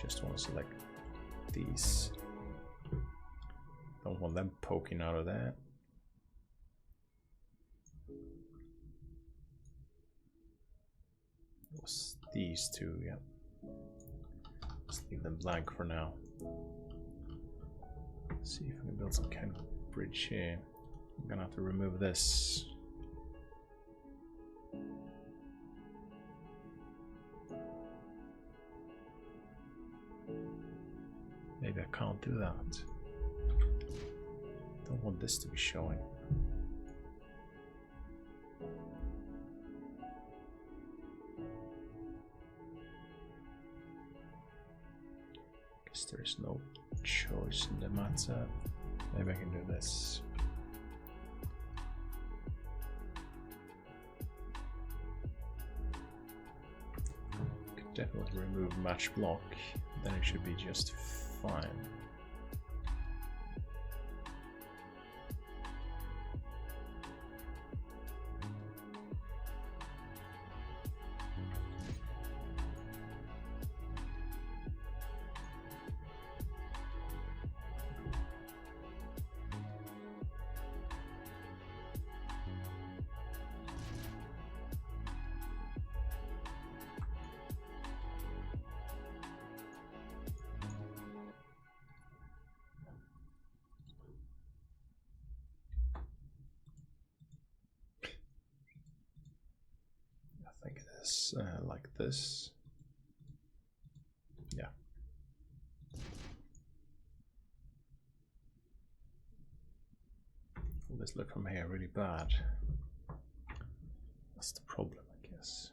Just want to select these. Don't want them poking out of that. It was these two, yeah. Just leave them blank for now. See if we can build some kind of bridge here. I'm gonna have to remove this. Maybe I can't do that. Don't want this to be showing. Guess there is no choice in the matter. Maybe I can do this. Could definitely remove match block, then it should be just fine. Like this. Yeah. Will this look from here really bad? That's the problem, I guess.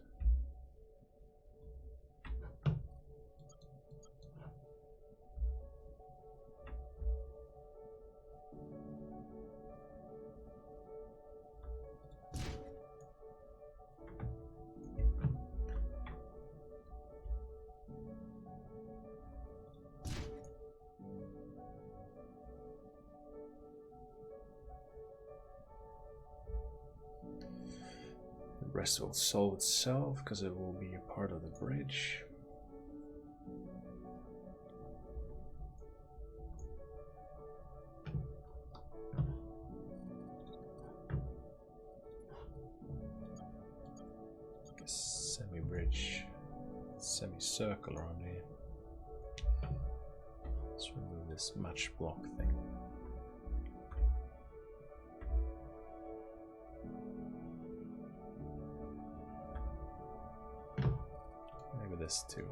The rest will solve itself because it will be a part of the bridge. Semi-bridge, semi-circle around here. Let's remove this match block thing. This too.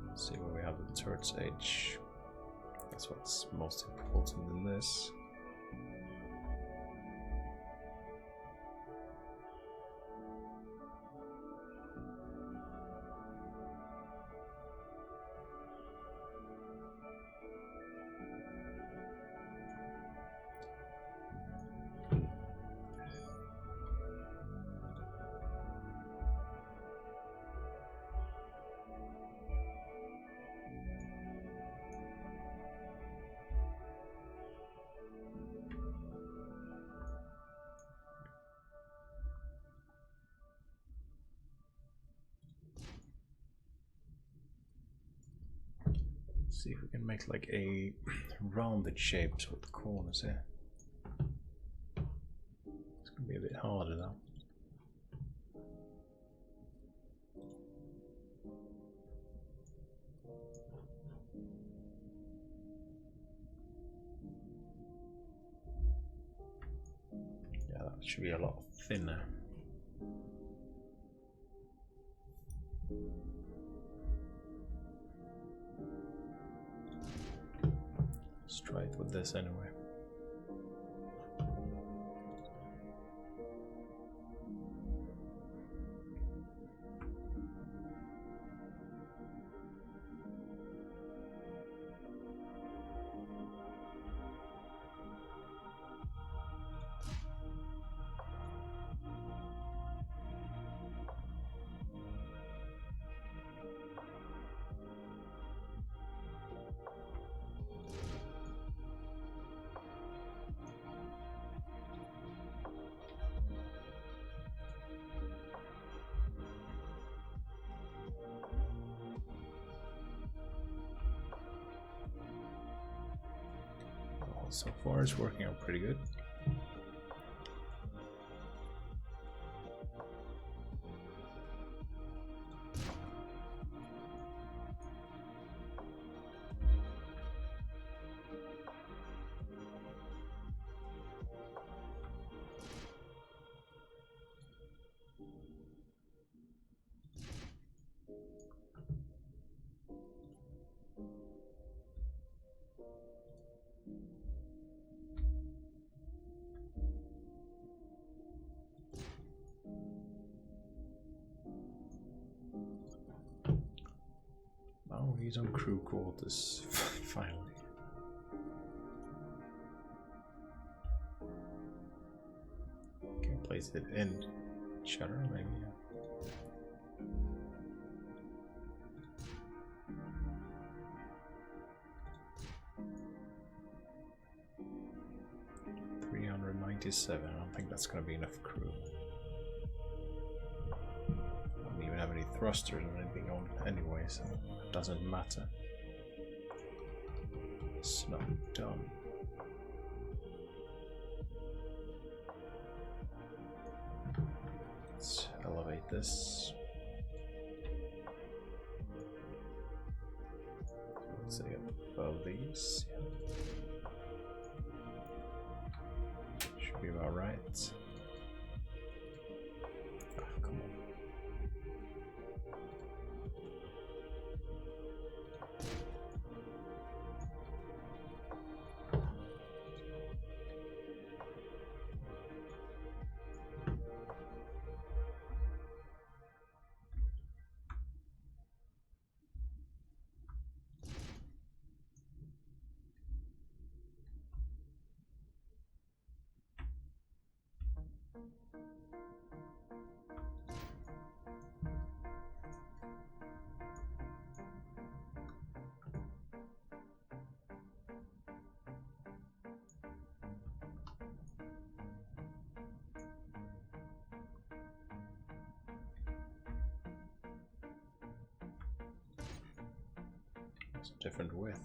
Let's see where we have the turret's edge. That's what's most important in this. See if we can make like a rounded shapes with the corners here. It's gonna be a bit harder though. Yeah, that should be a lot thinner. Let's try it with this anyway. So far it's working out pretty good. Oh, he's on crew quarters, finally. Can place it in shutter, maybe. Yeah. 397. I don't think that's going to be enough crew. I don't even have any thrusters or anything on anyway, so it doesn't matter. It's not done. Let's elevate this. Let's say above these. Should be about right. Oh, come on. It's a different width.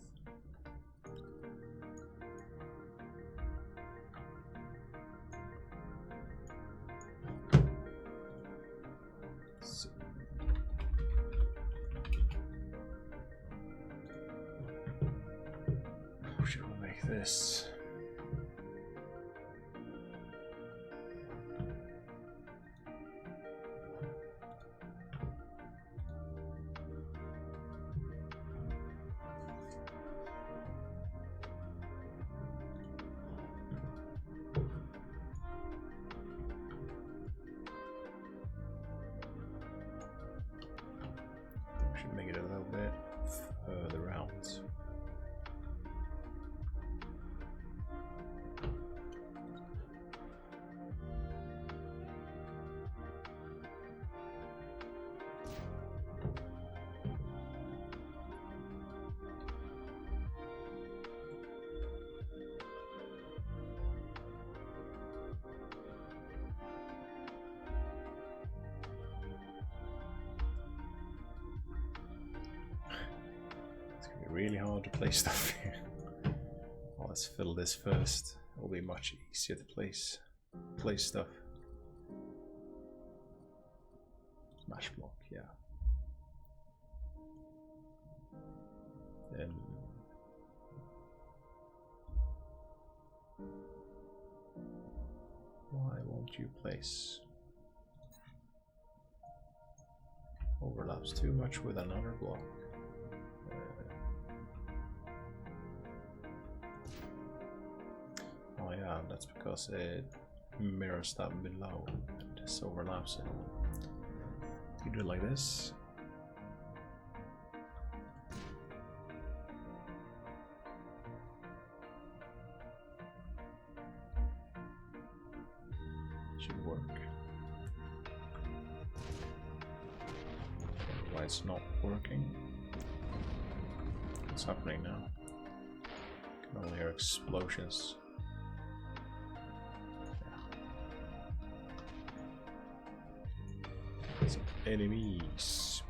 Should we make this? Should make it a little bit further out. really hard to place stuff here. Well, let's fill this first. It'll be much easier to place stuff. Smash block, yeah. Then why won't you place? Overlaps too much with another block. Oh yeah, that's because it mirrors that below and just overlaps it. You do it like this. Should work. Why it's not working? What's happening now? I can only hear explosions. Some enemies.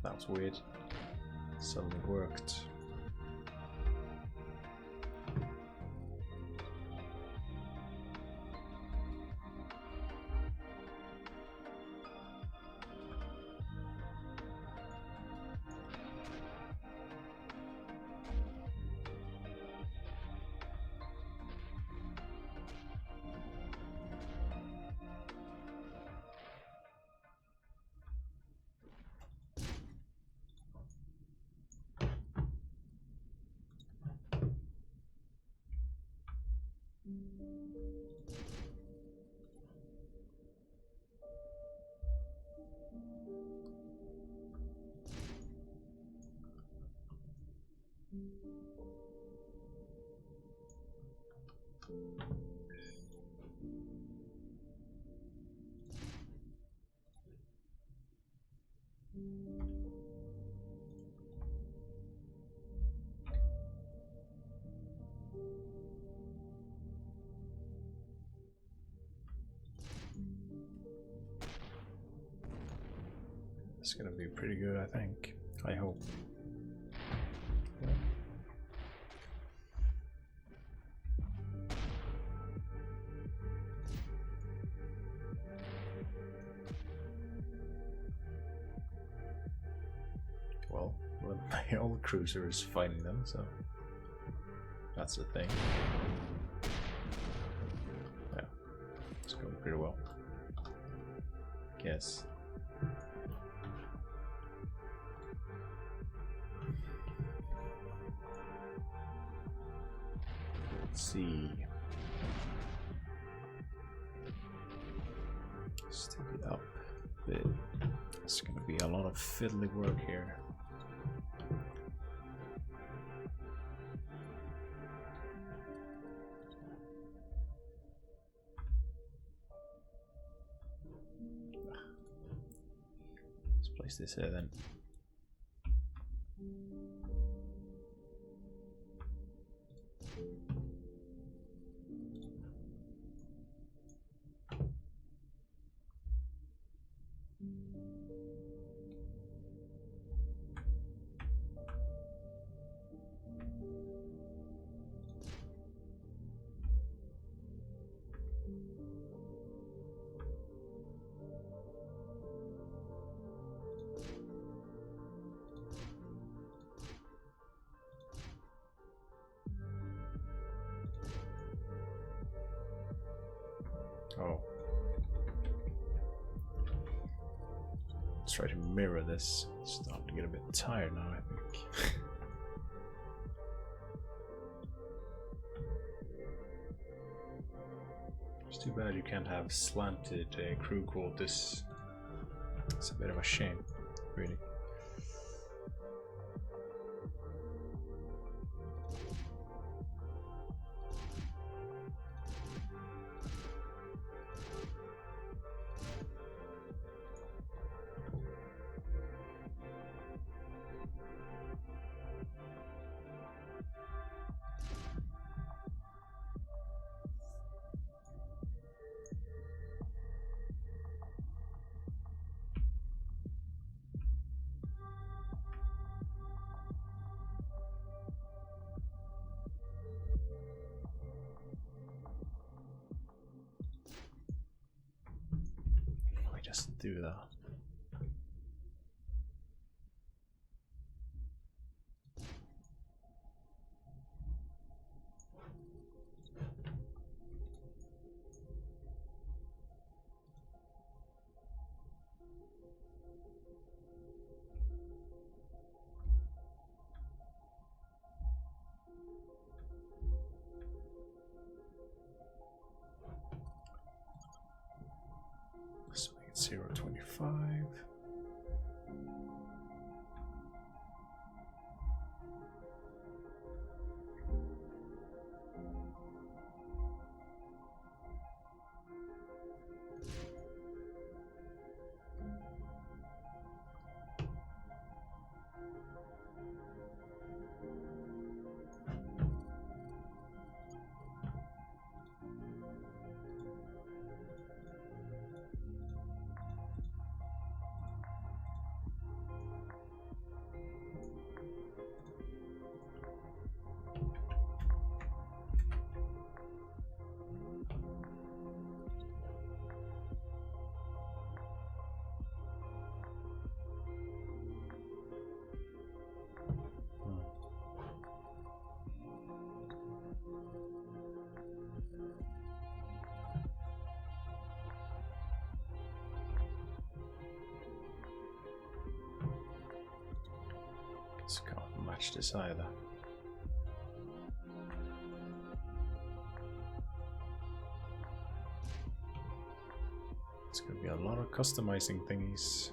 That was weird. Suddenly worked. It's gonna be pretty good, I think. I hope. Yeah. Well, my old cruiser is fighting them, so that's the thing. Yeah, it's going pretty well. Guess. Let's see. Stick it up a bit. It's gonna be a lot of fiddly work here. Let's place this here then. Oh. Let's try to mirror this. It's starting to get a bit tired now, I think. It's too bad you can't have slanted crew quarters. It's a bit of a shame, really. just do that. Let's make it 0.25. Just can't match this either. It's gonna be a lot of customizing thingies.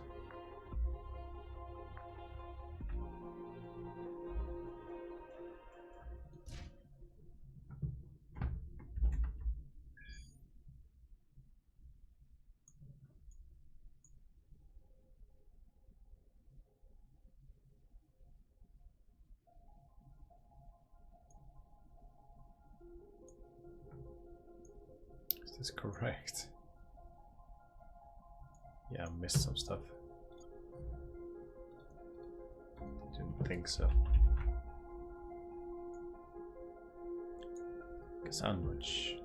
Is this correct? Yeah, I missed some stuff. Didn't think so. Sandwich.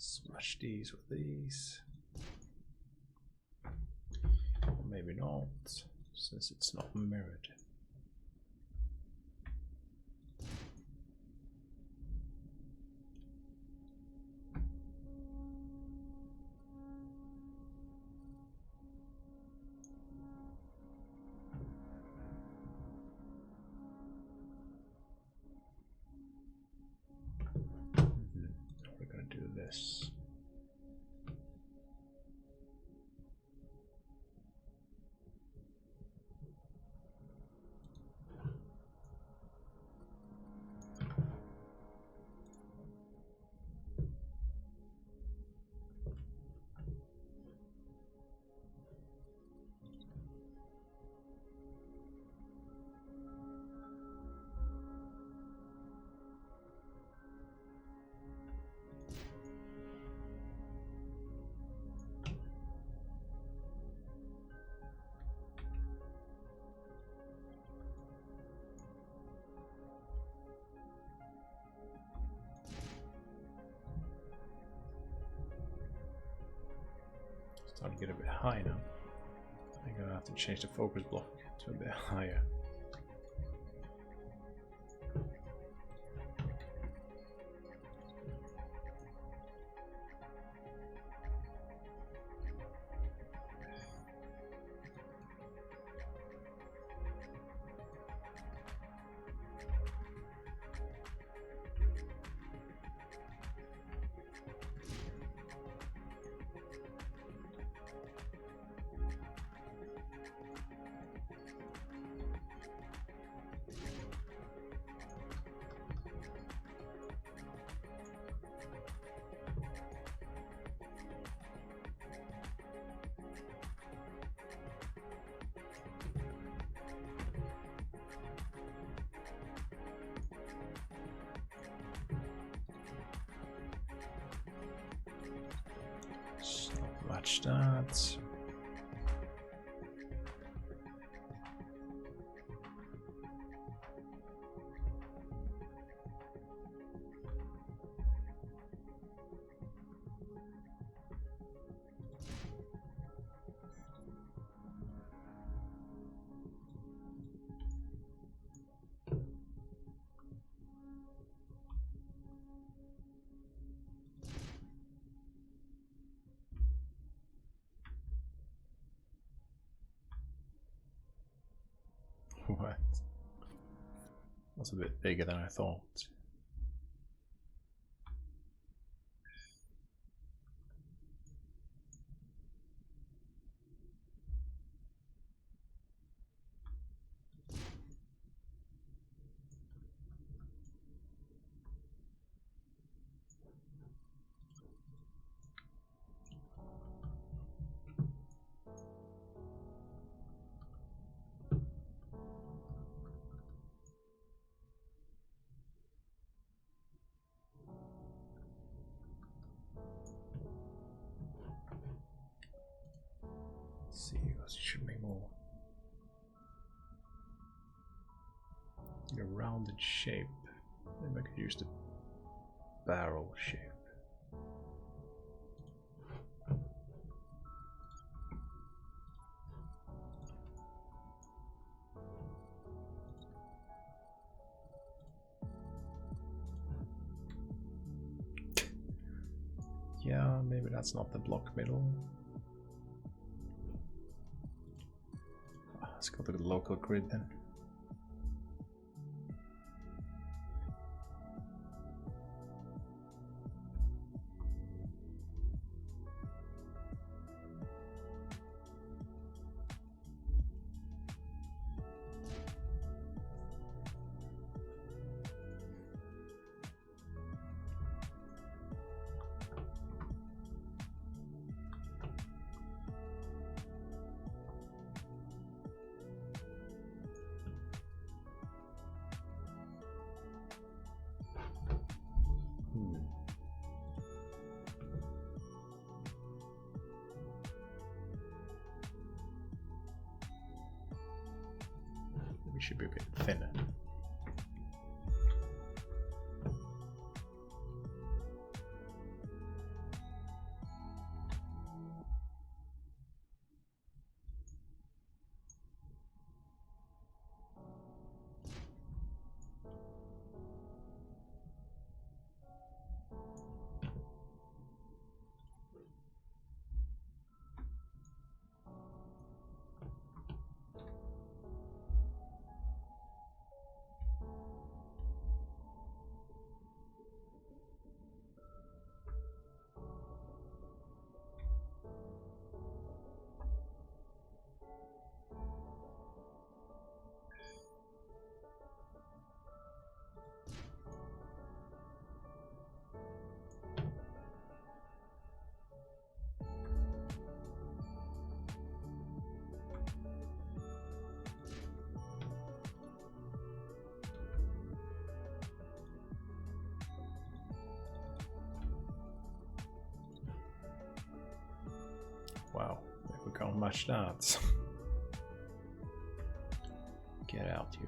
Smash these with these. Or maybe not, since it's not mirrored. We're gonna do this. Starting to get a bit high now. I'm gonna have to change the focus block to a bit higher. Watch that. What? That's a bit bigger than I thought. Let's see, it should make more. A rounded shape. Maybe I could use the barrel shape. Yeah, maybe that's not the block middle. Let's go to the local grid then. We should be a bit thinner. Wow, if we can't match that. Get out, you.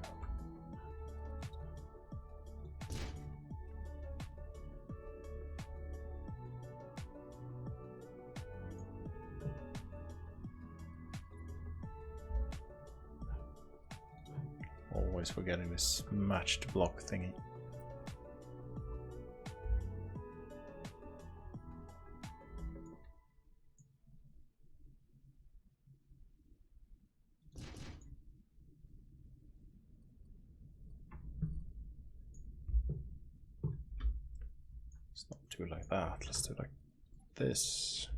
always forgetting this matched block thingy. Let's not do it like that. Let's do it like this.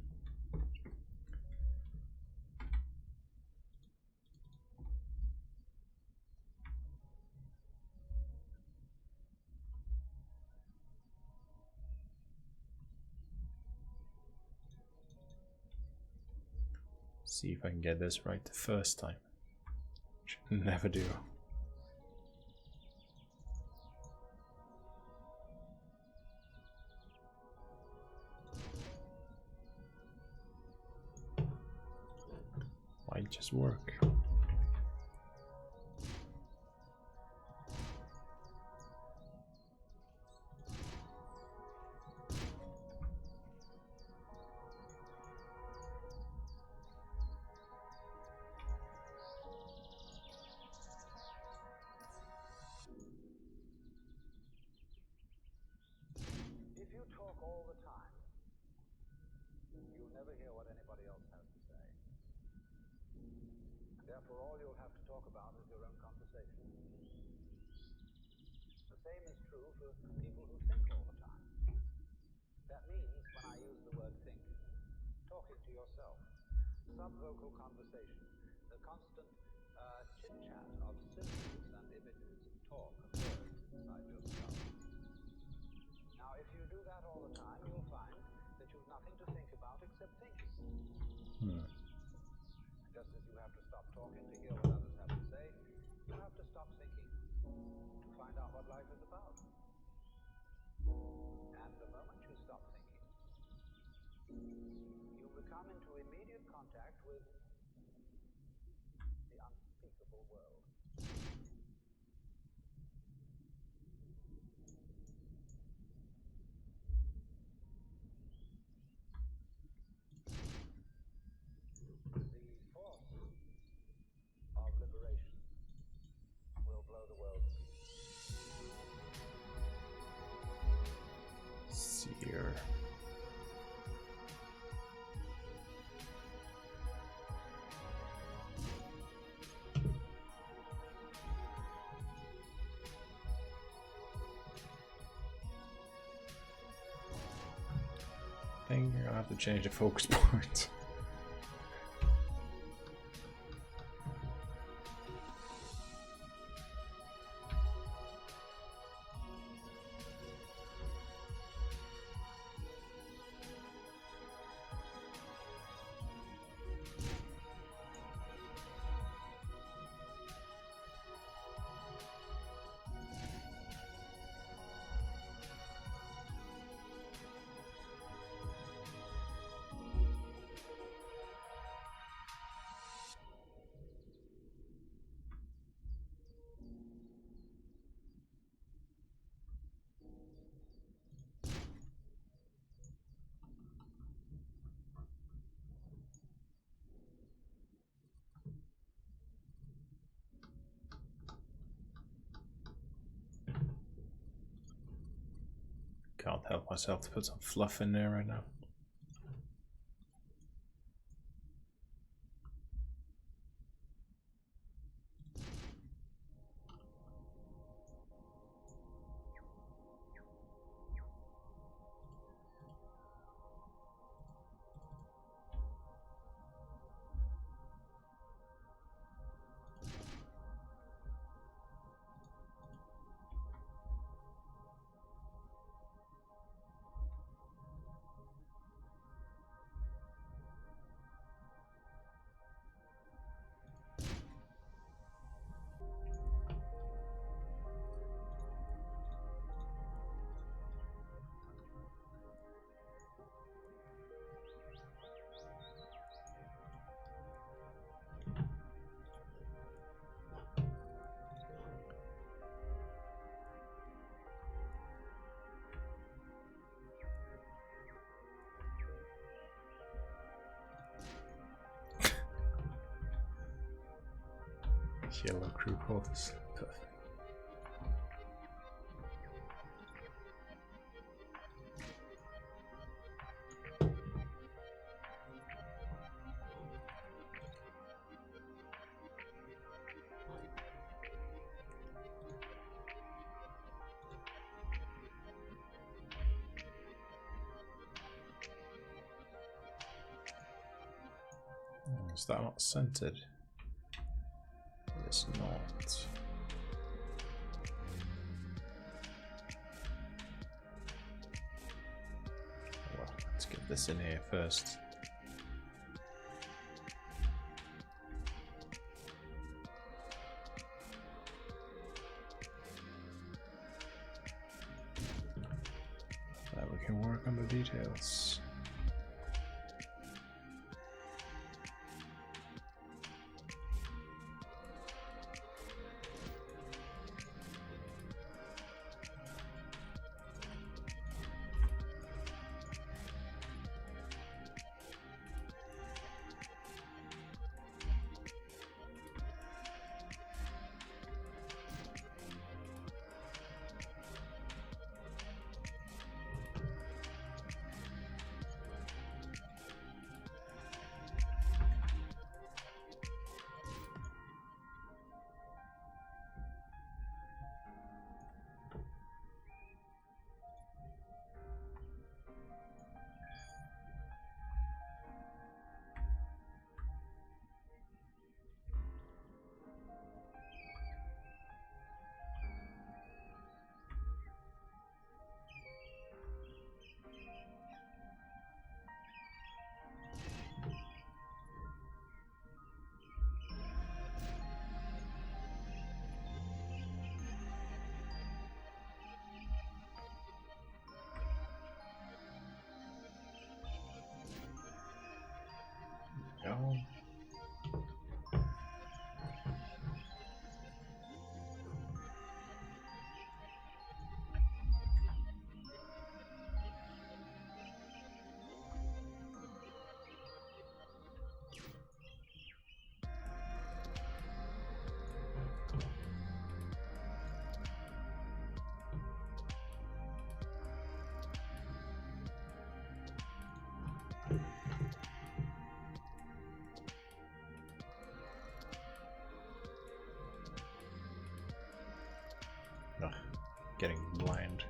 See if I can get this right the first time. Should never do. Might just work. If you talk all the time, you'll never hear what anybody else has to say. Therefore, all you'll have to talk about is your own conversation. The same is true for people who think all the time. That means, when I use the word think, talking to yourself. Subvocal conversation, the constant chit-chat of symbols and images, talk and words inside your skull. Now, if you do that all the time, you'll find that you've nothing to think about except thinking. Just as you have to stop talking to hear what others have to say, you have to stop thinking to find out what life is about. And the moment you stop thinking, you become into immediate contact with the unspeakable world. The force of liberation will blow the world to pieces. Seer. I think I have to change the focus point. Can't help myself to put some fluff in there right now. Yellow crew quarters. Perfect. Is that not centered? It's not. Well, let's get this in here first. Then we can work on the details. Go. Ugh, getting blind.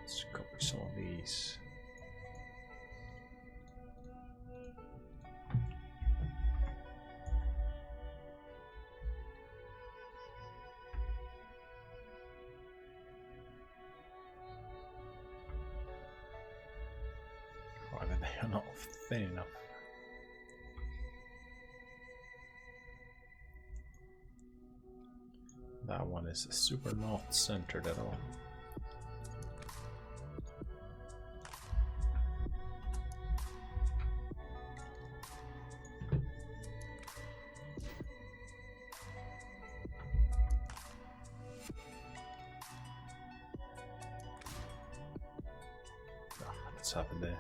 Let's copy some of these. However, they are not thin enough. That one is super not centered at all. What's happened there?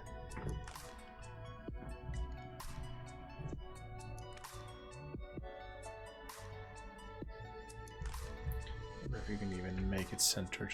I wonder if you can even make it centered.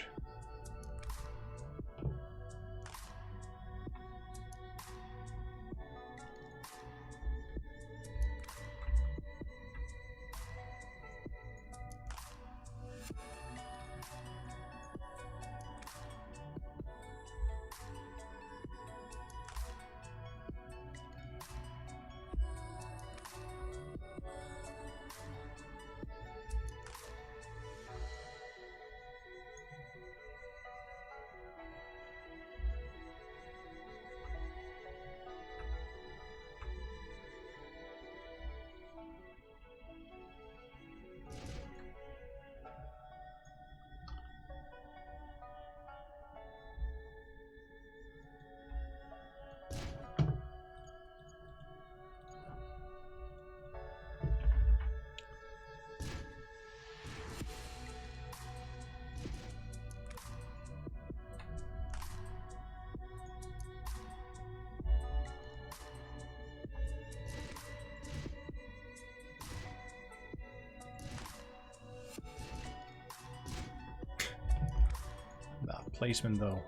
placement though.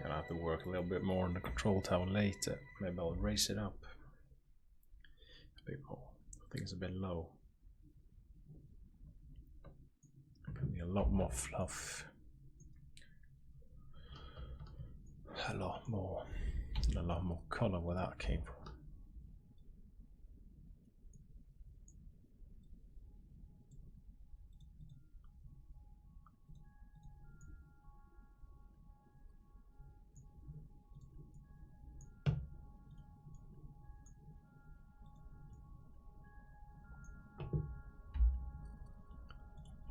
Gonna have to work a little bit more on the control tower later. Maybe I'll raise it up a bit more. I think it's a bit low. Could be a lot more fluff. A lot more color where that came from.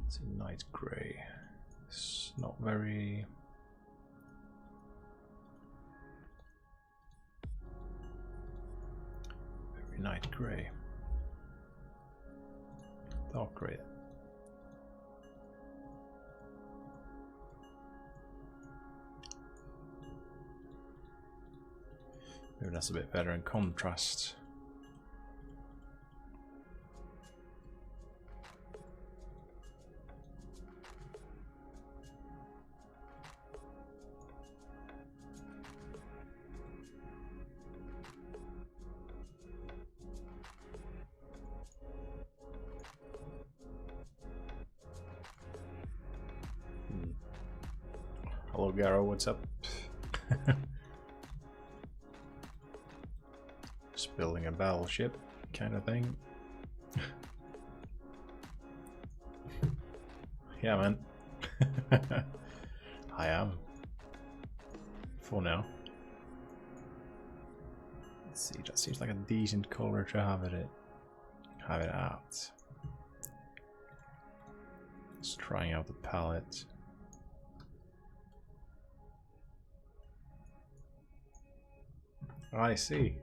It's a night grey. It's not very night grey. Dark grey. Maybe that's a bit better in contrast. Hello Garo, what's up? Just building a battleship kind of thing. Yeah, man. I am. For now. Let's see, that seems like a decent color to have it out. Just trying out the palette. I see.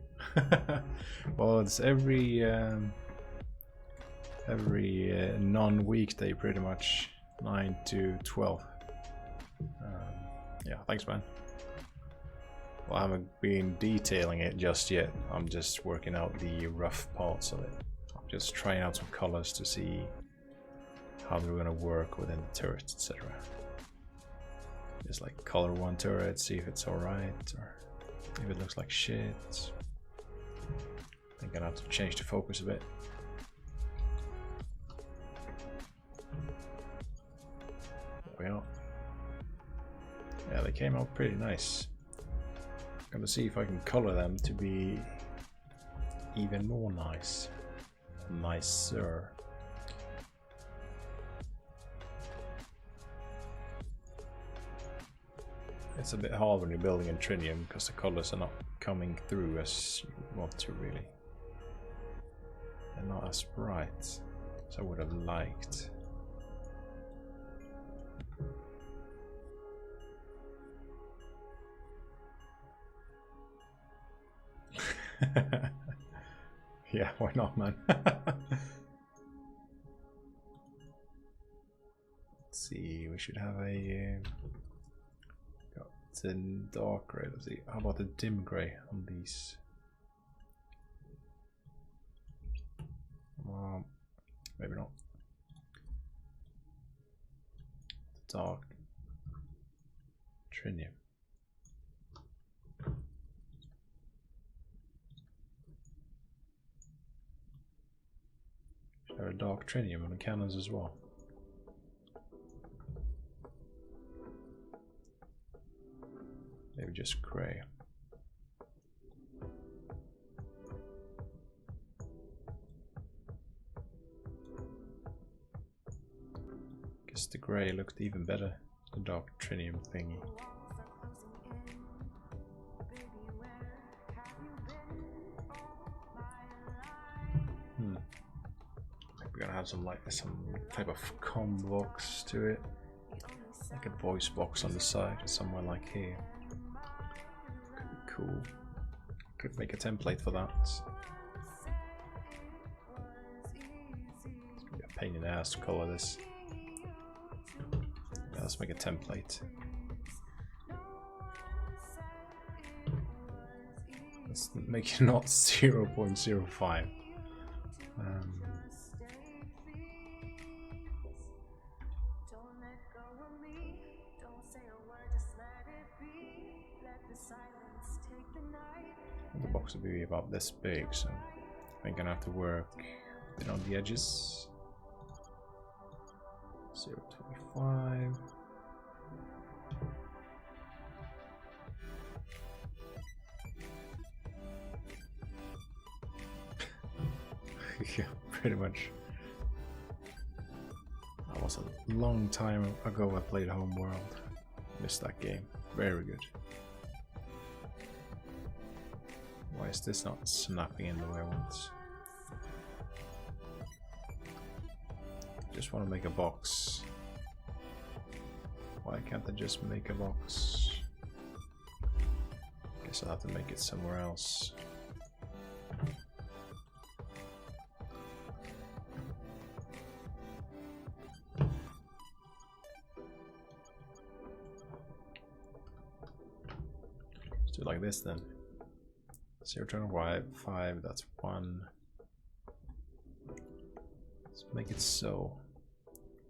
Well, it's every non-weekday pretty much, 9 to 12. Yeah, thanks man. Well, I haven't been detailing it just yet. I'm just working out the rough parts of it. I'm just trying out some colors to see how they're gonna work within the turret, etc. Just like color one turret, see if it's alright, or if it looks like shit. I think I have to change the focus a bit. There we are. Yeah, they came out pretty nice. I'm gonna see if I can color them to be even more nice. Nicer. It's a bit hard when you're building in Trinium because the colors are not coming through as you want to, really. They're not as bright as I would have liked. Yeah, why not, man? Let's see, we should have a it's in dark grey. Let's see, how about the dim grey on these? Maybe not. Dark Trinium. Should have a dark Trinium on the cannons as well. Maybe just grey. Guess the grey looked even better, the dark Trinium thingy. we're gonna have some type of com box to it, like a voice box on the side or somewhere like here. Could be cool. Could make a template for that. It's gonna be a pain in the ass to color this. Yeah, let's make a template. Let's make it not 0.05. The box will be about this big, so I'm gonna have to work a bit on the edges. 0.25. Yeah, pretty much. That was a long time ago I played Homeworld. Missed that game. Very good. Why is this not snapping in the way I want? Just want to make a box. Why can't I just make a box? Guess I'll have to make it somewhere else. Let's do it like this then. 0.5, that's 1. Let's make it so.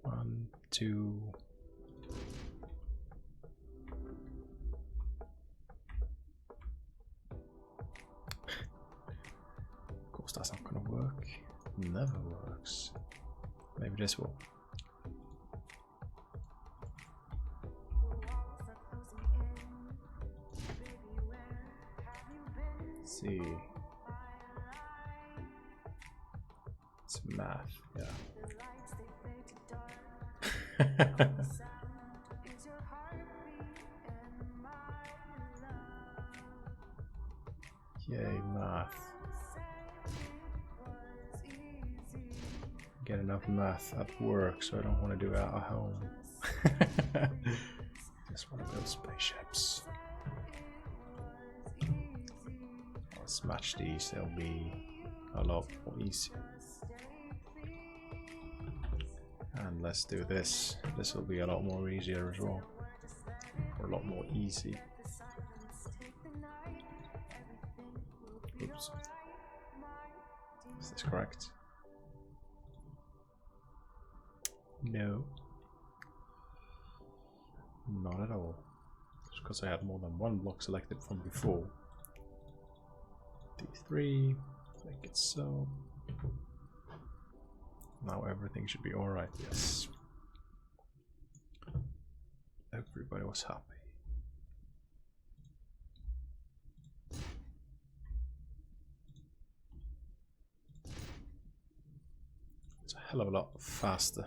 1, 2. Of course, that's not gonna work. Never works. Maybe this will. See, it's math, yeah. Yay, math. Get enough math at work, so I don't want to do it at home. Just want to build spaceships. Let's match these, they'll be a lot more easier. And let's do this. This will be a lot more easier as well. Or a lot more easy. Oops. Is this correct? No. Not at all. Just because I had more than one block selected from before. D3, make it so. Now everything should be alright, yes. Everybody was happy. It's a hell of a lot faster.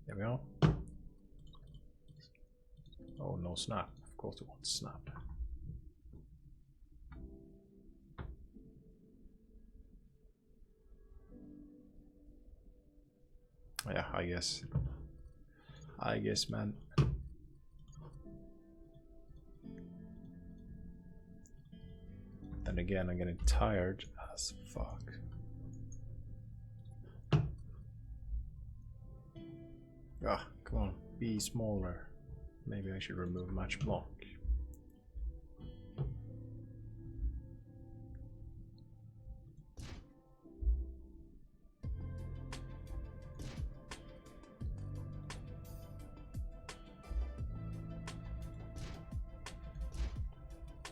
There we are. Oh, no snap. Of course it won't snap. Yeah, I guess, man. Then again, I'm getting tired as fuck. Ah, come on, be smaller. Maybe I should remove match block.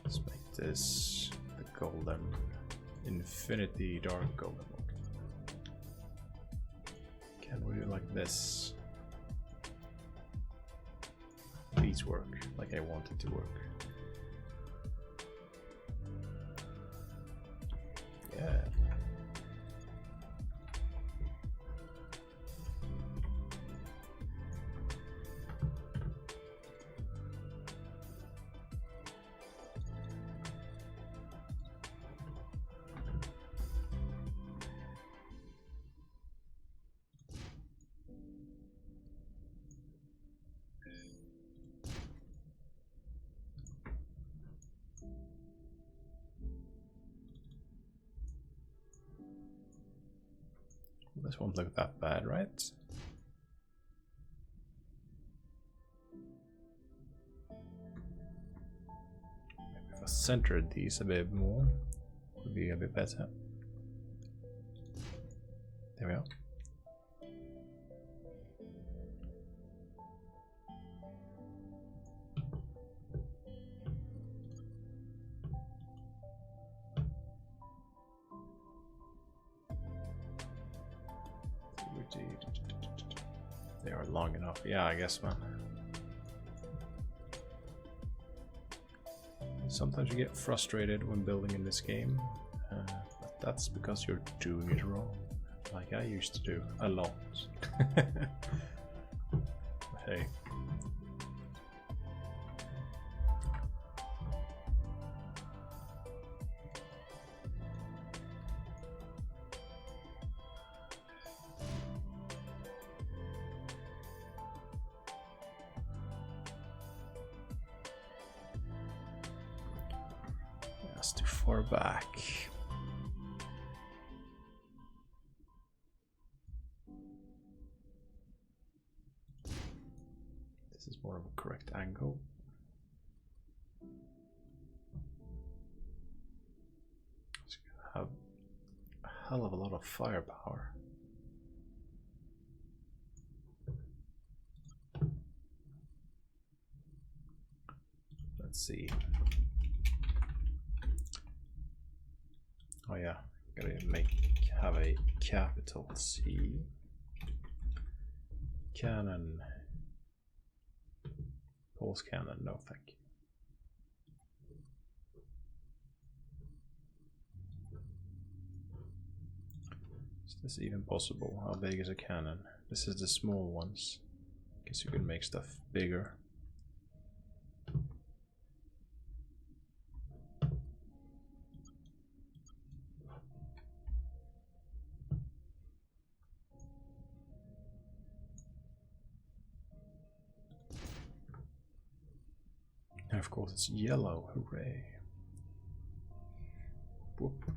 Let's make this the golden infinity dark golden one. Can we do it like this? These work like I want it to work. Yeah. This won't look that bad, right? Maybe if I centered these a bit more, would be a bit better. There we go. They are long enough. Yeah, I guess, man. Sometimes you get frustrated when building in this game, but that's because you're doing it wrong, like I used to do a lot. Hey. That's too far back. This is more of a correct angle. It's gonna have a hell of a lot of firepower. Let's see. Oh yeah, gotta have a capital C. Cannon. Pulse cannon, no thank you. Is this even possible? How big is a cannon? This is the small ones. Guess you can make stuff bigger. And of course it's yellow, hooray. Whoop.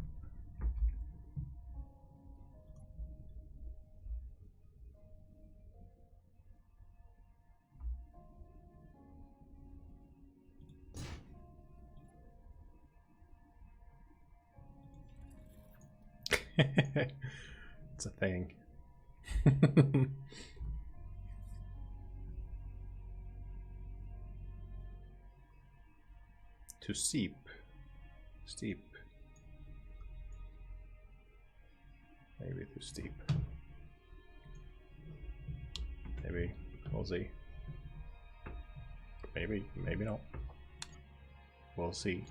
It's a thing. Too steep. Steep. Maybe too steep. Maybe. We'll see. Maybe. Maybe not. We'll see.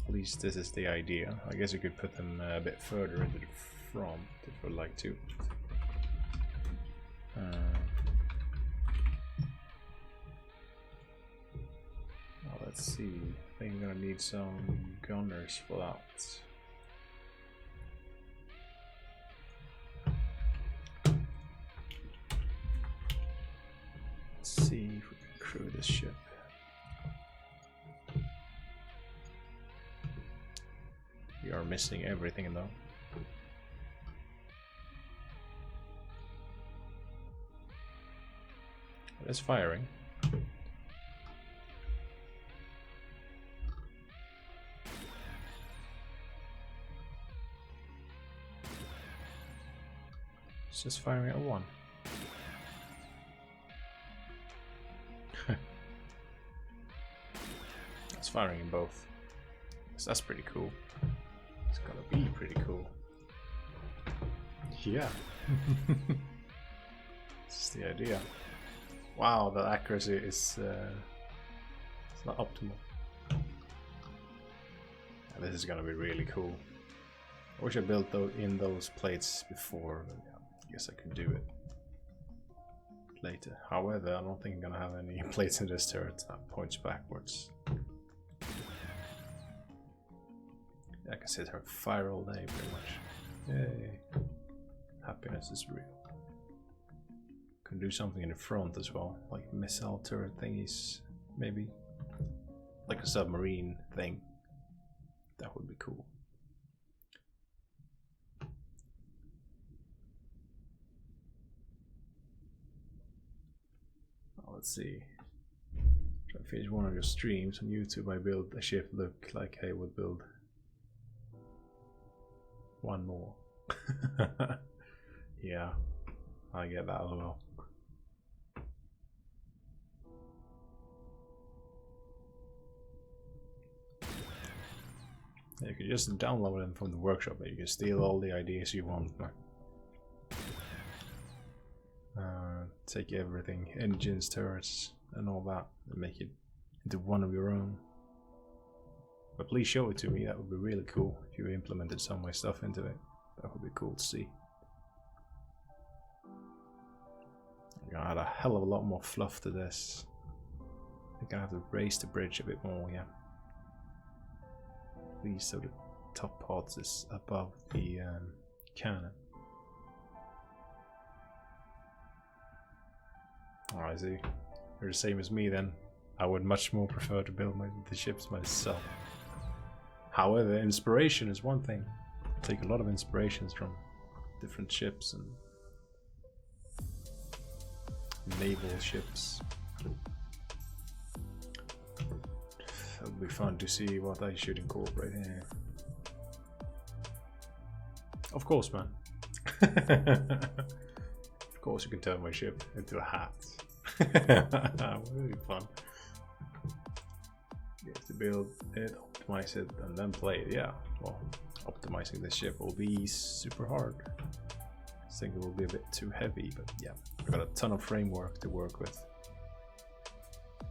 At least this is the idea. I guess you could put them a bit further into the front if you'd like to. Let's see. I think I'm gonna need some gunners for that. Let's see if we can crew this ship. We are missing everything though. It's firing. It's just firing at one. It's firing in both. So that's pretty cool. It's gonna be pretty cool. Yeah. This is the idea. Wow, the accuracy is it's not optimal. Yeah, this is gonna be really cool. I wish I built in those plates before, but yeah, I guess I could do it later. However, I don't think I'm gonna have any plates in this turret that points backwards. Yeah, I can sit here and fire all day pretty much. Yay. Happiness is real. Can do something in the front as well, like missile turret thingies, maybe. Like a submarine thing. That would be cool. let's see. Try to finish one of your streams on YouTube. I build a ship look like I would build one more. Yeah, I get that as well. You can just download them from the workshop, and you can steal all the ideas you want. Take everything, engines, turrets, and all that, and make it into one of your own. But please show it to me. That would be really cool if you implemented some of my stuff into it. That would be cool to see. I'm gonna add a hell of a lot more fluff to this. I'm gonna have to raise the bridge a bit more, yeah. Please, so the top part is above the cannon. Oh, I see. You're the same as me then. I would much more prefer to build the ships myself. However, inspiration is one thing. I take a lot of inspirations from different ships and naval ships. It would be fun to see what I should incorporate here. Of course, man. Of course you can turn my ship into a hat. Would be fun. You have to build it, optimize it, and then play it. Yeah, well, optimizing this ship will be super hard. I think it will be a bit too heavy, but yeah, I've got a ton of framework to work with.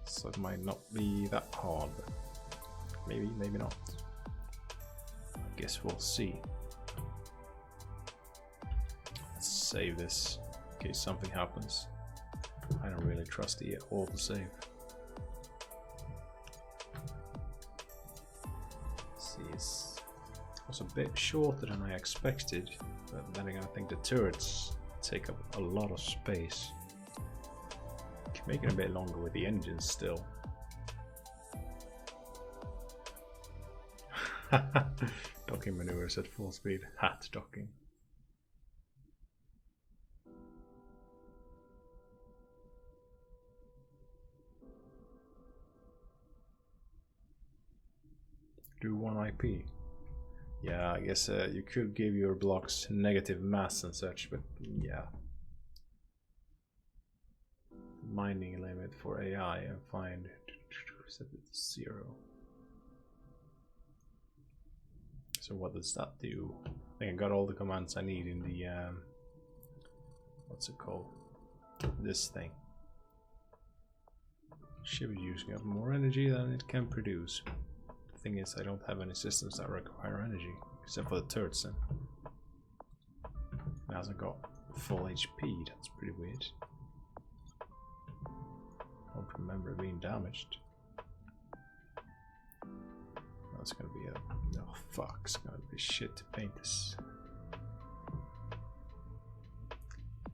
So it might not be that hard, but maybe, maybe not. I guess we'll see. Let's save this in case something happens. I don't really trust the auto save. See, it was a bit shorter than I expected, but then again I think the turrets take up a lot of space. Can make it a bit longer with the engines still. Docking maneuvers at full speed. Hat docking. Do one IP. Yeah, I guess you could give your blocks negative mass and such, but yeah. Mining limit for AI and find set it to 0. So what does that do? I think I got all the commands I need in the what's it called? This thing. Ship is using up more energy than it can produce. The thing is, I don't have any systems that require energy except for the turrets. Then it hasn't got full HP. That's pretty weird. I don't remember it being damaged. That's gonna be a oh fuck! It's gonna be shit to paint this.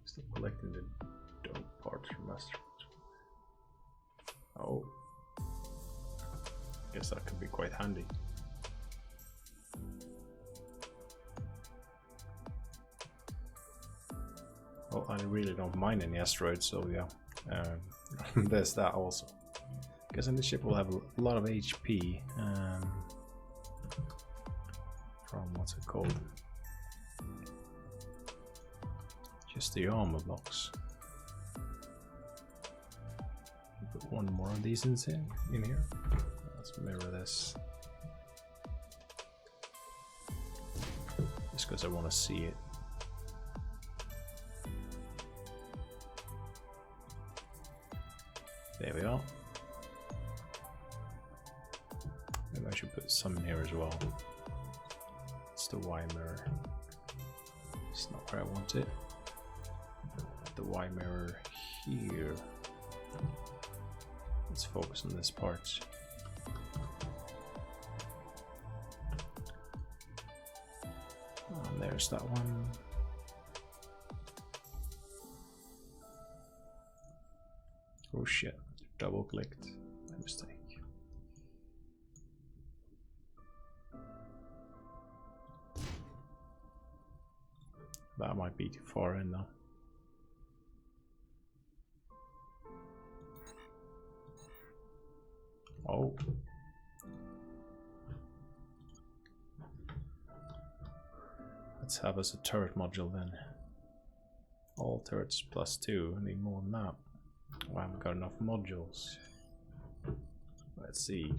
Still collecting the dope parts from Master. Oh, guess that could be quite handy. Well, I really don't mind any asteroids, so yeah, there's that also. Guess in the ship will have a lot of HP from what's it called? Just the armor blocks. Put one more of these in here. Let's mirror this. Just because I want to see it. There we are. Maybe I should put some in here as well. It's the Y mirror. It's not where I want it. The Y mirror here. Let's focus on this part. And there's that one. Oh shit, double clicked. My mistake. That might be too far in though. Oh. Let's have us a turret module then. All turrets +2. I need more than that. Oh, I haven't got enough modules. Let's see.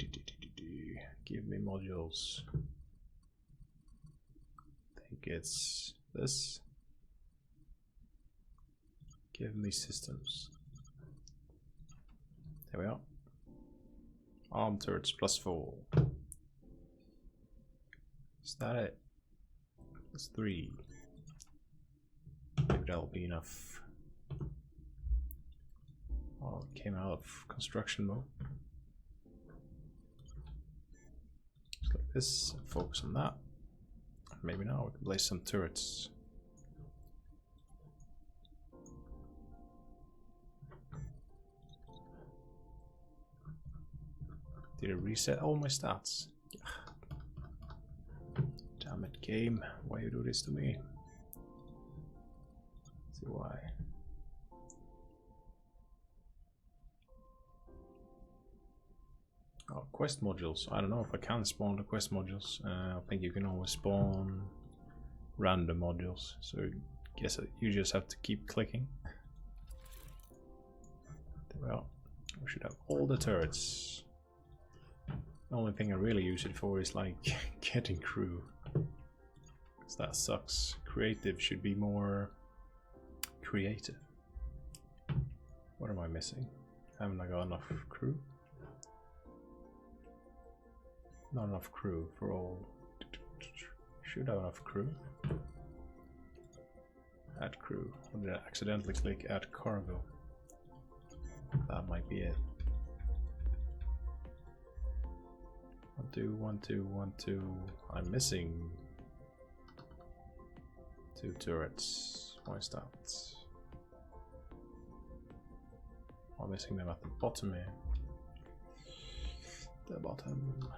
Give me modules. I think it's this. Give me systems. There we are. Arm turrets +4. Is that it? +3. Maybe that'll be enough. Oh, it came out of construction mode. Just like this, and focus on that. Maybe now we can place some turrets. Did it reset all my stats? Damn it, game. Why you do this to me? Let's see why. Oh, quest modules. I don't know if I can spawn the quest modules. I think you can always spawn random modules. So I guess you just have to keep clicking. Well, we should have all the turrets. The only thing I really use it for is like getting crew. Because that sucks. Creative should be more creative. What am I missing? Haven't I got enough crew? Not enough crew for all. Should have enough crew. Add crew. Or did I accidentally click add cargo? That might be it. 1, 2, 1, 2, 1, 2. I'm missing 2 turrets. Why is that? I'm missing them at the bottom here. The bottom.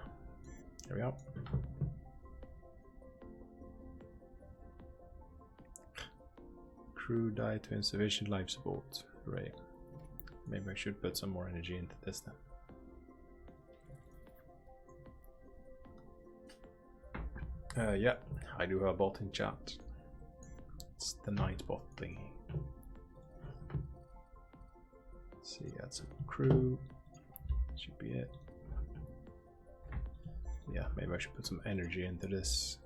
There we go. Crew died to insufficient life support. Hooray. Maybe I should put some more energy into this then. Yeah, I do have a bot in chat. It's the night bot thingy. Let's see, add some crew. Should be it. Yeah, maybe I should put some energy into this.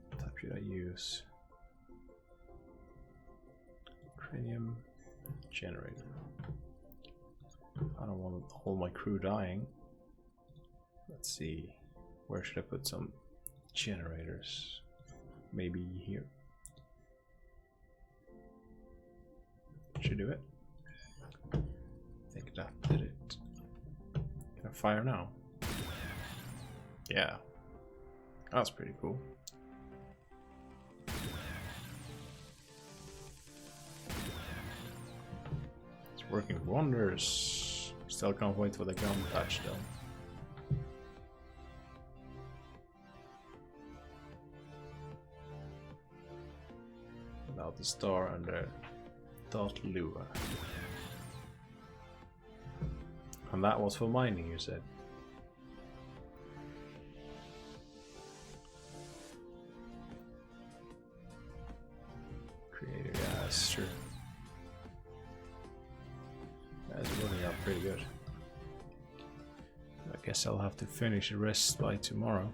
What type should I use? Cranium generator. I don't want all my crew dying. Let's see. Where should I put some generators? Maybe here. Should do it. I think that did it. Can I fire now? Yeah. That's pretty cool. It's working wonders. Still can't wait for the gun patch though. Without the star under dot lua. And that was for mining, you said. Creator, yeah, that's true. That's running out pretty good. I guess I'll have to finish the rest by tomorrow.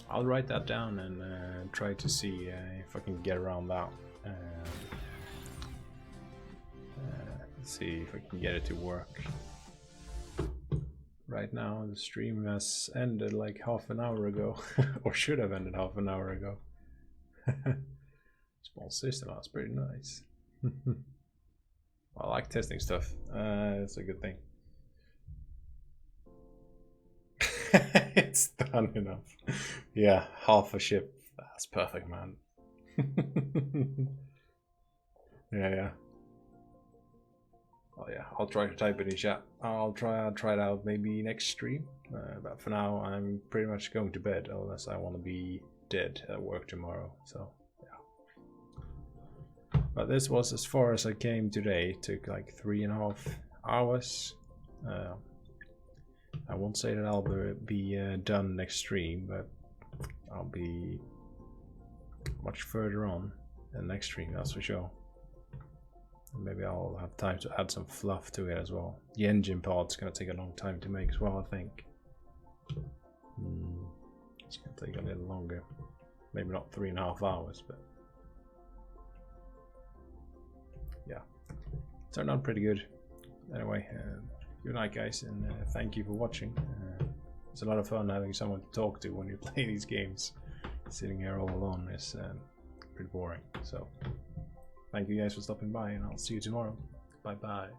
I'll write that down and try to see if I can get around that. Let's see if I can get it to work. Right now the stream has ended like half an hour ago. Or should have ended half an hour ago. Small system, that's pretty nice. I like testing stuff. It's a good thing. It's done enough. Yeah, half a ship. That's perfect, man. Yeah. Oh yeah, I'll try to type it in chat. I'll try it out maybe next stream. But for now, I'm pretty much going to bed unless I want to be dead at work tomorrow. So yeah. But this was as far as I came today. It took like 3.5 hours. I won't say that I'll be done next stream, but I'll be much further on in the next stream, that's for sure. And maybe I'll have time to add some fluff to it as well. The engine part's going to take a long time to make as well, I think. It's going to take a little longer. Maybe not 3.5 hours, but yeah, turned out pretty good. Anyway, good night, guys, and thank you for watching. It's a lot of fun having someone to talk to when you play these games. Sitting here all alone is pretty boring. So, thank you guys for stopping by, and I'll see you tomorrow. Bye bye.